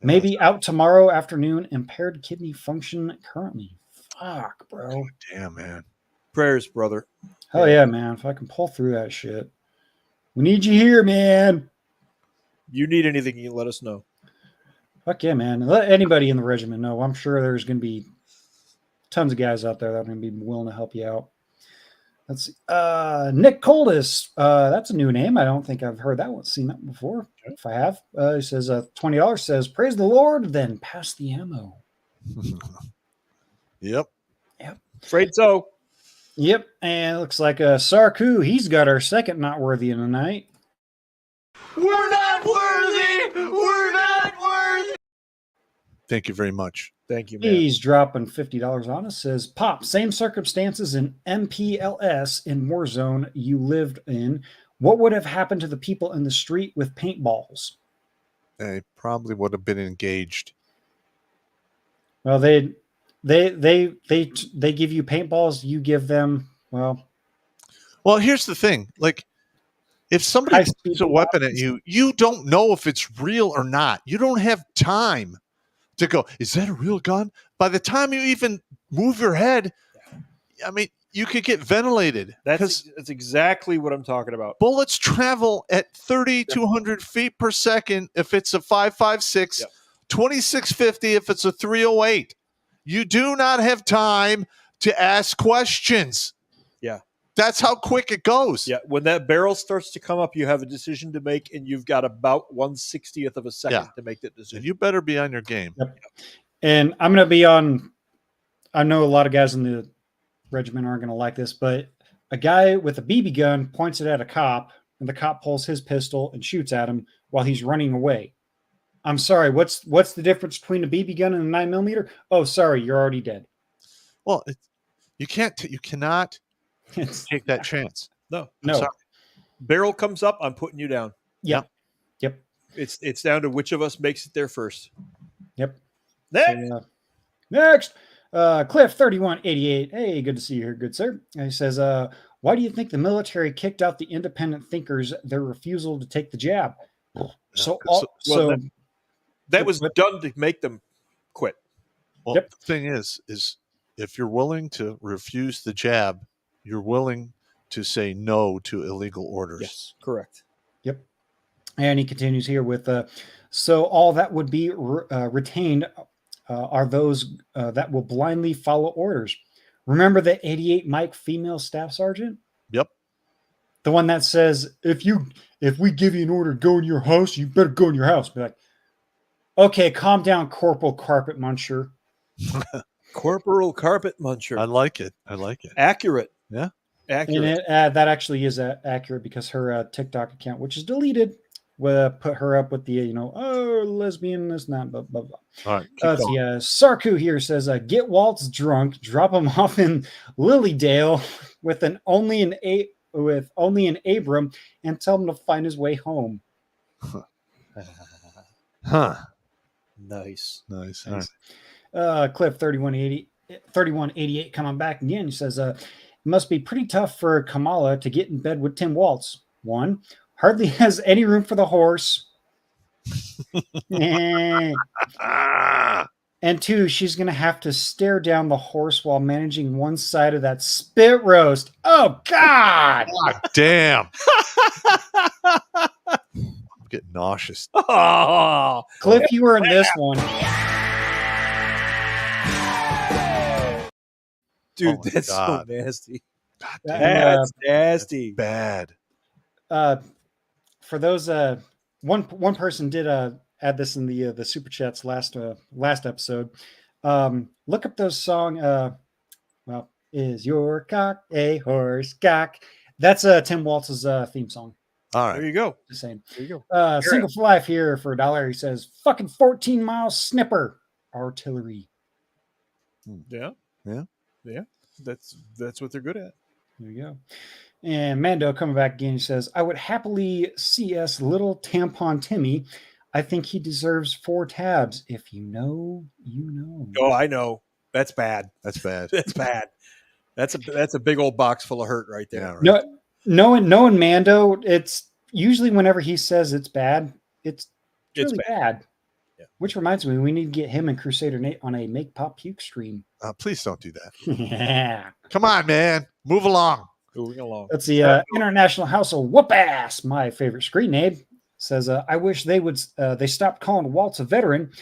Maybe out tomorrow afternoon. Impaired kidney function currently. Fuck, bro. Damn, man. Prayers, brother. Hell yeah, man. If I can pull through that shit. We need you here, man. You need anything, you let us know. Fuck yeah, man. Let anybody in the regiment know. I'm sure there's going to be tons of guys out there that are going to be willing to help you out. Let's see. Nick Coldis. That's a new name. I don't think I've heard that one, seen that before. Okay. If I have, he says $20 says, "Praise the Lord, then pass the ammo." Yep. Afraid so. Yep. And it looks like Sarku, he's got our second not worthy of the night. We're not worthy. We're not worthy. Thank you very much. Thank you, man. He's dropping $50 on us. Says, "Pop, same circumstances in MPLS in Warzone you lived in. What would have happened to the people in the street with paintballs?" They probably would have been engaged. Well, they give you paintballs. You give them, well, here's the thing. Like, if somebody shoots a weapon at you, you don't know if it's real or not. You don't have time to go, is that a real gun? By the time you even move your head, I mean, you could get ventilated. That's exactly what I'm talking about. Bullets travel at 3,200 feet per second if it's a 5.56, 2,650 if it's a 308. You do not have time to ask questions. Yeah. That's how quick it goes. Yeah. When that barrel starts to come up, you have a decision to make, and you've got about 1/60th of a second to make that decision. And you better be on your game. Yep. And I'm going to be on, I know a lot of guys in the regiment aren't going to like this, but a guy with a BB gun points it at a cop, and the cop pulls his pistol and shoots at him while he's running away. I'm sorry, what's the difference between a BB gun and a 9mm? Oh, sorry, you're already dead. Well, you cannot take that chance. No. No. Sorry. Barrel comes up, I'm putting you down. Yep. Yep. It's down to which of us makes it there first. Yep. Next. So, next. Cliff 3188. Hey, good to see you here, good sir. And he says, why do you think the military kicked out the independent thinkers their refusal to take the jab? That was done to make them quit. Well, the thing is if you're willing to refuse the jab, you're willing to say no to illegal orders. Yes, correct. Yep. And he continues here with, so all that would be retained are those that will blindly follow orders. Remember the 88 Mike female staff sergeant? Yep. The one that says, if we give you an order to go in your house, you better go in your house. Be like, okay, calm down, Corporal Carpet Muncher. Corporal Carpet Muncher. I like it. Accurate. Yeah. Accurate. And that actually is accurate because her TikTok account, which is deleted, put her up with the, lesbian, this, and that, blah, blah, blah. All right. Let's see. Sarku here says, get Waltz drunk, drop him off in Lilydale with only an Abram, and tell him to find his way home. Huh. Nice. All right. Cliff 3188 coming back again. He says, it must be pretty tough for Kamala to get in bed with Tim Waltz. One, hardly has any room for the horse. And two, she's going to have to stare down the horse while managing one side of that spit roast. Oh, God. God damn. I'm getting nauseous. Oh, Cliff, you were in this one. Dude, Oh my that's God. so nasty. God That's nasty. bad. For those, one person did add this in the super chats last episode. Look up those song. Is your cock a horse cock? That's Tim Waltz's theme song. All There right. you go. Just saying. There you go. Single for life here for $1. He says, "Fucking 14-mile snipper artillery." Yeah. That's what they're good at. There you go. And Mando coming back again. He says, "I would happily CS little tampon Timmy. I think he deserves 4 tabs. If you know, you know." Oh, I know. That's bad. That's bad. That's bad. That's a big old box full of hurt right there. Yeah, right. No, knowing Mando, it's usually whenever he says it's bad, it's really bad. Yeah. Which reminds me, we need to get him and Crusader Nate on a Make Pop Puke stream. Please don't do that. Yeah. Come on, man. Move along. Moving along. That's the International House of Whoop Ass, my favorite screen name. Says, I wish they stopped calling Waltz a veteran.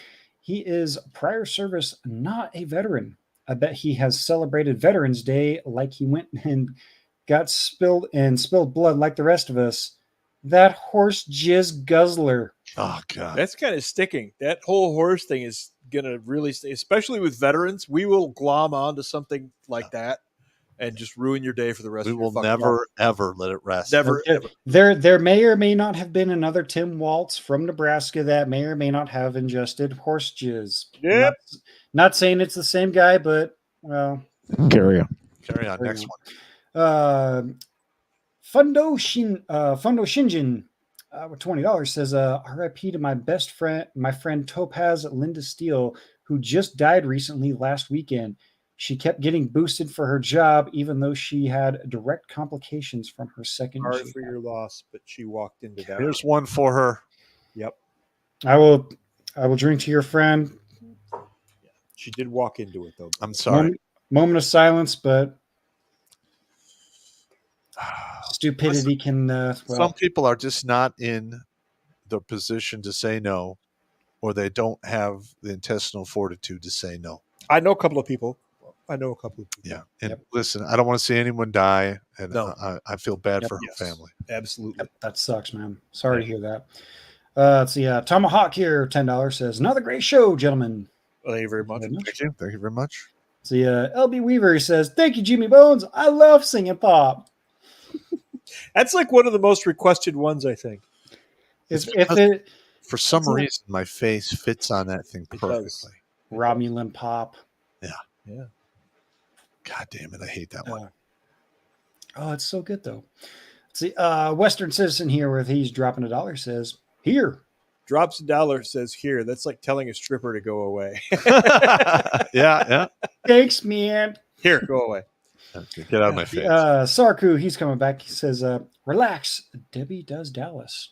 He is prior service, not a veteran. I bet he has celebrated Veterans Day like he went and got spilled blood like the rest of us. That horse jizz guzzler. Oh, God. That's kind of sticking. That whole horse thing is going to really stay, especially with veterans. We will glom onto something like that and just ruin your day for the rest of your We will fucking never, life. ever let it rest. Never, ever. There may or may not have been another Tim Waltz from Nebraska that may or may not have ingested horse jizz. Yep. Not saying it's the same guy, but, well. Carry on. Next one. Fundo Shinjin with $20 says, RIP to my friend Topaz Linda Steele, who just died recently last weekend. She kept getting boosted for her job, even though she had direct complications from her second Sorry jab. for your loss, but she walked into that. Here's one for her. Yep. I will drink to your friend. She did walk into it, though. I'm sorry. Moment of silence, but stupidity can. Some people are just not in the position to say no, or they don't have the intestinal fortitude to say no. I know a couple of people. Yeah. And listen, I don't want to see anyone die, and No. I feel bad for her Yes. family. Absolutely. That sucks, man. Sorry to hear that. Let's see. Tomahawk here, $10 says, another great show, gentlemen. Well, thank you very much. Thank you. Thank you very much. See, LB Weaver says, thank you, Jimmy Bones. I love singing pop. That's like one of the most requested ones, I think. For some reason, my face fits on that thing perfectly. Romulan pop. Yeah. Yeah. God damn it. I hate that one. Oh, it's so good though. Let's see, Western Citizen here, where he's dropping $1, says here. Drops $1, says here. That's like telling a stripper to go away. Yeah. Thanks, man. Here, go away. Get out of my face. Sarku, he's coming back. He says, relax. Debbie does Dallas.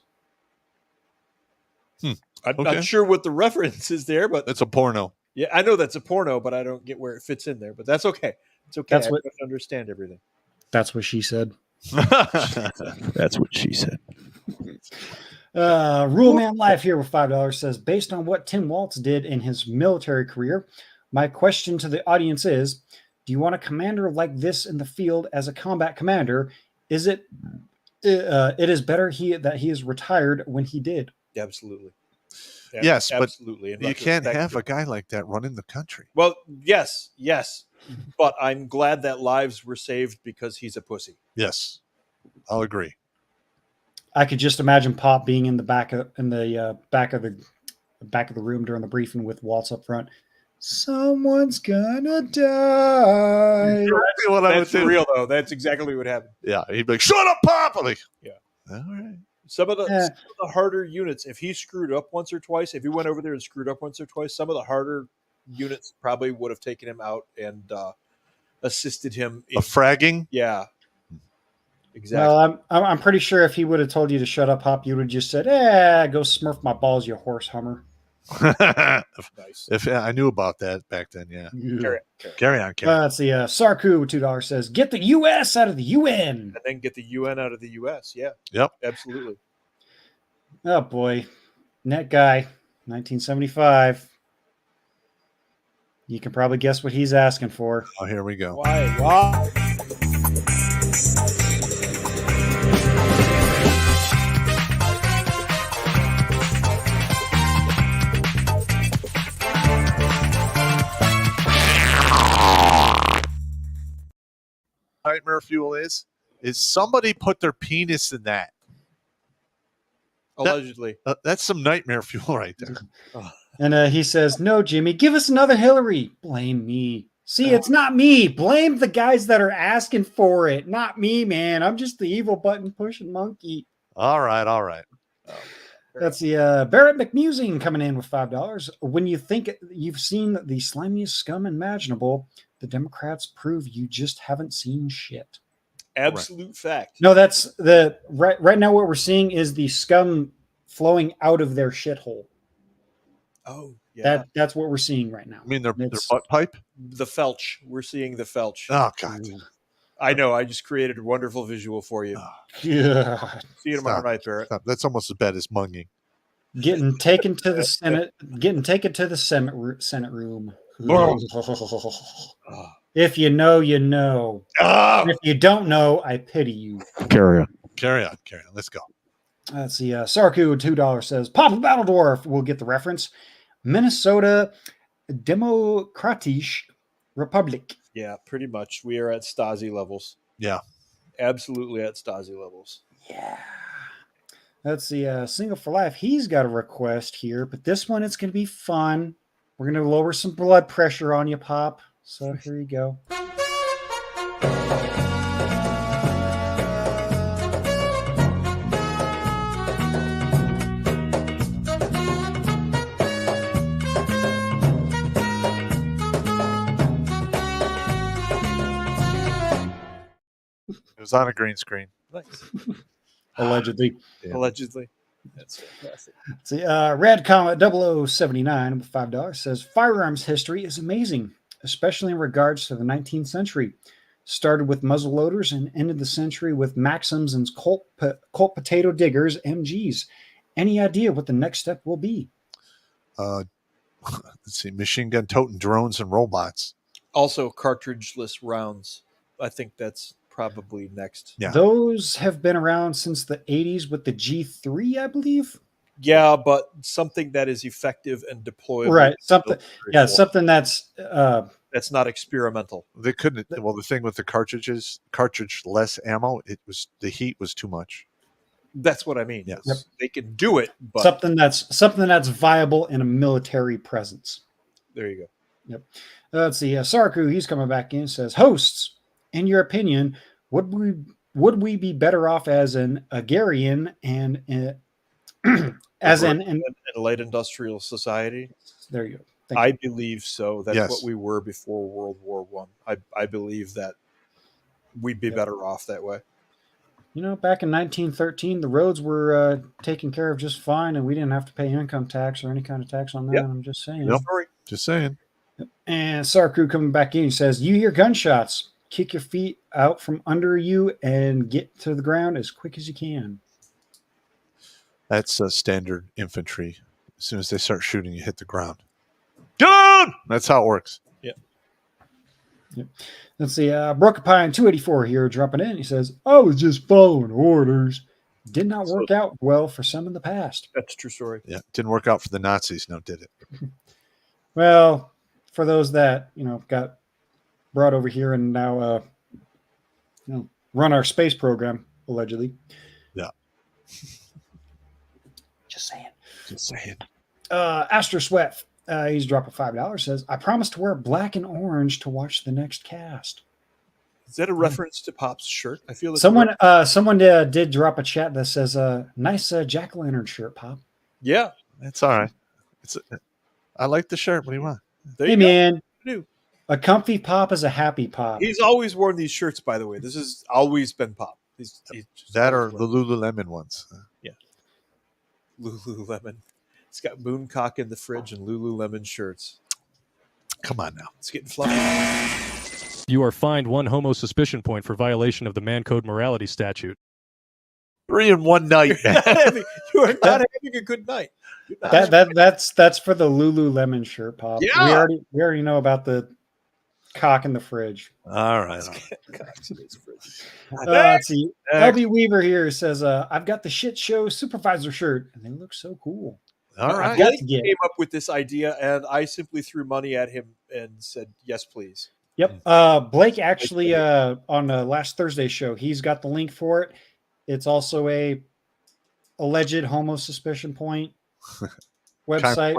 I'm not sure what the reference is there, but It's a porno. yeah, I know that's a porno, but I don't get where it fits in there. But that's okay. It's okay. That's I what- don't understand everything. That's what she said. That's what she said. Rule Man Life here with $5 says, based on what Tim Waltz did in his military career, my question to the audience is, do you want a commander like this in the field as a combat commander? Is it is better that he is retired when he did? Absolutely. Yes, but absolutely. And you can't have a guy like that running the country. Well, yes, but I'm glad that lives were saved because he's a pussy. Yes, I'll agree. I could just imagine Pop being in the back of the room during the briefing with Waltz up front. Someone's gonna die. Exactly what I would That's do. real though. That's exactly what happened. Yeah, he'd be like, "Shut up, Pop!" I'm like, Yeah. All right. Some of the harder units, if he screwed up once or twice, if he went over there and screwed up once or twice, some of the harder units probably would have taken him out and assisted him in fragging. Yeah, exactly. Well, I'm pretty sure if he would have told you to shut up, Pop, you would have just said, go smurf my balls, you horse hummer. Nice. If I knew about that back then, yeah. Carry on. Let's see. Sarku with $2 says, "Get the U.S. out of the UN." And then get the UN out of the US. Yeah. Yep. Absolutely. Oh boy, net guy, 1975. You can probably guess what he's asking for. Oh, here we go. Why? Nightmare fuel is somebody put their penis in that. Allegedly. That's some nightmare fuel right there. And he says, "No, Jimmy, give us another Hillary." Blame me. See, it's not me. Blame the guys that are asking for it. Not me, man. I'm just the evil button pushing monkey. All right. That's the Barrett McMusing coming in with $5. When you think you've seen the slimiest scum imaginable, the Democrats prove you just haven't seen shit. Absolute fact. No, that's the right now. What we're seeing is the scum flowing out of their shithole. Oh, yeah. That's what we're seeing right now. I mean, their butt pipe? The felch. We're seeing the felch. Oh, God. I know. I just created a wonderful visual for you. Yeah. See you tomorrow night, Barrett. Stop. That's almost as bad as munging. Getting taken to the Senate. Getting taken to the Senate room. If you know, you know. If you don't know, I pity you. Carry on. Let's go. Let's see. Sarku with $2 says, "Papa Battle Dwarf." We'll get the reference. Minnesota Demokratische Republik. Yeah, pretty much. We are at Stasi levels. Yeah. Absolutely at Stasi levels. Yeah. Let's see. Single for Life. He's got a request here, but this one, it's going to be fun. We're going to lower some blood pressure on you, Pop. So here you go. It was on a green screen. Nice. Allegedly. Yeah. Allegedly. That's fantastic. See, Red Comet 0079 with $5 says, "Firearms history is amazing, especially in regards to the 19th century. Started with muzzle loaders and ended the century with Maxims and Colt potato diggers, MGs. Any idea what the next step will be?" Let's see, machine gun toting drones and robots. Also, cartridgeless rounds. I think that's probably next. Yeah. Those have been around since the 80s with the G3, I believe. Yeah, but something that is effective and deployable. Right. Something. Yeah, Cool. something that's That's not experimental. They couldn't. Well, the thing with the cartridge-less ammo, the heat was too much. That's what I mean. Yes. Yep. They can do it, but something that's viable in a military presence. there you go. Yep. Let's see. Sarku, he's coming back in, says, "Hosts, in your opinion, would we be better off as an agrarian and as an light industrial society? There you go. I believe so. That's Yes. what we were before World War One. I believe that we'd be better off that way. You know, back in 1913, the roads were taken care of just fine, and we didn't have to pay income tax or any kind of tax on that. Yep. I'm just saying. Yep. Just saying. And Sarku coming back in, he says, "You hear gunshots. Kick your feet out from under you and get to the ground as quick as you can." That's standard infantry. As soon as they start shooting, you hit the ground. Get on! That's how it works. Yep. Let's see. Broken Pine 284 here dropping in. He says, "I was just following orders. Did not work out well for some in the past." That's a true story. Yeah, didn't work out for the Nazis. No, did it? Well, for those that got brought over here and now run our space program allegedly. Yeah. Just saying. Just saying. Astro Sweat, he's dropping $5. Says, "I promise to wear black and orange to watch the next cast." Is that a reference to Pop's shirt? I feel like someone did drop a chat that says, "Nice jack-o'-lantern shirt, Pop." Yeah, that's all right. I like the shirt. What do you want? Hey, man, a comfy Pop is a happy Pop. He's always worn these shirts, by the way. This has always been Pop. He's that or the Lululemon ones. Yeah. Lululemon. It's got Mooncock in the fridge and Lululemon shirts. Come on now. It's getting fluffy. You are fined 1 homo suspicion point for violation of the Man Code morality statute. 3 in one night. You are not having a good night. That's for the Lululemon shirt, Pop. Yeah. We already know about the cock in the fridge. All right. Let's see. LB Weaver here says, "I've got the shit show supervisor shirt, and they look so cool." All right. Blake came up with this idea, and I simply threw money at him and said, "Yes, please." Yep. Blake actually on last Thursday's show, he's got the link for it. It's also a alleged homo suspicion point website.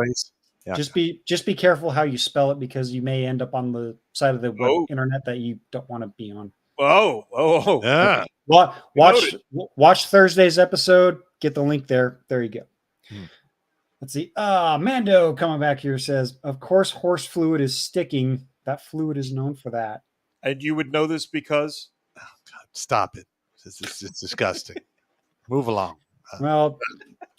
Yeah. Just be careful how you spell it, because you may end up on the side of the internet that you don't want to be on. Oh. Yeah. Watch Thursday's episode. Get the link there. There you go. Let's see. Mando coming back here says, "Of course, horse fluid is sticking. That fluid is known for that." And you would know this because? Oh, God, stop it. It's disgusting. Move along. Well,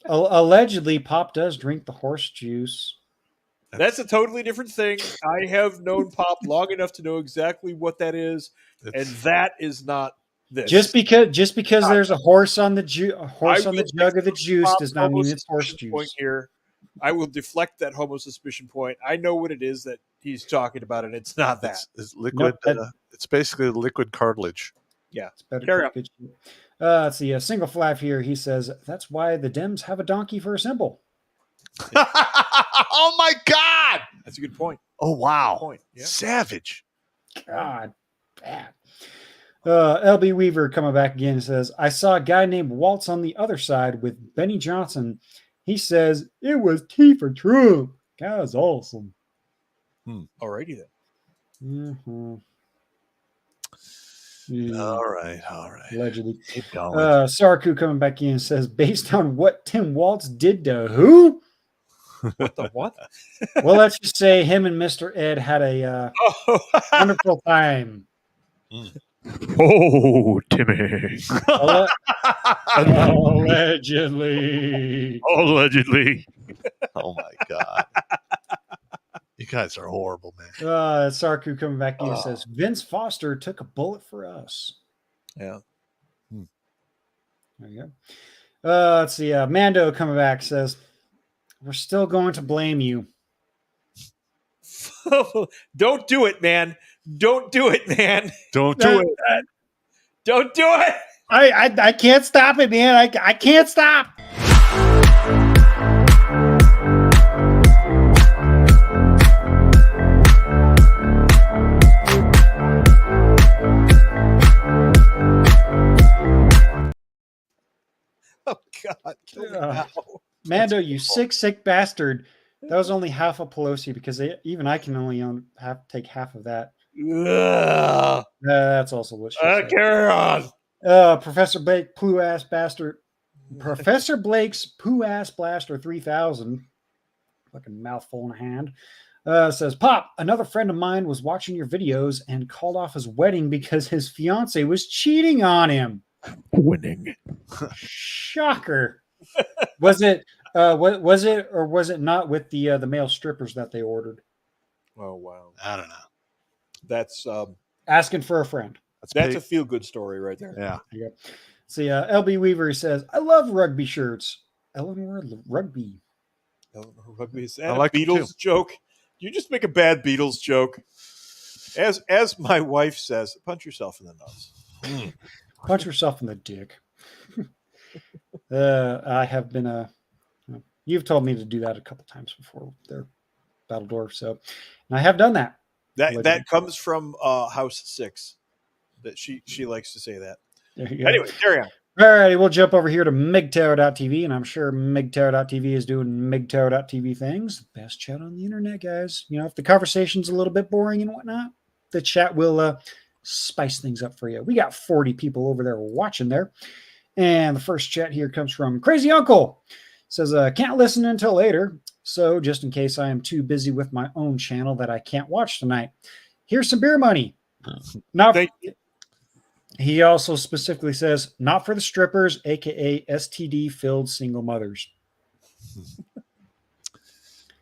allegedly, Pop does drink the horse juice. That's a totally different thing. I have known Pop long enough to know exactly what that is, and that is not this. Just because there's a horse on the jug of the juice does not mean it's horse juice. Point here, I will deflect that homo suspicion point. I know what it is that he's talking about, and it's not that. It's liquid. It's basically liquid cartilage. Yeah. It's better. Carry on. Let's see. A single flav here. He says, "That's why the Dems have a donkey for a symbol." Oh my God! That's a good point. Oh wow! Good point. Yeah. Savage. God, bad. LB Weaver coming back again and says, "I saw a guy named Waltz on the other side with Benny Johnson. He says it was T for Trump. That was awesome." Alrighty then. Mm-hmm. All right. Allegedly. Keep going. Sarku coming back in and says, "Based on what Tim Waltz did to who?" What the what? Well, let's just say him and Mr. Ed had a wonderful time. Oh, Timmy. Allegedly. Allegedly. Oh my God. You guys are horrible, man. Sarku coming back in and says, "Vince Foster took a bullet for us." Yeah. There you go. Let's see. Mando coming back says, "We're still going to blame you." Don't do it, man. Don't do it, man. Don't do it. Don't do it. I can't stop it, man. I can't stop. Oh God, kill me now. Mando, you sick bastard. That was only half of Pelosi, because even I can only take half of that. Ugh. That's also what she said. Carry on. Professor Blake, poo ass bastard. Professor Blake's poo ass blaster 3000. Fucking mouthful in a hand. Says, Pop, another friend of mine was watching your videos and called off his wedding because his fiance was cheating on him. Winning. Shocker. Was it was it or was it not with the male strippers that they ordered? Oh wow. I don't know. That's Asking for a friend. that's a feel good story right there. Yeah. Yeah. See, LB Weaver says, I love rugby shirts. Eleanor Rugby. Rugby is I that like a them Beatles joke? You just make a bad Beatles joke. As my wife says, punch yourself in the nuts. Punch yourself in the dick. I have been you've told me to do that a couple times before there, Battledore. So, and I have done that. That comes from House 6. That she likes to say that. There you go. Anyway, carry on. All righty, we'll jump over here to MIGTower.tv, and I'm sure MIGTower.tv is doing MIGTower.tv things. Best chat on the internet, guys. You know, if the conversation's a little bit boring and whatnot, the chat will spice things up for you. We got 40 people over there watching there. And the first chat here comes from Crazy Uncle. Says, can't listen until later, so just in case I am too busy with my own channel that I can't watch tonight, here's some beer money. Not He also specifically says, not for the strippers, aka STD-filled single mothers.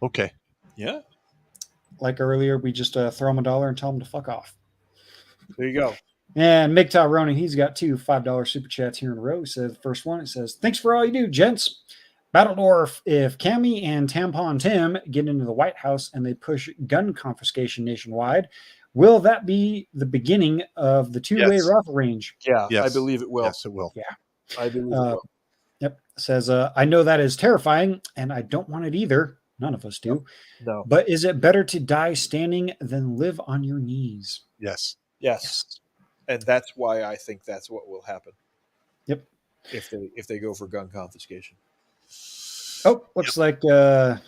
Okay. Yeah. Like earlier, we just throw them $1 and tell them to fuck off. There you go. And MGTOW Ronan, he's got 2 $5 super chats here in a row. He says, the first one, it says, thanks for all you do, gents. Battledore, if Cammy and Tampon Tim get into the White House and they push gun confiscation nationwide, will that be the beginning of the two-way rifle range? Yeah, yes. I believe it will. Yes, it will. Yeah. I believe it will. Yep. Says, I know that is terrifying, and I don't want it either. None of us do. No. But is it better to die standing than live on your knees? Yes. Yes. And that's why I think that's what will happen. Yep. If they go for gun confiscation. Oh, looks like that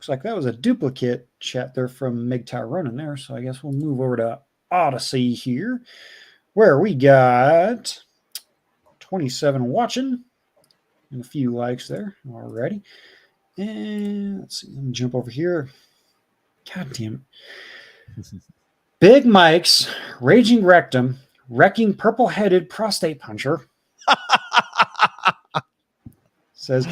was a duplicate chat there from MGTOW Ronan there. So I guess we'll move over to Odyssey here, where we got 27 watching and a few likes there already. And let's see, let me jump over here. God damn it. Big Mike's Raging Rectum, Wrecking Purple-Headed Prostate Puncher. Says,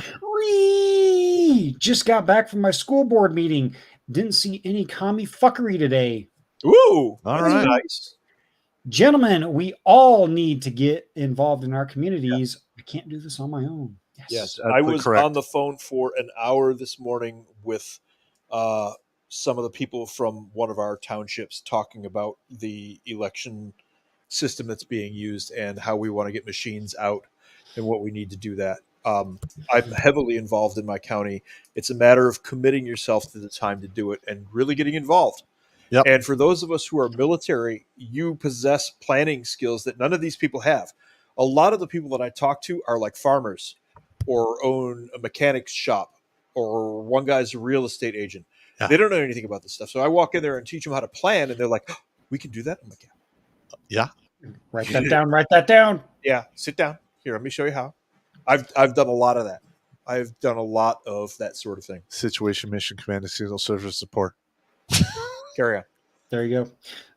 just got back from my school board meeting. Didn't see any commie fuckery today. Ooh, all right. Nice. Gentlemen, we all need to get involved in our communities. I can't do this on my own. Yes, I was on the phone for an hour this morning with some of the people from one of our townships talking about the election system that's being used and how we want to get machines out and what we need to do that. I'm heavily involved in my county. It's a matter of committing yourself to the time to do it and really getting involved. Yep. And for those of us who are military, you possess planning skills that none of these people have. A lot of the people that I talk to are like farmers or own a mechanic's shop, or one guy's a real estate agent. Yeah. They don't know anything about this stuff. So I walk in there and teach them how to plan, and they're like, oh, we can do that? I'm like, yeah. Write that down. Write that down. Yeah, sit down. Here, let me show you how. I've done a lot of that. I've done a lot of that sort of thing. Situation, mission, command, and signal service support. Carry on. There you go.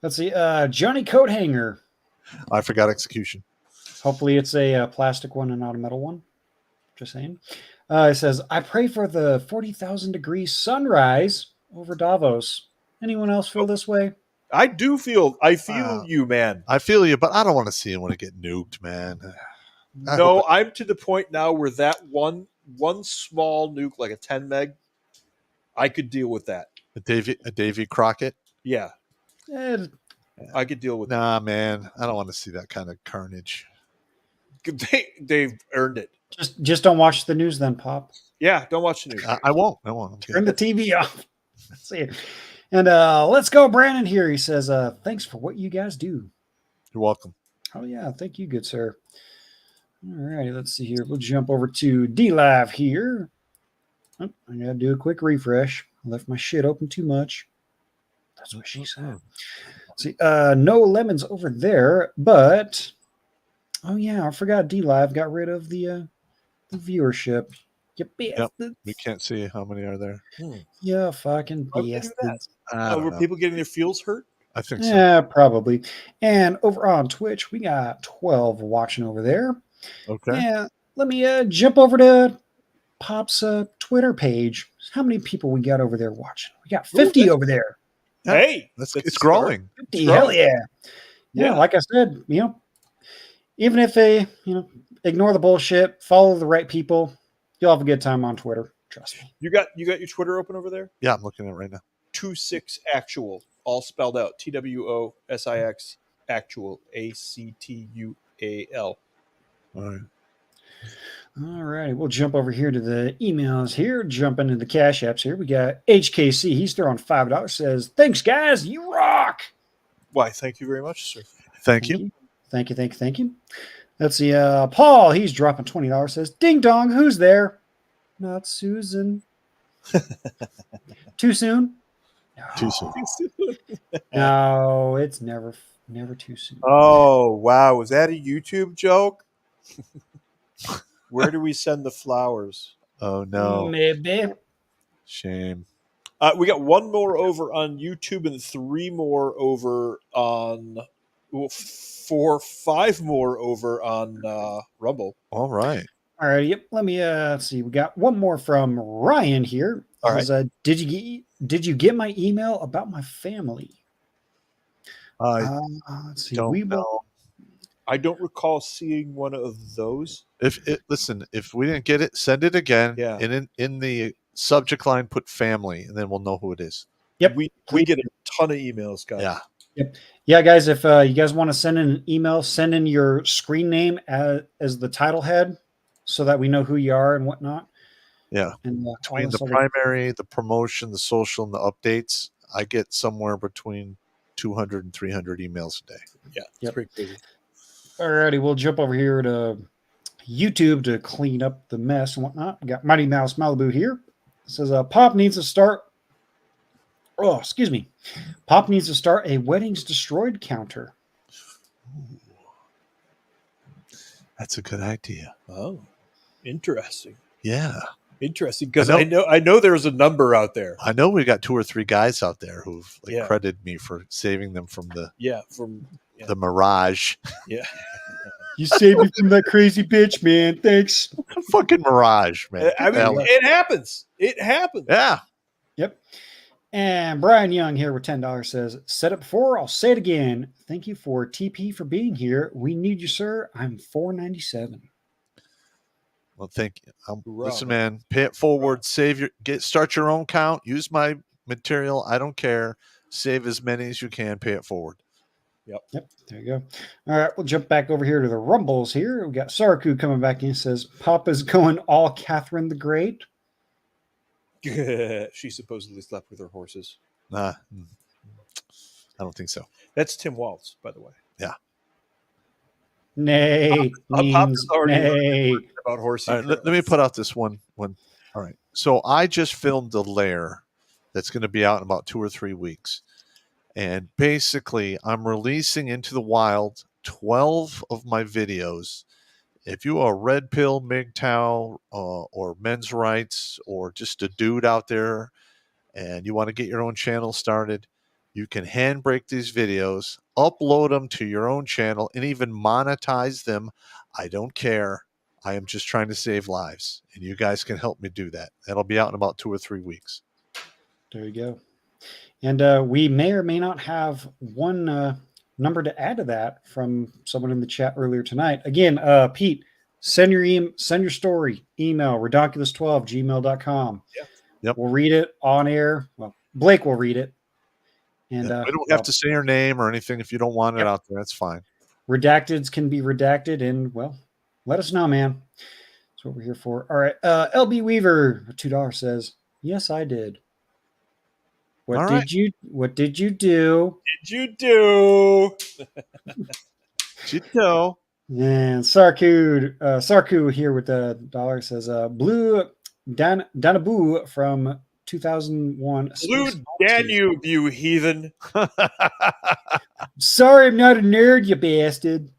Let's see. Johnny Coat Hanger. I forgot execution. Hopefully it's a plastic one and not a metal one. Just saying. It says, I pray for the 40,000 degree sunrise over Davos. Anyone else feel this way? I feel you, man. I feel you, but I don't want to see him when it get nuked, man. No, I'm to the point now where that one small nuke, like a 10 meg, I could deal with that. A Davy Crockett? Yeah. I could deal with that. Nah, man. I don't want to see that kind of carnage. They've earned it. Just don't watch the news then, Pop. Yeah, don't watch the news. I won't. Turn the TV off. Let's see. And let's go, Brandon here. He says, thanks for what you guys do. You're welcome. Oh, yeah. Thank you, good sir. All righty. Let's see here. We'll jump over to D-Live here. Oh, I got to do a quick refresh. I left my shit open too much. That's what she said. See, no lemons over there, but oh yeah, I forgot D Live got rid of the viewership. You bastards. We can't see how many are there. Yeah, fucking Why would they do that? bastards. I don't Were know. people getting their feels hurt? I think so. Yeah, probably. And over on Twitch, we got 12 watching over there. Okay. Yeah, let me jump over to Pop's Twitter page. How many people we got over there watching? We got 50 over there. Yeah, Hey, it's growing. 50, hell yeah. Yeah, like I said, even if they, ignore the bullshit, follow the right people, you'll have a good time on Twitter. Trust me. You got your Twitter open over there? Yeah, I'm looking at it right now. 26 actual, all spelled out. TWOSIX actual. ACTUAL. All right. All righty, we'll jump over here to the emails here, jump into the Cash Apps here. We got HKC. He's throwing $5. Says, thanks, guys. You rock. Why, thank you very much, sir. Thank you. Thank you. Let's see. Paul, he's dropping $20. Says, ding dong, who's there? Not Susan. Too soon? No. Too soon. No, it's never too soon. Oh, wow. Was that a YouTube joke? Where do we send the flowers? Oh, no. Maybe. Shame. We got one more over on YouTube and 3 more over on... 5 more over on Rumble. All right. All right. Yep. Let me see. We got one more from Ryan here. All right. Says, did you get my email about my family? Let's see. Don't know. I don't recall seeing one of those. Listen, if we didn't get it, send it again. Yeah. And in the subject line, put family, and then we'll know who it is. Yep. We get a ton of emails, guys. Yeah. Yep. Yeah, guys, if you guys want to send in an email, send in your screen name as the title head so that we know who you are and whatnot. Yeah. And between the primary, the promotion, the social, and the updates, I get somewhere between 200 and 300 emails a day. Yeah. It's pretty crazy. All righty, we'll jump over here to YouTube to clean up the mess and whatnot. We got Mighty Mouse Malibu here. It says, Pop needs to start. Oh, excuse me. Pop needs to start a weddings destroyed counter. Ooh. That's a good idea. Oh, interesting. Yeah. Interesting, because I know there's a number out there. I know we got 2 or 3 guys out there who've Yeah. credited me for saving them from the the mirage. Yeah. You saved me from that crazy bitch, man. Thanks. Fucking mirage, man. I mean, it happens. It happens. Yeah. Yep. And Brian Young here with $10 says, said it before, I'll say it again. Thank you for TP for being here. We need you, sir. I'm $4.97. Well, thank you. Listen, man, pay it forward. Start your own account. Use my material. I don't care. Save as many as you can. Pay it forward. Yep. There you go. All right. We'll jump back over here to the Rumbles here. We got Sarku coming back in. Says, Papa's going all Catherine the Great. She supposedly slept with her horses. I don't think so. That's Tim Waltz, by the way. Yeah. Nay. Means nay. About horses. All right, let me put out this one. All right. So I just filmed a lair that's going to be out in about 2 or 3 weeks. And basically, I'm releasing into the wild 12 of my videos. If you are a red pill, MGTOW, or men's rights, or just a dude out there, and you want to get your own channel started, you can handbrake these videos, upload them to your own channel, and even monetize them. I don't care. I am just trying to save lives, and you guys can help me do that. That'll be out in about 2 or 3 weeks. There you go. And we may or may not have one number to add to that from someone in the chat earlier tonight. Again, Pete, send your story, email, redonkulas12@gmail.com. Yep. We'll read it on air. Well, Blake will read it. And we don't have to say your name or anything if you don't want it out there. That's fine. Redacteds can be redacted, and well, let us know, man. That's what we're here for. All right. LB Weaver, $2 says, yes, I did. What did you do? Did you do? And Sarku here with the dollar says, Blue Danaboo from 2001. Blue Danube, you heathen. Sorry, I'm not a nerd, you bastard.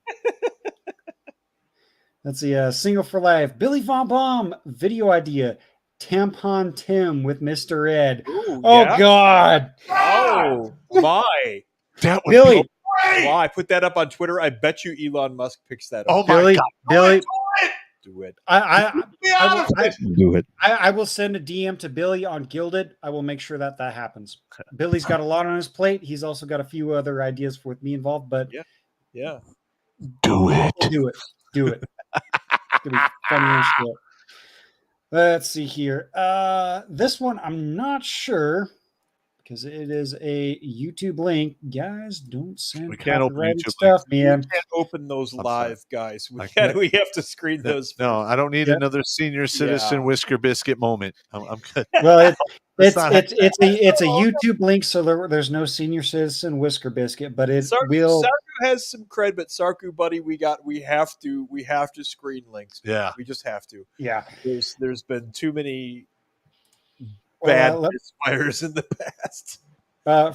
Let's see. Single for life. Billy Von Baum video idea. Tampon Tim with Mr. Ed. Ooh, Oh yeah? God. Oh my! That would Billy. be Wow, I put that up on Twitter. I bet you Elon Musk picks that up. Oh my Billy, God. Billy, Do it. Do it. I will send a DM to Billy on Gilded. I will make sure that happens. Billy's got a lot on his plate. He's also got a few other ideas with me involved, but Yeah. Do it. we'll do it. Do it. It's gonna be funny as shit. Let's see here. This one I'm not sure because it is a YouTube link. Guys, don't send We can't open copyrighted YouTube stuff, links. man. We can't open those I'm live, guys. I can't. We have to screen those. No, I don't need Yeah. another senior citizen Yeah. whisker biscuit moment. I'm good. Well, it's not a YouTube link, so there's no senior citizen whisker biscuit, but it will. Sarku has some cred, but Sarku, buddy, we have to screen links. Yeah. We just have to. Yeah. There's been too many Well, bad misfires in the past.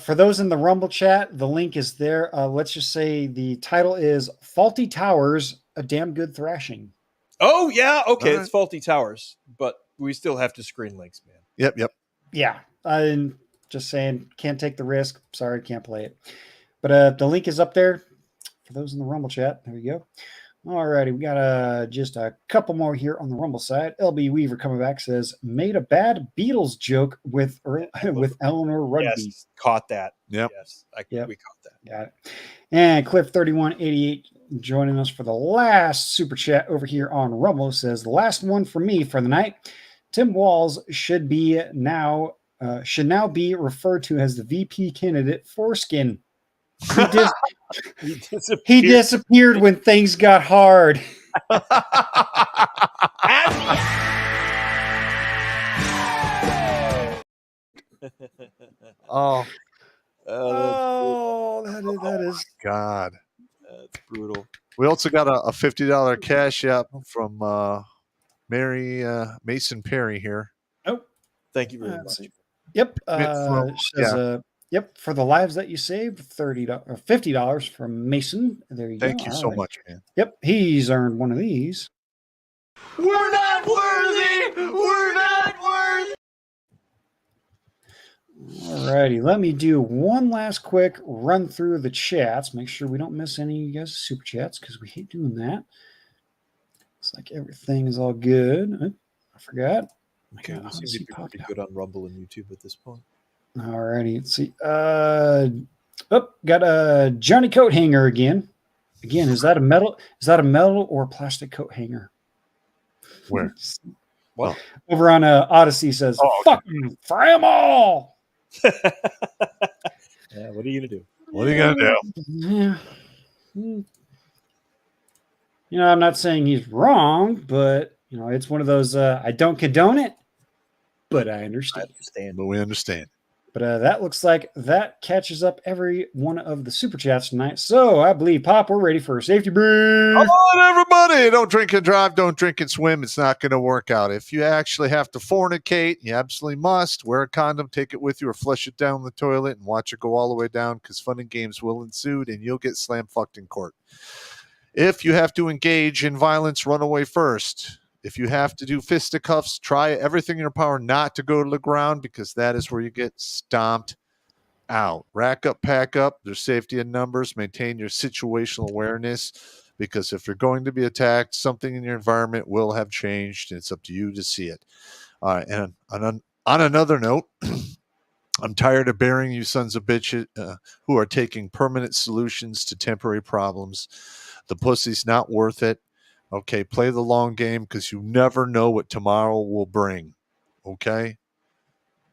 For those in the Rumble chat, the link is there. Let's just say the title is "Faulty Towers: A Damn Good Thrashing." Oh yeah, okay, All it's Faulty Towers, but we still have to screen links, man. Yep. Yeah, I'm just saying, can't take the risk. Sorry, can't play it. But the link is up there for those in the Rumble chat. There we go. Alrighty, we got just a couple more here on the Rumble side. LB Weaver coming back says made a bad Beatles joke with Eleanor Rugby. Yes, caught that. Yep. Yes, we caught that. Got it. And Cliff3188 joining us for the last super chat over here on Rumble says the last one for me for the night. Tim Walz should now be referred to as the VP candidate Foreskin. He disappeared when things got hard. Oh, That is God. That's brutal. We also got a $50 cash app from Mary Mason Perry here. Oh, thank you very much. Yep. From- Says, yep. For the lives that you saved, $30 or $50 from Mason. There you go. Thank you All so right. much, man. Yep, he's earned one of these. We're not worthy! We're not worthy! Alrighty, let me do one last quick run through the chats. Make sure we don't miss any of you guys' super chats because we hate doing that. Looks like everything is all good. Oh, I forgot. Okay, we seem to be pretty good on Rumble and YouTube at this point. Alrighty, let's see. Got a Johnny coat hanger again. Again, is that a metal? Is that a metal or plastic coat hanger? Where? What? Over on Odyssey says, "Fucking fry 'em all." Yeah, what are you gonna do? What are you gonna do? Yeah. You know, I'm not saying he's wrong, but you know, it's one of those. I don't condone it, but I understand. But we understand. But that looks like that catches up every one of the super chats tonight. So I believe, Pop, we're ready for a safety brief. Come on, everybody. Don't drink and drive. Don't drink and swim. It's not going to work out. If you actually have to fornicate, you absolutely must. Wear a condom, take it with you, or flush it down the toilet and watch it go all the way down because fun and games will ensue and you'll get slam fucked in court. If you have to engage in violence, run away first. If you have to do fisticuffs, try everything in your power not to go to the ground because that is where you get stomped out. Rack up, pack up. There's safety in numbers. Maintain your situational awareness because if you're going to be attacked, something in your environment will have changed and it's up to you to see it. All right. And on another note, I'm tired of burying you sons of bitches who are taking permanent solutions to temporary problems. The pussy's not worth it. Okay, play the long game because you never know what tomorrow will bring. Okay?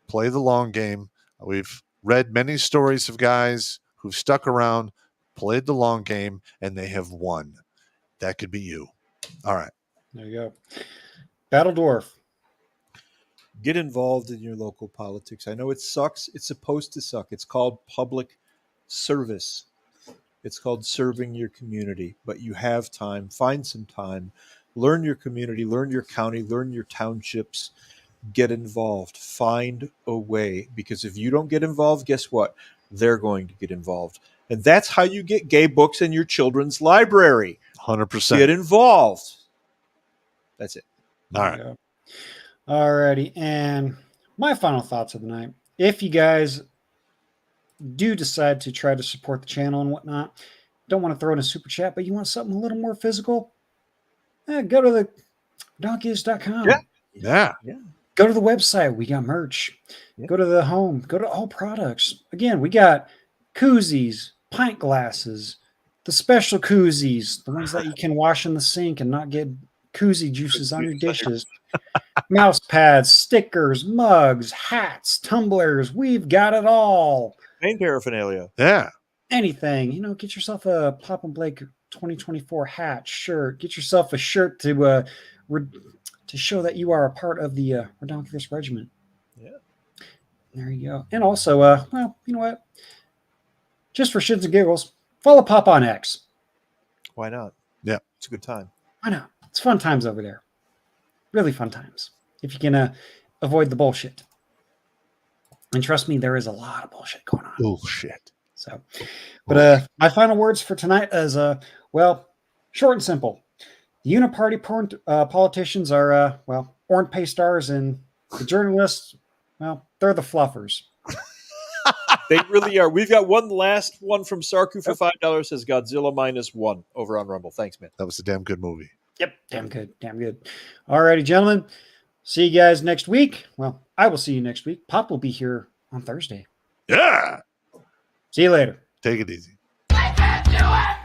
Play the long game. We've read many stories of guys who've stuck around, played the long game, and they have won. That could be you. All right. There you go. Battle Dwarf. Get involved in your local politics. I know it sucks. It's supposed to suck. It's called public service. It's called serving your community, but you have time. Find some time. Learn your community, learn your county, learn your townships. Get involved. Find a way, because if you don't get involved, guess what? They're going to get involved. And that's how you get gay books in your children's library. 100%. Get involved. That's it. All right. Yeah. All righty. And my final thoughts of the night. If you guys do decide to try to support the channel and whatnot, don't want to throw in a super chat, but you want something a little more physical, go to the redonkulas.com. Yeah. Go to the website. We got merch. Yeah. Go to the home. Go to all products. Again, we got koozies, pint glasses, the special koozies, the ones that you can wash in the sink and not get koozie juices on your dishes. Mouse pads, stickers, mugs, hats, tumblers. We've got it all. Main paraphernalia. Yeah. Anything. Get yourself a Pop and Blake 2024 hat, shirt. Get yourself a shirt to show that you are a part of the Redonkulas Regiment. Yeah. There you go. And also, well, you know what? Just for shits and giggles, follow Pop on X. Why not? Yeah. It's a good time. I know. It's fun times over there. Really fun times. If you can avoid the bullshit. And trust me, there is a lot of bullshit going on. Bullshit. So, but my final words for tonight is, well, short and simple. The uniparty politicians are, well, orange pay stars, and the journalists, well, they're the fluffers. They really are. We've got one last one from Sarku for $5. Says Godzilla -1 over on Rumble. Thanks, man. That was a damn good movie. Yep. Damn good. Damn good. All righty, gentlemen. See you guys next week. Well, I will see you next week. Pop will be here on Thursday. Yeah. See you later. Take it easy. I can't do it!